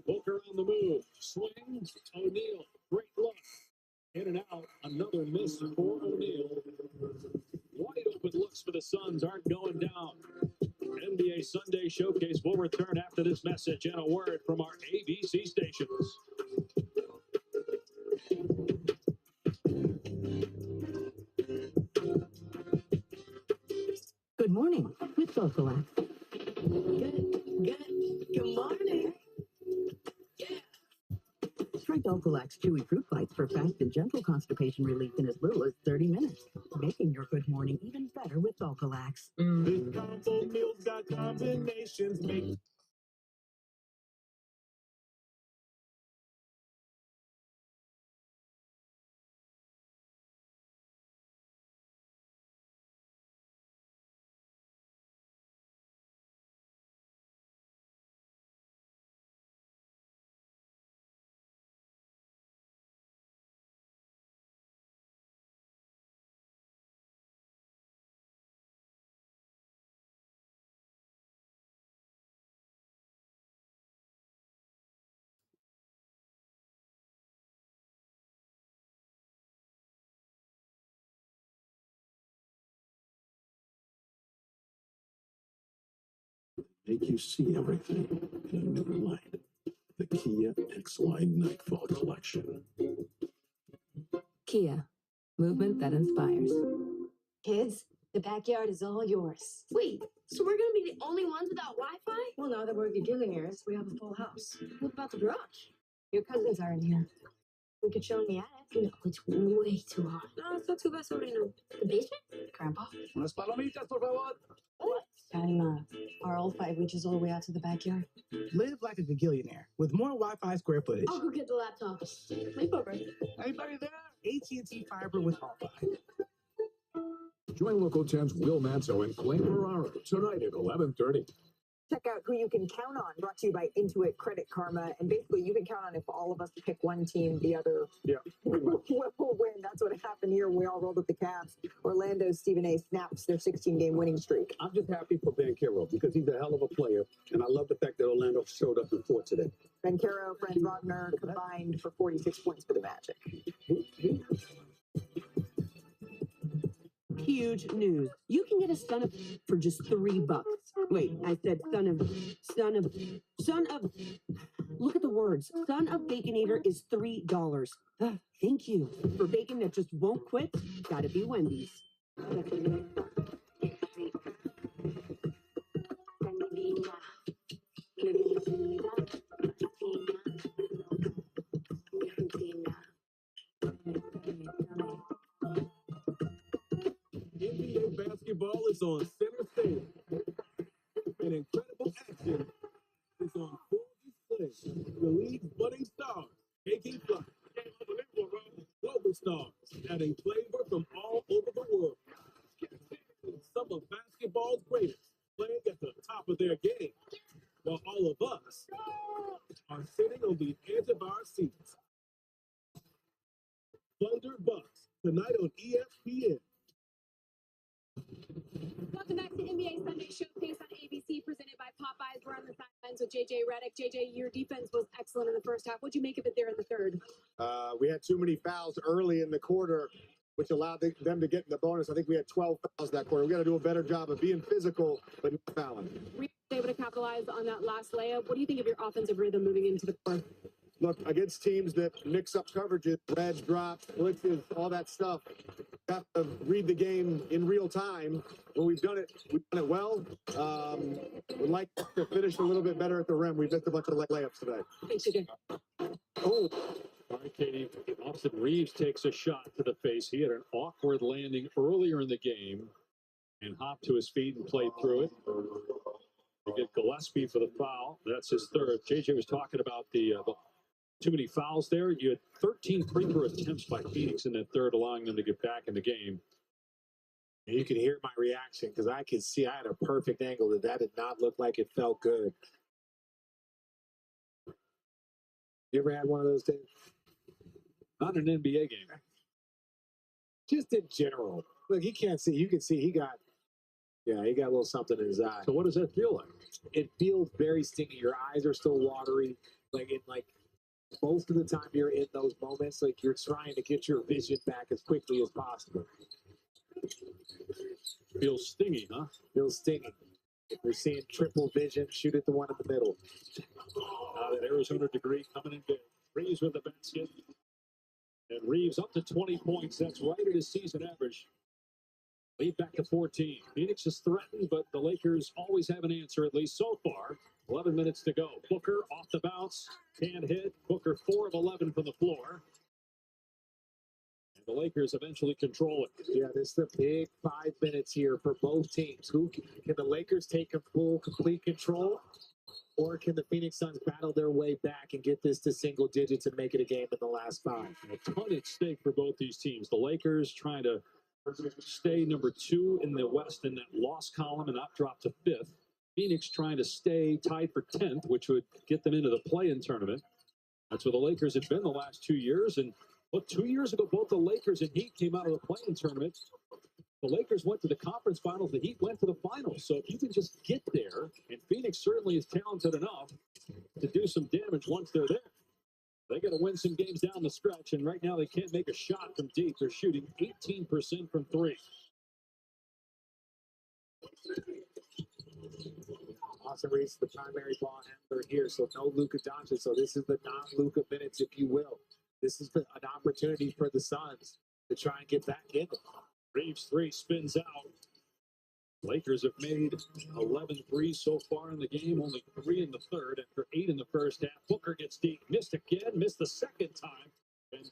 Booker on the move. Swing. O'Neal. Great look. In and out. Another miss for O'Neal. Wide open looks for the Suns aren't going down. And NBA Sunday Showcase will return after this message and a word from our ABC stations. Good morning with Vocalax. Good morning. Try Vocalax Chewy Fruit Bites for fast and gentle constipation relief in as little as 30 minutes, making your good morning even better with Vocalax. This combo meal's got combinations. Make you see everything in a new light. The Kia X-Line Nightfall Collection. Kia, movement that inspires. Kids, the backyard is all yours. Wait, so we're gonna be the only ones without Wi-Fi? Well, now that we're gajillionaires, we have a full house. What about the garage? Your cousins are in here. We could show them the attic. No, it's way too hot. No, it's not too bad, sobrino. The basement? Grandpa? unas palomitas, por favor. What? And our old fight reaches all the way out to the backyard. Live like a gagillionaire with more Wi-Fi square footage. I'll go get the laptop. Sleepover. Anybody there? AT&T Fiber with Wi-Fi. Join Local 10's Will Manso and Clay Ferraro tonight at 11:30. Check out who you can count on, brought to you by Intuit Credit Karma. And basically, you can count on if all of us pick one team, the other will win. That's what happened here when we all rolled up the Cavs. Orlando's Stephen A. snaps their 16-game winning streak. I'm just happy for Banchero because he's a hell of a player, and I love the fact that Orlando showed up in 4 today. Banchero, Franz Wagner combined for 46 points for the Magic. Huge news. You can get a son of for just $3. Wait, I said son of. Look at the words. Son of Baconator is $3. Thank you. For bacon that just won't quit, gotta be Wendy's. NBA basketball is on center stage. An incredible action is on full display. The league's budding stars taking flight. Global stars adding flavor from all over the world. Some of basketball's greatest playing at the top of their game, while all of us are sitting on the edge of our seats. Thunder Bucks tonight on ESPN. Welcome back to NBA Sunday Showcase on ABC, presented by Popeyes. We're on the sidelines with JJ Redick. JJ, your defense was excellent in the first half. What'd you make of it there in the third? We had too many fouls early in the quarter, which allowed them to get in the bonus. I think we had 12 fouls that quarter. We got to do a better job of being physical, but not fouling. Were you able to capitalize on that last layup? What do you think of your offensive rhythm moving into the fourth? Look, against teams that mix up coverages, wedge, drops, blitzes, all that stuff, you have to read the game in real time. When we've done it well. Would like to finish a little bit better at the rim. We missed a bunch of layups today. Thanks, JJ. Oh, all right, Katie. Austin Reeves takes a shot to the face. He had an awkward landing earlier in the game and hopped to his feet and played through it. We get Gillespie for the foul. That's his third. JJ was talking about the too many fouls there. You had 13 free throw attempts by Phoenix in that third, allowing them to get back in the game. And you can hear my reaction because I could see I had a perfect angle that did not look like it felt good. You ever had one of those, Dave? Not an NBA game. Just in general. Look, he can't see. You can see he got a little something in his eye. So what does that feel like? It feels very stinky. Your eyes are still watery. Most of the time you're in those moments, like you're trying to get your vision back as quickly as possible. Feels stingy, huh? Feels stingy. If you're seeing triple vision, shoot at the one in the middle. That Arizona degree coming in big. Reeves with the basket. And Reeves up to 20 points. That's right at his season average. Lead back to 14. Phoenix is threatened, but the Lakers always have an answer, at least so far. 11 minutes to go. Booker off the bounce. Can't hit. Booker 4 of 11 from the floor. And the Lakers eventually control it. Yeah, this is the big 5 minutes here for both teams. Who can the Lakers take full, complete control? Or can the Phoenix Suns battle their way back and get this to single digits and make it a game in the last 5? A ton at stake for both these teams. The Lakers trying to stay number 2 in the West in that loss column and not drop to 5th. Phoenix trying to stay tied for 10th, which would get them into the play-in tournament. That's where the Lakers have been the last 2 years. And look, 2 years ago, both the Lakers and Heat came out of the play-in tournament. The Lakers went to the conference finals. The Heat went to the finals. So if you can just get there, and Phoenix certainly is talented enough to do some damage once they're there. They got to win some games down the stretch, and right now they can't make a shot from deep. They're shooting 18% from 3. Austin Reeves, the primary ball handler here, so no Luka Doncic. So this is the non-Luka minutes, if you will. This is an opportunity for the Suns to try and get back in it. Reeves 3 spins out. Lakers have made 11 threes so far in the game, only 3 in the third after 8 in the first half. Booker gets deep, missed again, missed the second time, and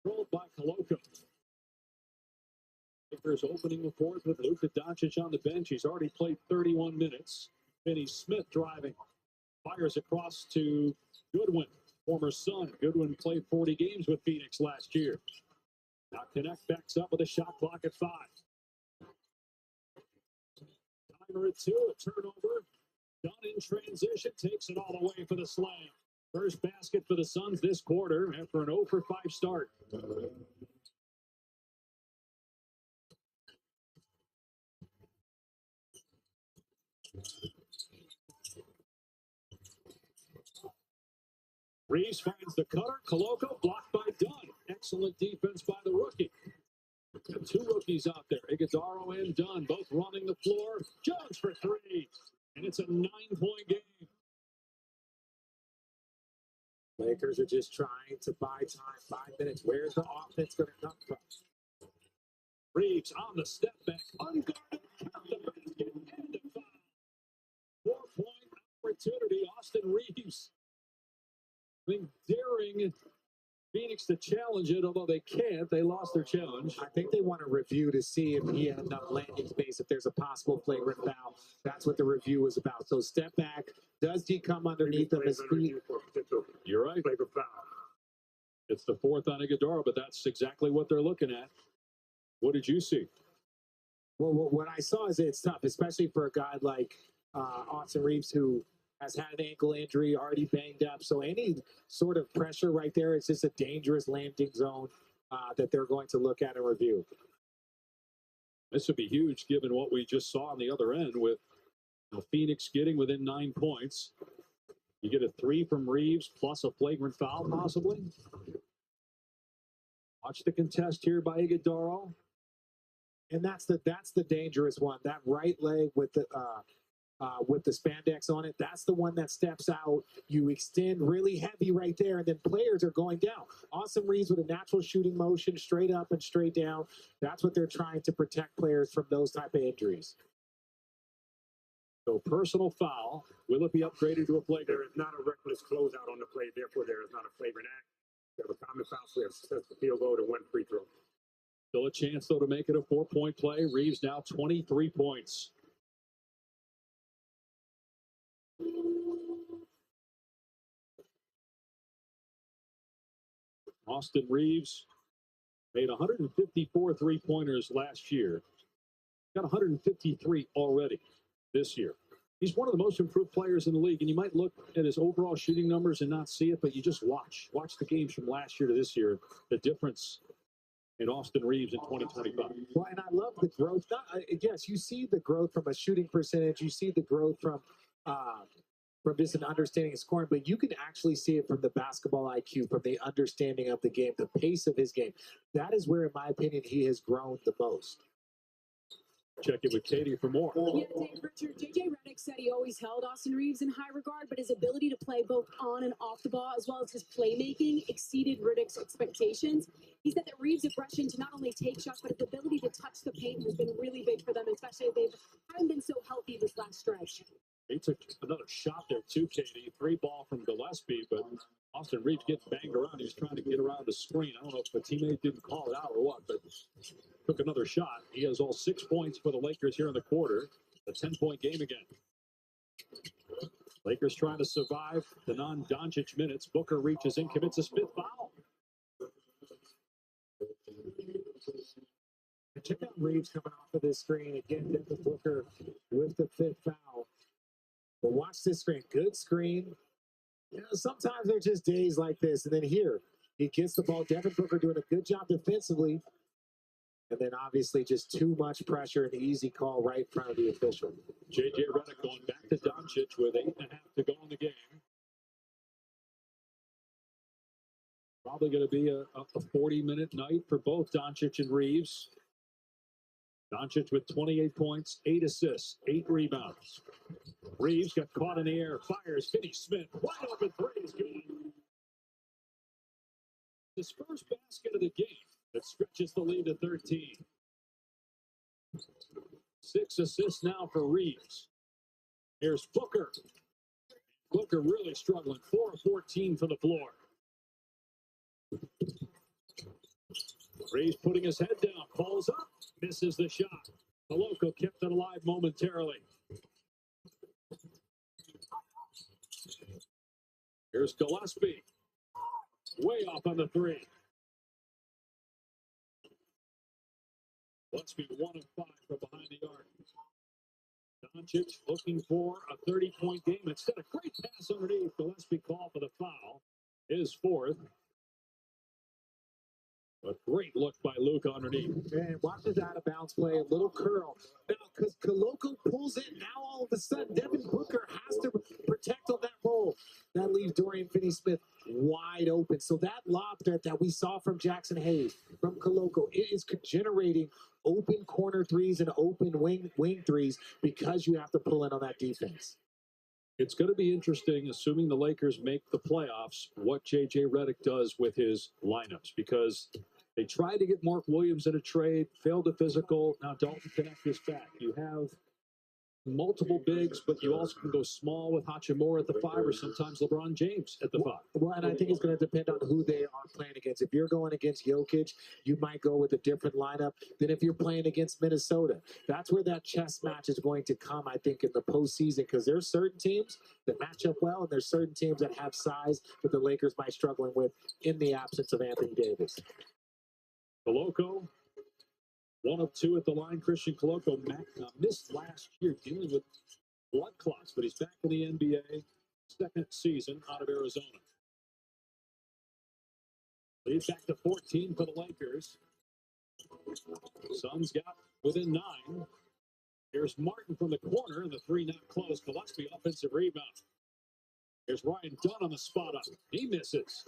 controlled by Koloko. Lakers opening the fourth with Luka Doncic on the bench. He's already played 31 minutes. Finney Smith driving, fires across to Goodwin, former Sun. Goodwin played 40 games with Phoenix last year. Now Connect backs up with a shot clock at 5. Timer at 2, a turnover. Done in transition, takes it all the way for the slam. First basket for the Suns this quarter after an 0 for 5 start. Reeves finds the cutter. Koloko blocked by Dunn. Excellent defense by the rookie. And 2 rookies out there, Iguodala and Dunn, both running the floor. Jones for 3. And it's a 9-point game. Lakers are just trying to buy time. 5 minutes. Where's the offense going to come from? Reeves on the step back. Unguarded. Count the basket. And the foul. 4-point opportunity. Austin Reeves. I think daring Phoenix to challenge it, although they can't. They lost their challenge. I think they want a review to see if he had enough landing space, if there's a possible flagrant foul. That's what the review was about. So step back. Does he come underneath of his feet? You're right. It's the 4th on Iguodala, but that's exactly what they're looking at. What did you see? Well, what I saw is it's tough, especially for a guy like Austin Reeves, who has had an ankle injury, already banged up. So any sort of pressure right there, it's just a dangerous landing zone that they're going to look at and review. This would be huge given what we just saw on the other end with Phoenix getting within 9 points. You get a 3 from Reeves plus a flagrant foul possibly. Watch the contest here by Iguodala. And that's the dangerous one. That right leg with the spandex on it, that's the one that steps out. You extend really heavy right there, and then players are going down. Austin Reeves with a natural shooting motion, straight up and straight down. That's what they're trying to protect players from those type of injuries. So personal foul. Will it be upgraded to a flagrant? There is not a reckless closeout on the play, therefore there is not a flagrant act. We have a common foul, so we have successful field goal and 1 free throw. Still a chance, though, to make it a 4-point play. Reeves now 23 points. Austin Reeves made 154 three-pointers last year. Got 153 already this year. He's one of the most improved players in the league, and you might look at his overall shooting numbers and not see it, but you just watch the games from last year to this year, the difference in Austin Reeves in 2025. Well, and I love the growth. Yes, you see the growth from a shooting percentage. You see the growth from just an understanding of scoring, but you can actually see it from the basketball IQ, from the understanding of the game, the pace of his game. That is where, in my opinion, he has grown the most. Check in with Katie for more. Yeah, Dave Richard. JJ Redick said he always held Austin Reeves in high regard, but his ability to play both on and off the ball, as well as his playmaking, exceeded Riddick's expectations. He said that Reeves' aggression to not only take shots, but his ability to touch the paint has been really big for them, especially as they haven't been so healthy this last stretch. He took another shot there too, Katie. 3 ball from Gillespie, but Austin Reeves getting banged around. He was trying to get around the screen. I don't know if a teammate didn't call it out or what, but took another shot. He has all 6 points for the Lakers here in the quarter. A 10-point game again. Lakers trying to survive the non-Doncic minutes. Booker reaches in, commits his 5th foul. Check out Reeves coming off of this screen. Again, Devin Booker with the 5th foul. But watch this screen. Good screen. You know, sometimes there's just days like this. And then here, he gets the ball. Devin Booker doing a good job defensively. And then obviously just too much pressure and easy call right in front of the official. J.J. Redick going back to Doncic with 8.5 to go in the game. Probably going to be a 40-minute night for both Doncic and Reeves. Doncic with 28 points, 8 assists, 8 rebounds. Reeves got caught in the air, fires Finney-Smith. Wide open 3 is good. His first basket of the game that stretches the lead to 13. 6 assists now for Reeves. Here's Booker. Booker really struggling. 4 of 14 for the floor. Reeves putting his head down, pulls up, misses the shot. Koloko kept it alive momentarily. Here's Gillespie. Way off on the 3. Gillespie 1 of 5 from behind the arc. Doncic looking for a 30-point game. Instead, a great pass underneath. Gillespie called for the foul. His 4th. A great look by Luka underneath. And watch this out of bounds play, a little curl. Now, because Koloko pulls it, now all of a sudden, Devin Booker has to protect on that roll. That leaves Dorian Finney-Smith wide open. So that lob threat that we saw from Jackson Hayes, from Koloko, it is generating open corner threes and open wing threes because you have to pull in on that defense. It's going to be interesting, assuming the Lakers make the playoffs, what J.J. Redick does with his lineups, because they tried to get Mark Williams in a trade, failed a physical. Now Dalton Knecht is back. You have multiple bigs, but you also can go small with Hachimura at the 5 or sometimes LeBron James at the 5. Well, and I think it's going to depend on who they are playing against. If you're going against Jokic, you might go with a different lineup than if you're playing against Minnesota. That's where that chess match is going to come, I think, in the postseason, because there's certain teams that match up well, and there's certain teams that have size that the Lakers might struggling with in the absence of Anthony Davis. Koloko, 1 of 2 at the line. Christian Koloko missed last year dealing with blood clots, but he's back in the NBA, 2nd season out of Arizona. Leads back to 14 for the Lakers. Suns got within 9. Here's Martin from the corner, and the 3 not close. Gillespie offensive rebound. Here's Ryan Dunn on the spot up. He misses.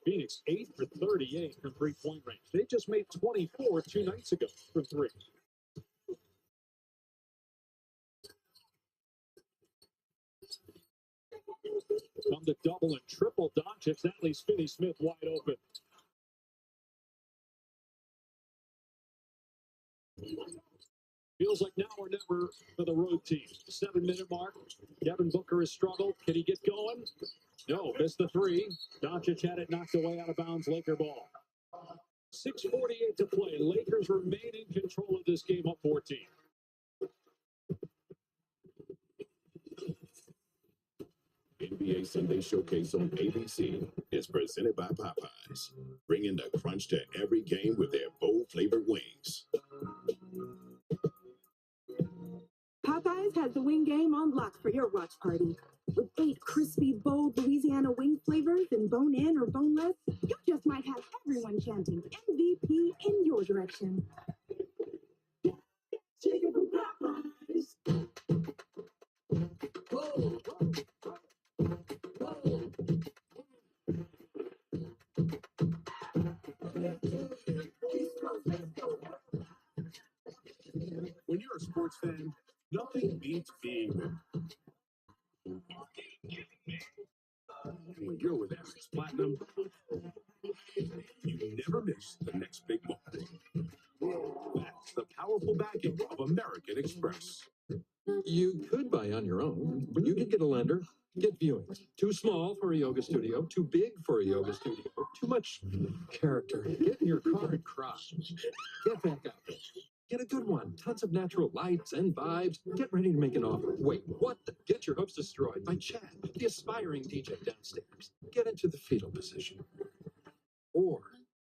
Phoenix 8 for 38 from 3-point range. They just made 24 2 nights ago from 3. Come to double and triple Doncic. That leaves Finney-Smith wide open. Feels like now or never for the road team. 7-minute mark. Devin Booker has struggled. Can he get going? No, missed the 3. Doncic had it knocked away out of bounds. Laker ball. 6:48 to play. Lakers remain in control of this game, up 14. NBA Sunday Showcase on ABC is presented by Popeyes, bringing the crunch to every game with their bold flavored wings. Popeyes has the wing game on lock for your watch party. With 8 crispy, bold Louisiana wing flavors and bone-in or boneless, you just might have everyone chanting MVP in your direction. Chicken from Popeyes. Whoa, whoa. When you're a sports fan, nothing beats being there. And when you're with Amex Platinum, you never miss the next big moment. That's the powerful backing of American Express. You could buy on your own, but you could get a lender. Get viewings. Too small for a yoga studio, too big for a yoga studio, too much character. Get in your car and cry. Get back out there. Get a good one. Tons of natural lights and vibes. Get ready to make an offer. Wait, what? Get your hopes destroyed by Chad, the aspiring DJ downstairs. Get into the fetal position. Or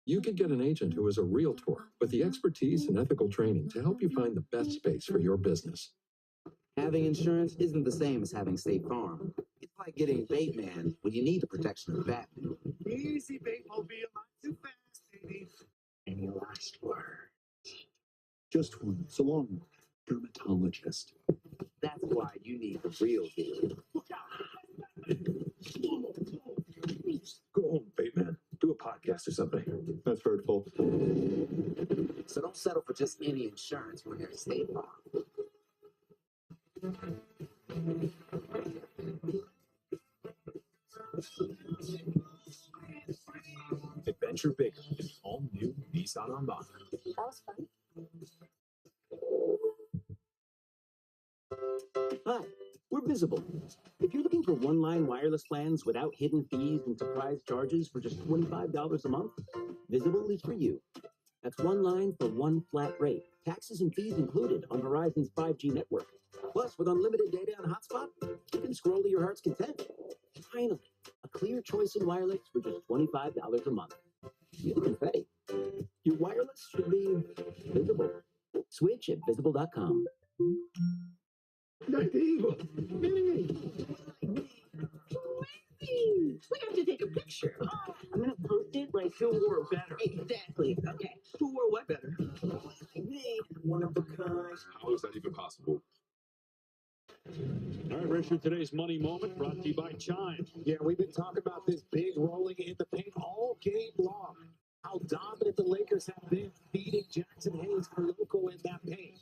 you could get an agent who is a realtor with the expertise and ethical training to help you find the best space for your business. Having insurance isn't the same as having State Farm. It's like getting Bateman when you need the protection of Batman. Easy, Batemobile, not too fast, baby. Any last words? Just one. So long, dermatologist. That's why you need the real deal. Go home, Bateman. Do a podcast or something. That's hurtful. So don't settle for just any insurance when you're at State Farm. Adventure bigger in all new Nissan Armada. That was fun. Hi, we're Visible. If you're looking for one-line wireless plans without hidden fees and surprise charges for just $25 a month, Visible is for you. That's one line for one flat rate, taxes and fees included on Verizon's 5G network. Plus, with unlimited data and hotspot, you can scroll to your heart's content. Finally, a clear choice in wireless for just $25 a month. You're confetti. Your wireless should be visible. Switch at visible.com. Dr. Evil, We have to take a picture. Oh, I'm gonna post it like who wore better. Exactly. Okay. Who wore what better? Me. One of a kind. How is that even possible? All right, Richard, today's money moment brought to you by Chime. Yeah, we've been talking about this big rolling in the paint all game long. How dominant the Lakers have been feeding Jackson Hayes for Loco in that paint.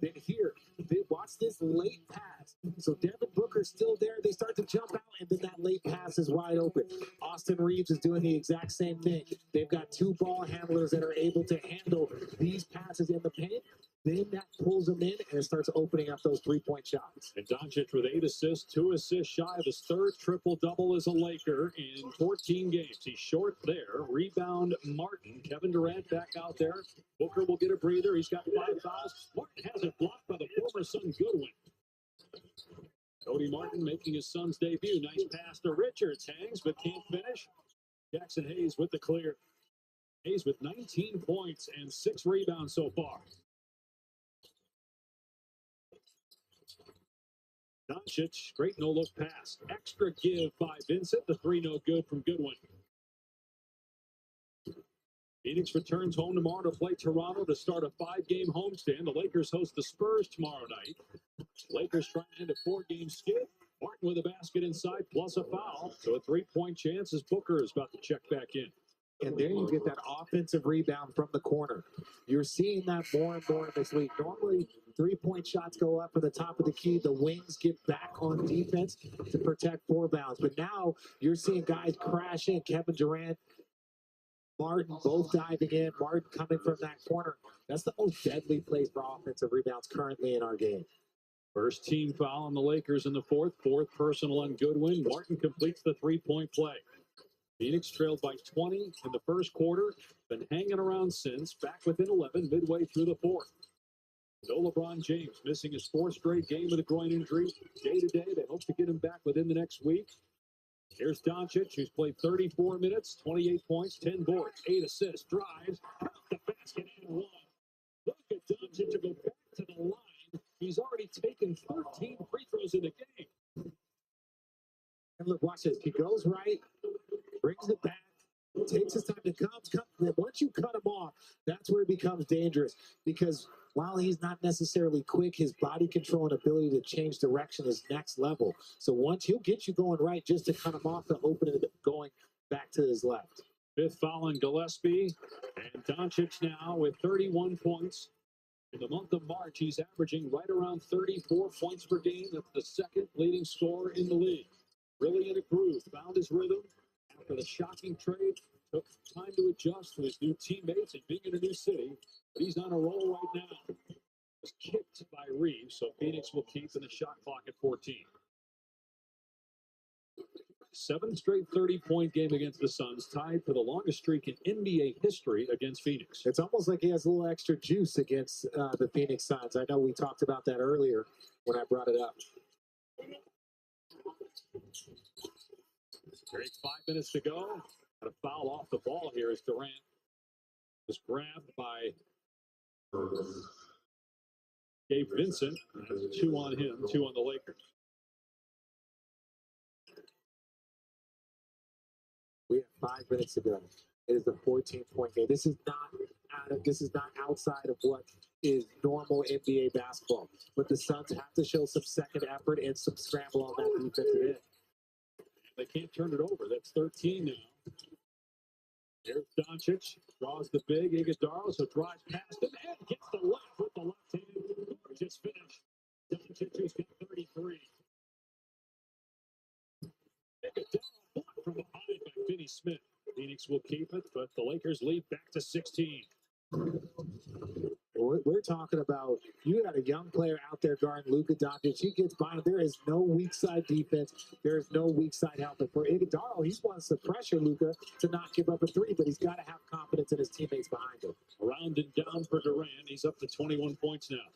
Then here, they watch this late pass. So Devin Booker's still there. They start to jump out, and then that late pass is wide open. Austin Reeves is doing the exact same thing. They've got two ball handlers that are able to handle these passes in the paint. Then that pulls them in and it starts opening up those three-point shots. And Doncic with 8 assists, 2 assists shy of his third triple-double as a Laker in 14 games. He's short there. Rebound Martin. Kevin Durant back out there. Booker will get a breather. He's got 5 fouls. Martin has it blocked by the former Sun Goodwin. Cody Martin making his son's debut. Nice pass to Richards. Hangs but can't finish. Jackson Hayes with the clear. Hayes with 19 points and 6 rebounds so far. Doncic, great no-look pass. Extra give by Vincent. The 3 no good from Goodwin. Phoenix returns home tomorrow to play Toronto to start a 5-game homestand. The Lakers host the Spurs tomorrow night. Lakers trying to end a 4-game skid. Martin with a basket inside plus a foul. So a 3-point chance as Booker is about to check back in. And then you get that offensive rebound from the corner. You're seeing that more and more in this league. Normally, 3-point shots go up at the top of the key. The wings get back on defense to protect 4 bounds. But now you're seeing guys crash in. Kevin Durant, Martin both diving in. Martin coming from that corner. That's the most deadly place for offensive rebounds currently in our game. First team foul on the Lakers in the fourth personal on Goodwin. Martin completes the 3-point play. Phoenix trailed by 20 in the first quarter, been hanging around since, back within 11 midway through the fourth. No LeBron James missing his 4th straight game with a groin injury. Day to day, they hope to get him back within the next week. Here's Doncic, who's played 34 minutes, 28 points, 10 boards, 8 assists, drives, the basket and 1. Look at Doncic to go back to the line. He's already taken 13 free throws in the game. And look, watch this. He goes right, brings it back, takes his time to come. Then once you cut him off, that's where it becomes dangerous. Because while he's not necessarily quick, his body control and ability to change direction is next level. So once he'll get you going right just to cut him off and open it going back to his left. 5th foul on Gillespie. And Doncic now with 31 points, In the month of March, he's averaging right around 34 points per game. That's the second leading scorer in the league. Really in a groove, found his rhythm after the shocking trade. Took time to adjust to his new teammates and being in a new city. But he's on a roll right now. Was kicked by Reeves, so Phoenix will keep in the shot clock at 14. 7 straight 30-point game against the Suns, tied for the longest streak in NBA history against Phoenix. It's almost like he has a little extra juice against the Phoenix Suns. I know we talked about that earlier when I brought it up. Great 5 minutes to go. Got a foul off the ball here as Durant was grabbed by Gabe Vincent. That's 2 on him, 2 on the Lakers. We have 5 minutes to go. It is a 14-point game. This is not outside of what is normal NBA basketball. But the Suns have to show some second effort and some scramble on that defensive end. They can't turn it over. That's 13 now. Here's Doncic, draws the big. Iguodala, so drives past him and gets the left with the left hand. Gorgeous finish. Doncic, who's got 33. Iguodala blocked from behind by Finney Smith. Phoenix will keep it, but the Lakers lead back to 16. We're talking about, you got a young player out there guarding Luka Doncic. He gets by him. There is no weak side defense. There is no weak side help. But for Iguodala, he wants to pressure Luka to not give up a three, but he's got to have confidence in his teammates behind him. Around and down for Durant. He's up to 21 points now.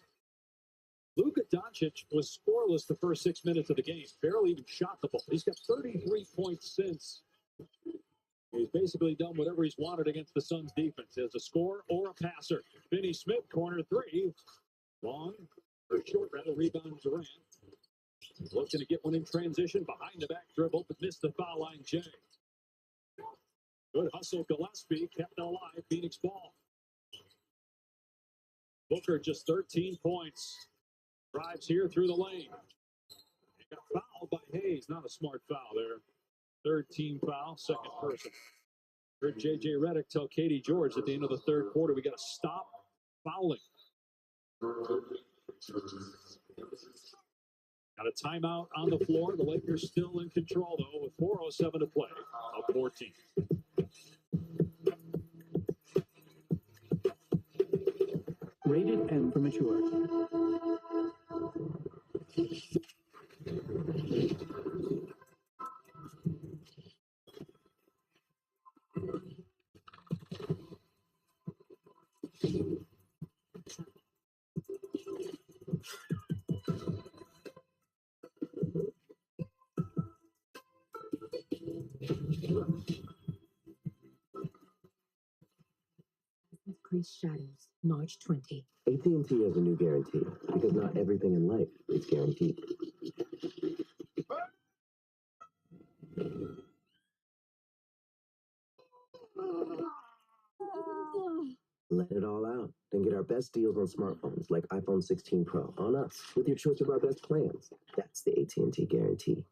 Luka Doncic was scoreless the first 6 minutes of the game. Barely even shot the ball. He's got 33 points since. He's basically done whatever he's wanted against the Suns defense as a scorer or a passer. Finney Smith, corner 3. Long, or short rather, rebound Durant. Looking to get one in transition, behind the back dribble, but missed the foul line, Jay. Good hustle, Gillespie, kept it alive, Phoenix ball. Booker just 13 points. Drives here through the lane. He got fouled by Hayes, not a smart foul there. Third team foul, second person. Heard J.J. Redick tell Katie George at the end of the third quarter, we got to stop fouling. Got a timeout on the floor. The Lakers still in control, though, with 4:07 to play. Up 14. Rated M for mature. Increased Shadows, March 20. AT&T has a new guarantee because not everything in life is guaranteed. Let it all out and get our best deals on smartphones like iPhone 16 Pro on us with your choice of our best plans. That's the AT&T guarantee.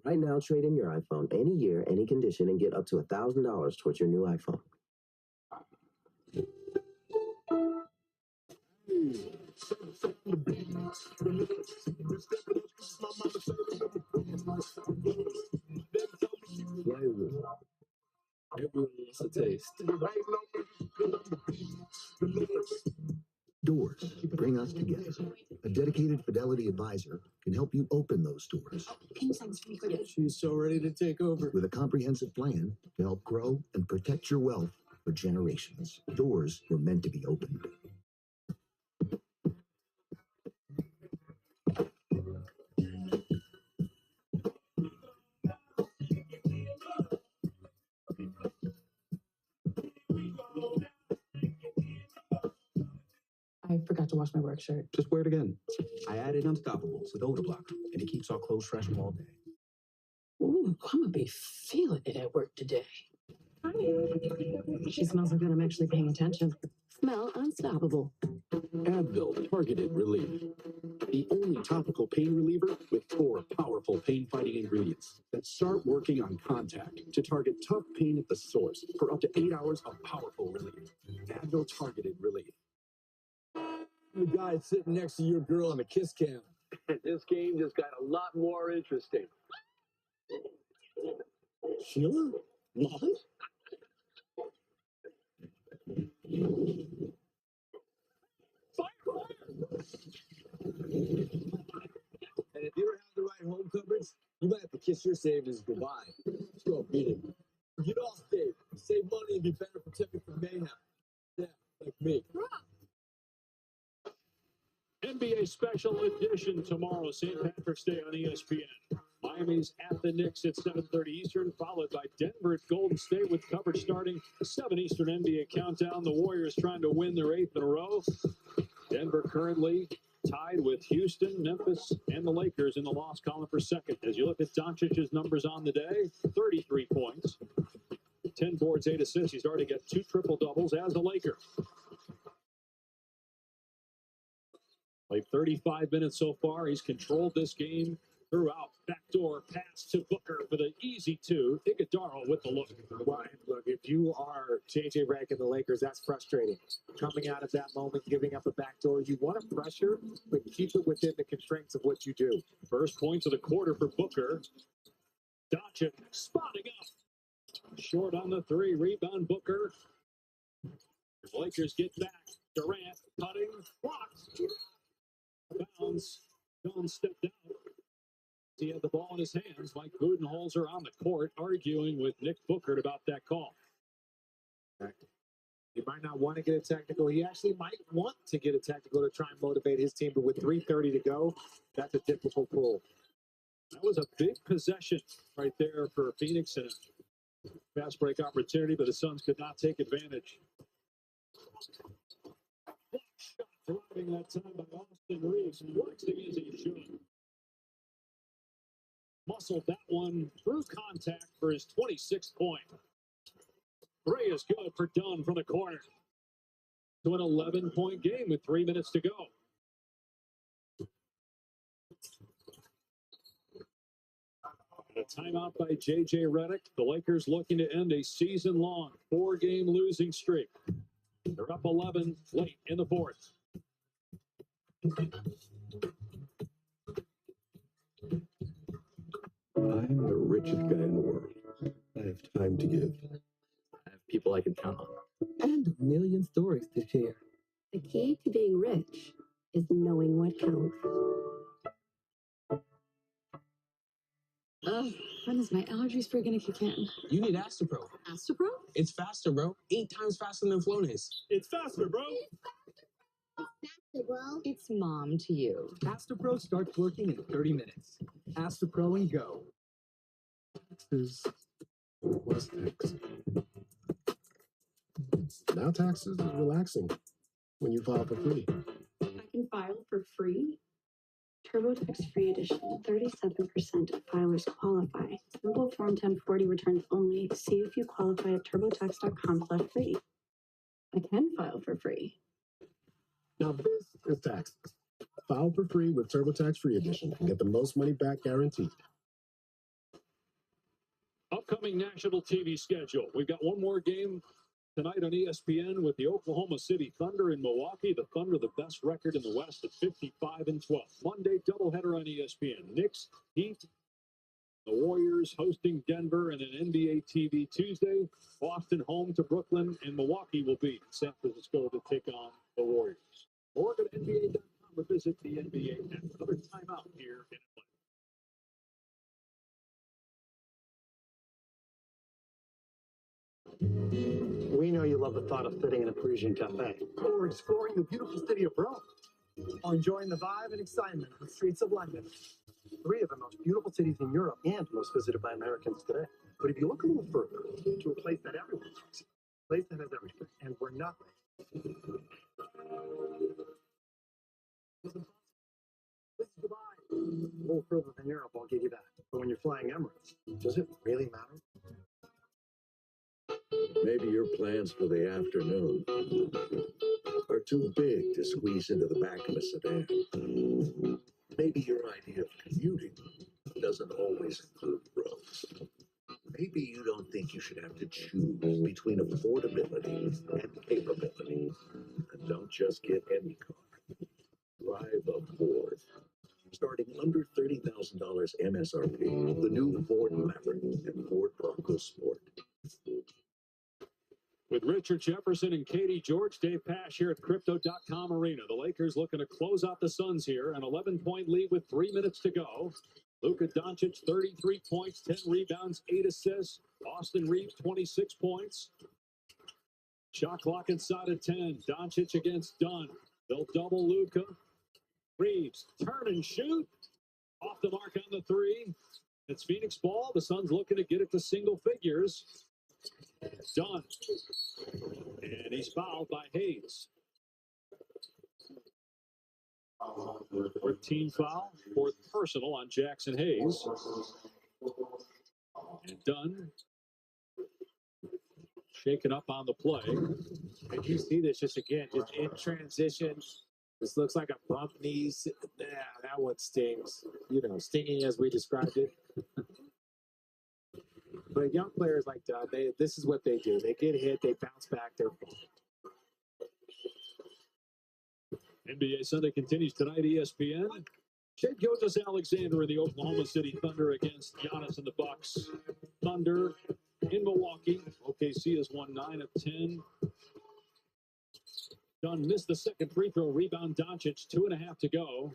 Right now, trade in your iPhone any year, any condition, and get up to $1,000 towards your new iPhone. Everyone wants a taste. Doors bring us together. A dedicated Fidelity advisor can help you open those doors. Can you sign this for me quickly? She's so ready to take over. With a comprehensive plan to help grow and protect your wealth for generations. Doors were meant to be opened. I forgot to wash my work shirt. Just wear it again. I added Unstoppables with odor blocker, and it keeps our clothes fresh all day. Ooh, I'm gonna be feeling it at work today. She smells so good, I'm actually paying attention. Smell unstoppable. Advil Targeted Relief. The only topical pain reliever with 4 powerful pain-fighting ingredients that start working on contact to target tough pain at the source for up to 8 hours of powerful relief. Advil Targeted Relief. The guy sitting next to your girl on the kiss cam. This game just got a lot more interesting. Sheila? What? And if you don't have the right home coverage, you might have to kiss your savings goodbye. Let's go beat it. Get off stage, save money, and be better protected from mayhem. Yeah, like me. NBA Special Edition tomorrow, St. Patrick's Day on ESPN. Miami's at the Knicks at 7:30 Eastern, followed by Denver at Golden State with coverage starting 7 Eastern NBA countdown. The Warriors trying to win their 8th in a row. Denver currently tied with Houston, Memphis, and the Lakers in the loss column for second. As you look at Doncic's numbers on the day, 33 points, 10 boards, 8 assists. He's already got 2 triple-doubles as a Laker. Played 35 minutes so far. He's controlled this game throughout. Backdoor pass to Booker for the easy 2. Iguodala with the look. Well, look, if you are JJ Redick and the Lakers, that's frustrating. Coming out of that moment, giving up a backdoor, you want to pressure, but keep it within the constraints of what you do. First points of the quarter for Booker. Doncic spotting up. Short on the 3. Rebound Booker. Lakers get back. Durant cutting. Blocks. Bounds. Jones stepped out. He had the ball in his hands. Mike Budenholzer on the court arguing with Nick Booker about that call. He might not want to get a technical. He actually might want to get a technical to try and motivate his team, but with 3:30 to go, that's a difficult pull. That was a big possession right there for Phoenix and a fast break opportunity, but the Suns could not take advantage. Shot driving that time by Austin Reeves, flexing as he should. Muscled that one through contact for his 26th point. 3 is good for Dunn from the corner. To an 11-point game with 3 minutes to go. A timeout by J.J. Redick. The Lakers looking to end a season-long 4-game losing streak. They're up 11 late in the 4th. I'm the richest guy in the world. I have time to give. I have people I can count on. And a million stories to share. The key to being rich is knowing what counts. Ugh, when is my allergies for gonna kick in? You need Astapro. Astapro? It's faster, bro. 8 times faster than Flonase. It's faster, bro. Well, It's mom to you. Astapro starts working in 30 minutes. Astapro and go. Taxes. What's tax? Now taxes is relaxing when you file for free. I can file for free. TurboTax Free Edition. 37% of filers qualify. Simple Form 1040 returns only. See if you qualify at turbotax.com/free. I can file for free. Now this is taxes. File for free with TurboTax Free Edition and get the most money back guaranteed. Upcoming national TV schedule. We've got one more game tonight on ESPN with the Oklahoma City Thunder in Milwaukee. The Thunder, the best record in the West at 55-12. Monday, doubleheader on ESPN. Knicks, Heat, the Warriors hosting Denver, and then NBA TV Tuesday. Boston home to Brooklyn, and Milwaukee will beat San Francisco to take on the Warriors. Or go to NBA.com or visit the NBA app. Another timeout here in Atlanta. We know you love the thought of sitting in a Parisian cafe. Or exploring the beautiful city of Rome. Or enjoying the vibe and excitement of the streets of London. 3 of the most beautiful cities in Europe And most visited by Americans today. But if you look a little further to a place that everyone loves, a place that has everything and where nothing. This is Dubai. A little further than Europe, I'll give you that. But when you're flying Emirates, does it really matter? Maybe your plans for the afternoon are too big to squeeze into the back of a sedan. Maybe your idea of commuting doesn't always include roads. Maybe you don't think you should have to choose between affordability and capability. And don't just get any car. Drive a Ford. Starting under $30,000 MSRP, the new Ford Maverick and Ford Bronco Sport. With Richard Jefferson and Katie George, Dave Pash here at Crypto.com Arena. The Lakers looking to close out the Suns here. An 11-point lead with 3 minutes to go. Luka Doncic, 33 points, 10 rebounds, 8 assists. Austin Reeves, 26 points. Shot clock inside of 10. Doncic against Dunn. They'll double Luka. Reeves, turn and shoot. Off the mark on the three. It's Phoenix ball. The Suns looking to get it to single figures. Dunn. And he's fouled by Hayes. 14 foul, fourth personal on Jackson Hayes. And Dunn shaken up on the play. And you see this just again, just in transition. This looks like a bump knees. Yeah, that one stings. You know, stinging as we described it. But young players like Dunn, this is what they do. They get hit, they bounce back, they're NBA Sunday continues tonight, ESPN. Shai Gilgeous-Alexander in the Oklahoma City Thunder against Giannis and the Bucks. Thunder in Milwaukee. OKC has won 9 of 10. Dunn missed the second free throw. Rebound Doncic, 2.5 to go.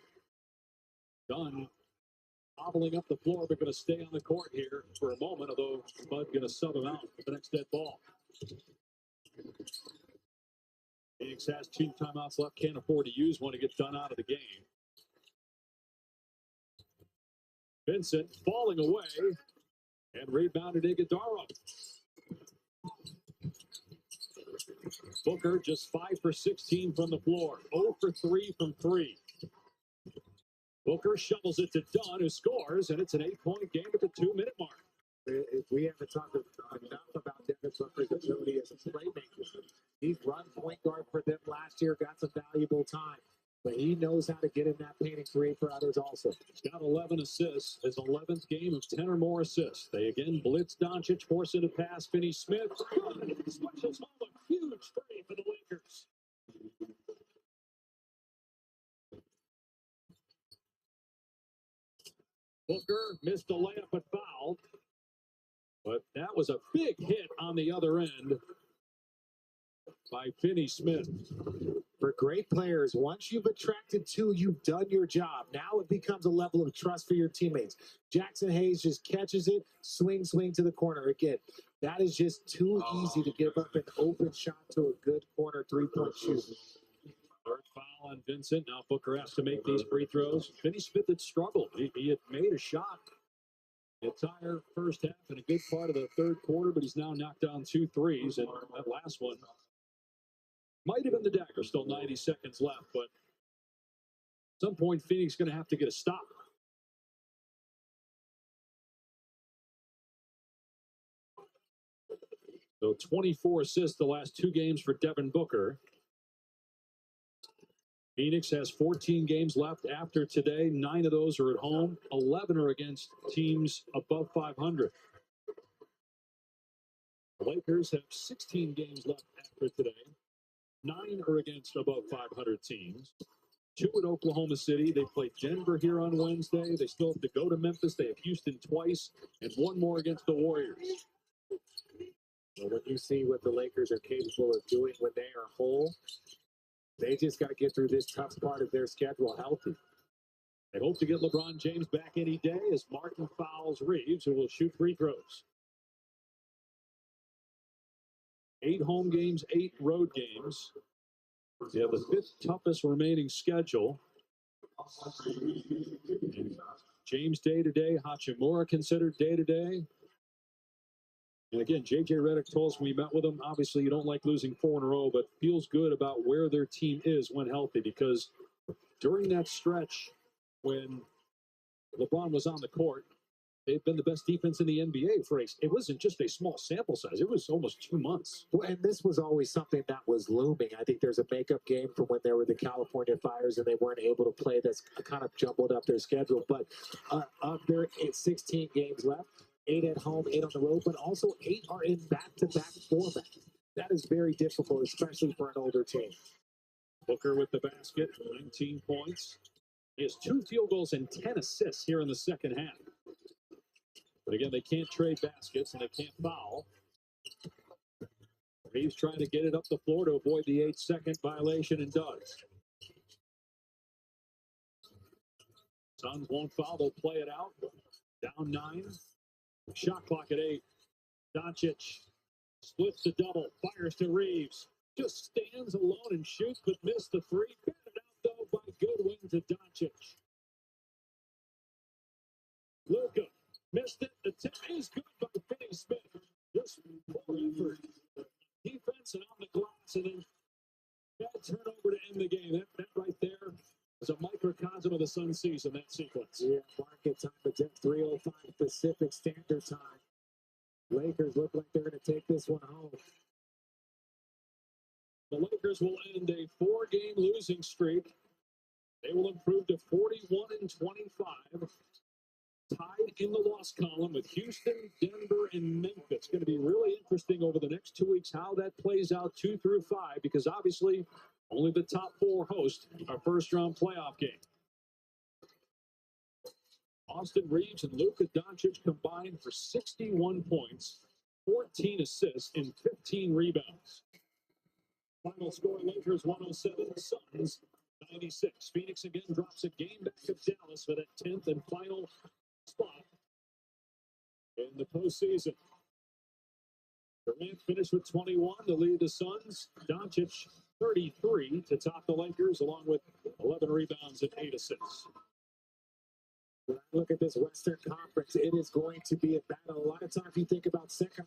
Dunn hobbling up the floor, but going to stay on the court here for a moment, although Bud going to sub him out for the next dead ball. Phoenix has 2 timeouts left, can't afford to use one to get Dunn out of the game. Vincent falling away and rebounded Iguodala. Booker just 5 for 16 from the floor, 0 for 3 from 3. Booker shovels it to Dunn, who scores, and it's an 8-point game at the 2-minute mark. If we haven't talked enough about Devin Booker's ability as a playmaker. He's run point guard for them last year, got some valuable time. But he knows how to get in that paint and create for others also. He's got 11 assists, his 11th game of 10 or more assists. They again blitz Doncic, force it to pass Finney-Smith. Good. Switches home a huge three for the Lakers. Booker missed the layup but fouled. But that was a big hit on the other end by Finney-Smith. For great players, once you've attracted 2, you've done your job. Now it becomes a level of trust for your teammates. Jackson Hayes just catches it, swing to the corner. Again, that is just too easy to give up an open shot to a good corner 3-point shoot. Third foul on Vincent. Now Booker has to make these free throws. Finney-Smith had struggled. He had made a shot the entire first half and a good part of the third quarter, but he's now knocked down 2 threes, and that last one might have been the dagger. Still 90 seconds left, but at some point, Phoenix is going to have to get a stop. So 24 assists the last 2 games for Devin Booker. Phoenix has 14 games left after today. 9 of those are at home. 11 are against teams above 500. The Lakers have 16 games left after today. 9 are against above 500 teams. 2 at Oklahoma City. They play Denver here on Wednesday. They still have to go to Memphis. They have Houston twice, and 1 more against the Warriors. Well, when you see what the Lakers are capable of doing when they are whole, they just got to get through this tough part of their schedule healthy. They hope to get LeBron James back any day as Martin fouls Reeves, who will shoot free throws. 8 home games, 8 road games. They have the 5th toughest remaining schedule. And James day-to-day, Hachimura considered day-to-day. And again, J.J. Redick told us when we met with him, obviously you don't like losing 4 in a row, but feels good about where their team is when healthy, because during that stretch when LeBron was on the court, they've been the best defense in the NBA for it wasn't just a small sample size. It was almost 2 months. Well, and this was always something that was looming. I think there's a makeup game from when there were the California Fires and they weren't able to play. That's kind of jumbled up their schedule. But of their 16 games left, 8 at home, 8 on the road, but also 8 are in back-to-back format. That is very difficult, especially for an older team. Booker with the basket, 19 points. He has 2 field goals and 10 assists here in the second half. But again, they can't trade baskets and they can't foul. Reeves trying to get it up the floor to avoid the 8-second violation and does. Suns won't foul, they'll play it out. Down 9. Shot clock at 8. Doncic splits the double, fires to Reeves. Just stands alone and shoots, but missed the 3. Batted out, though, by Goodwin to Doncic. Luka missed it. The tip is good by Finney Smith. Just poor effort. Defense and on the glass, and then bad turnover to end the game. That right there is a microcosm of the Sun season, that sequence. Yeah, market time at 3:05 Pacific Standard Time. Lakers look like they're going to take this one home. The Lakers will end a 4-game losing streak. They will improve to 41-25. Tied in the loss column with Houston, Denver, and Memphis. It's going to be really interesting over the next 2 weeks how that plays out 2 through 5, because obviously only the top 4 host our first-round playoff game. Austin Reeves and Luka Doncic combined for 61 points, 14 assists, and 15 rebounds. Final score, Lakers 107, Suns 96. Phoenix again drops a game back of Dallas for that 10th and final spot in the postseason. Durant finished with 21 to lead the Suns. Doncic 33 to top the Lakers, along with 11 rebounds and 8 assists. When I look at this Western Conference, it is going to be a battle. A lot of times you think about second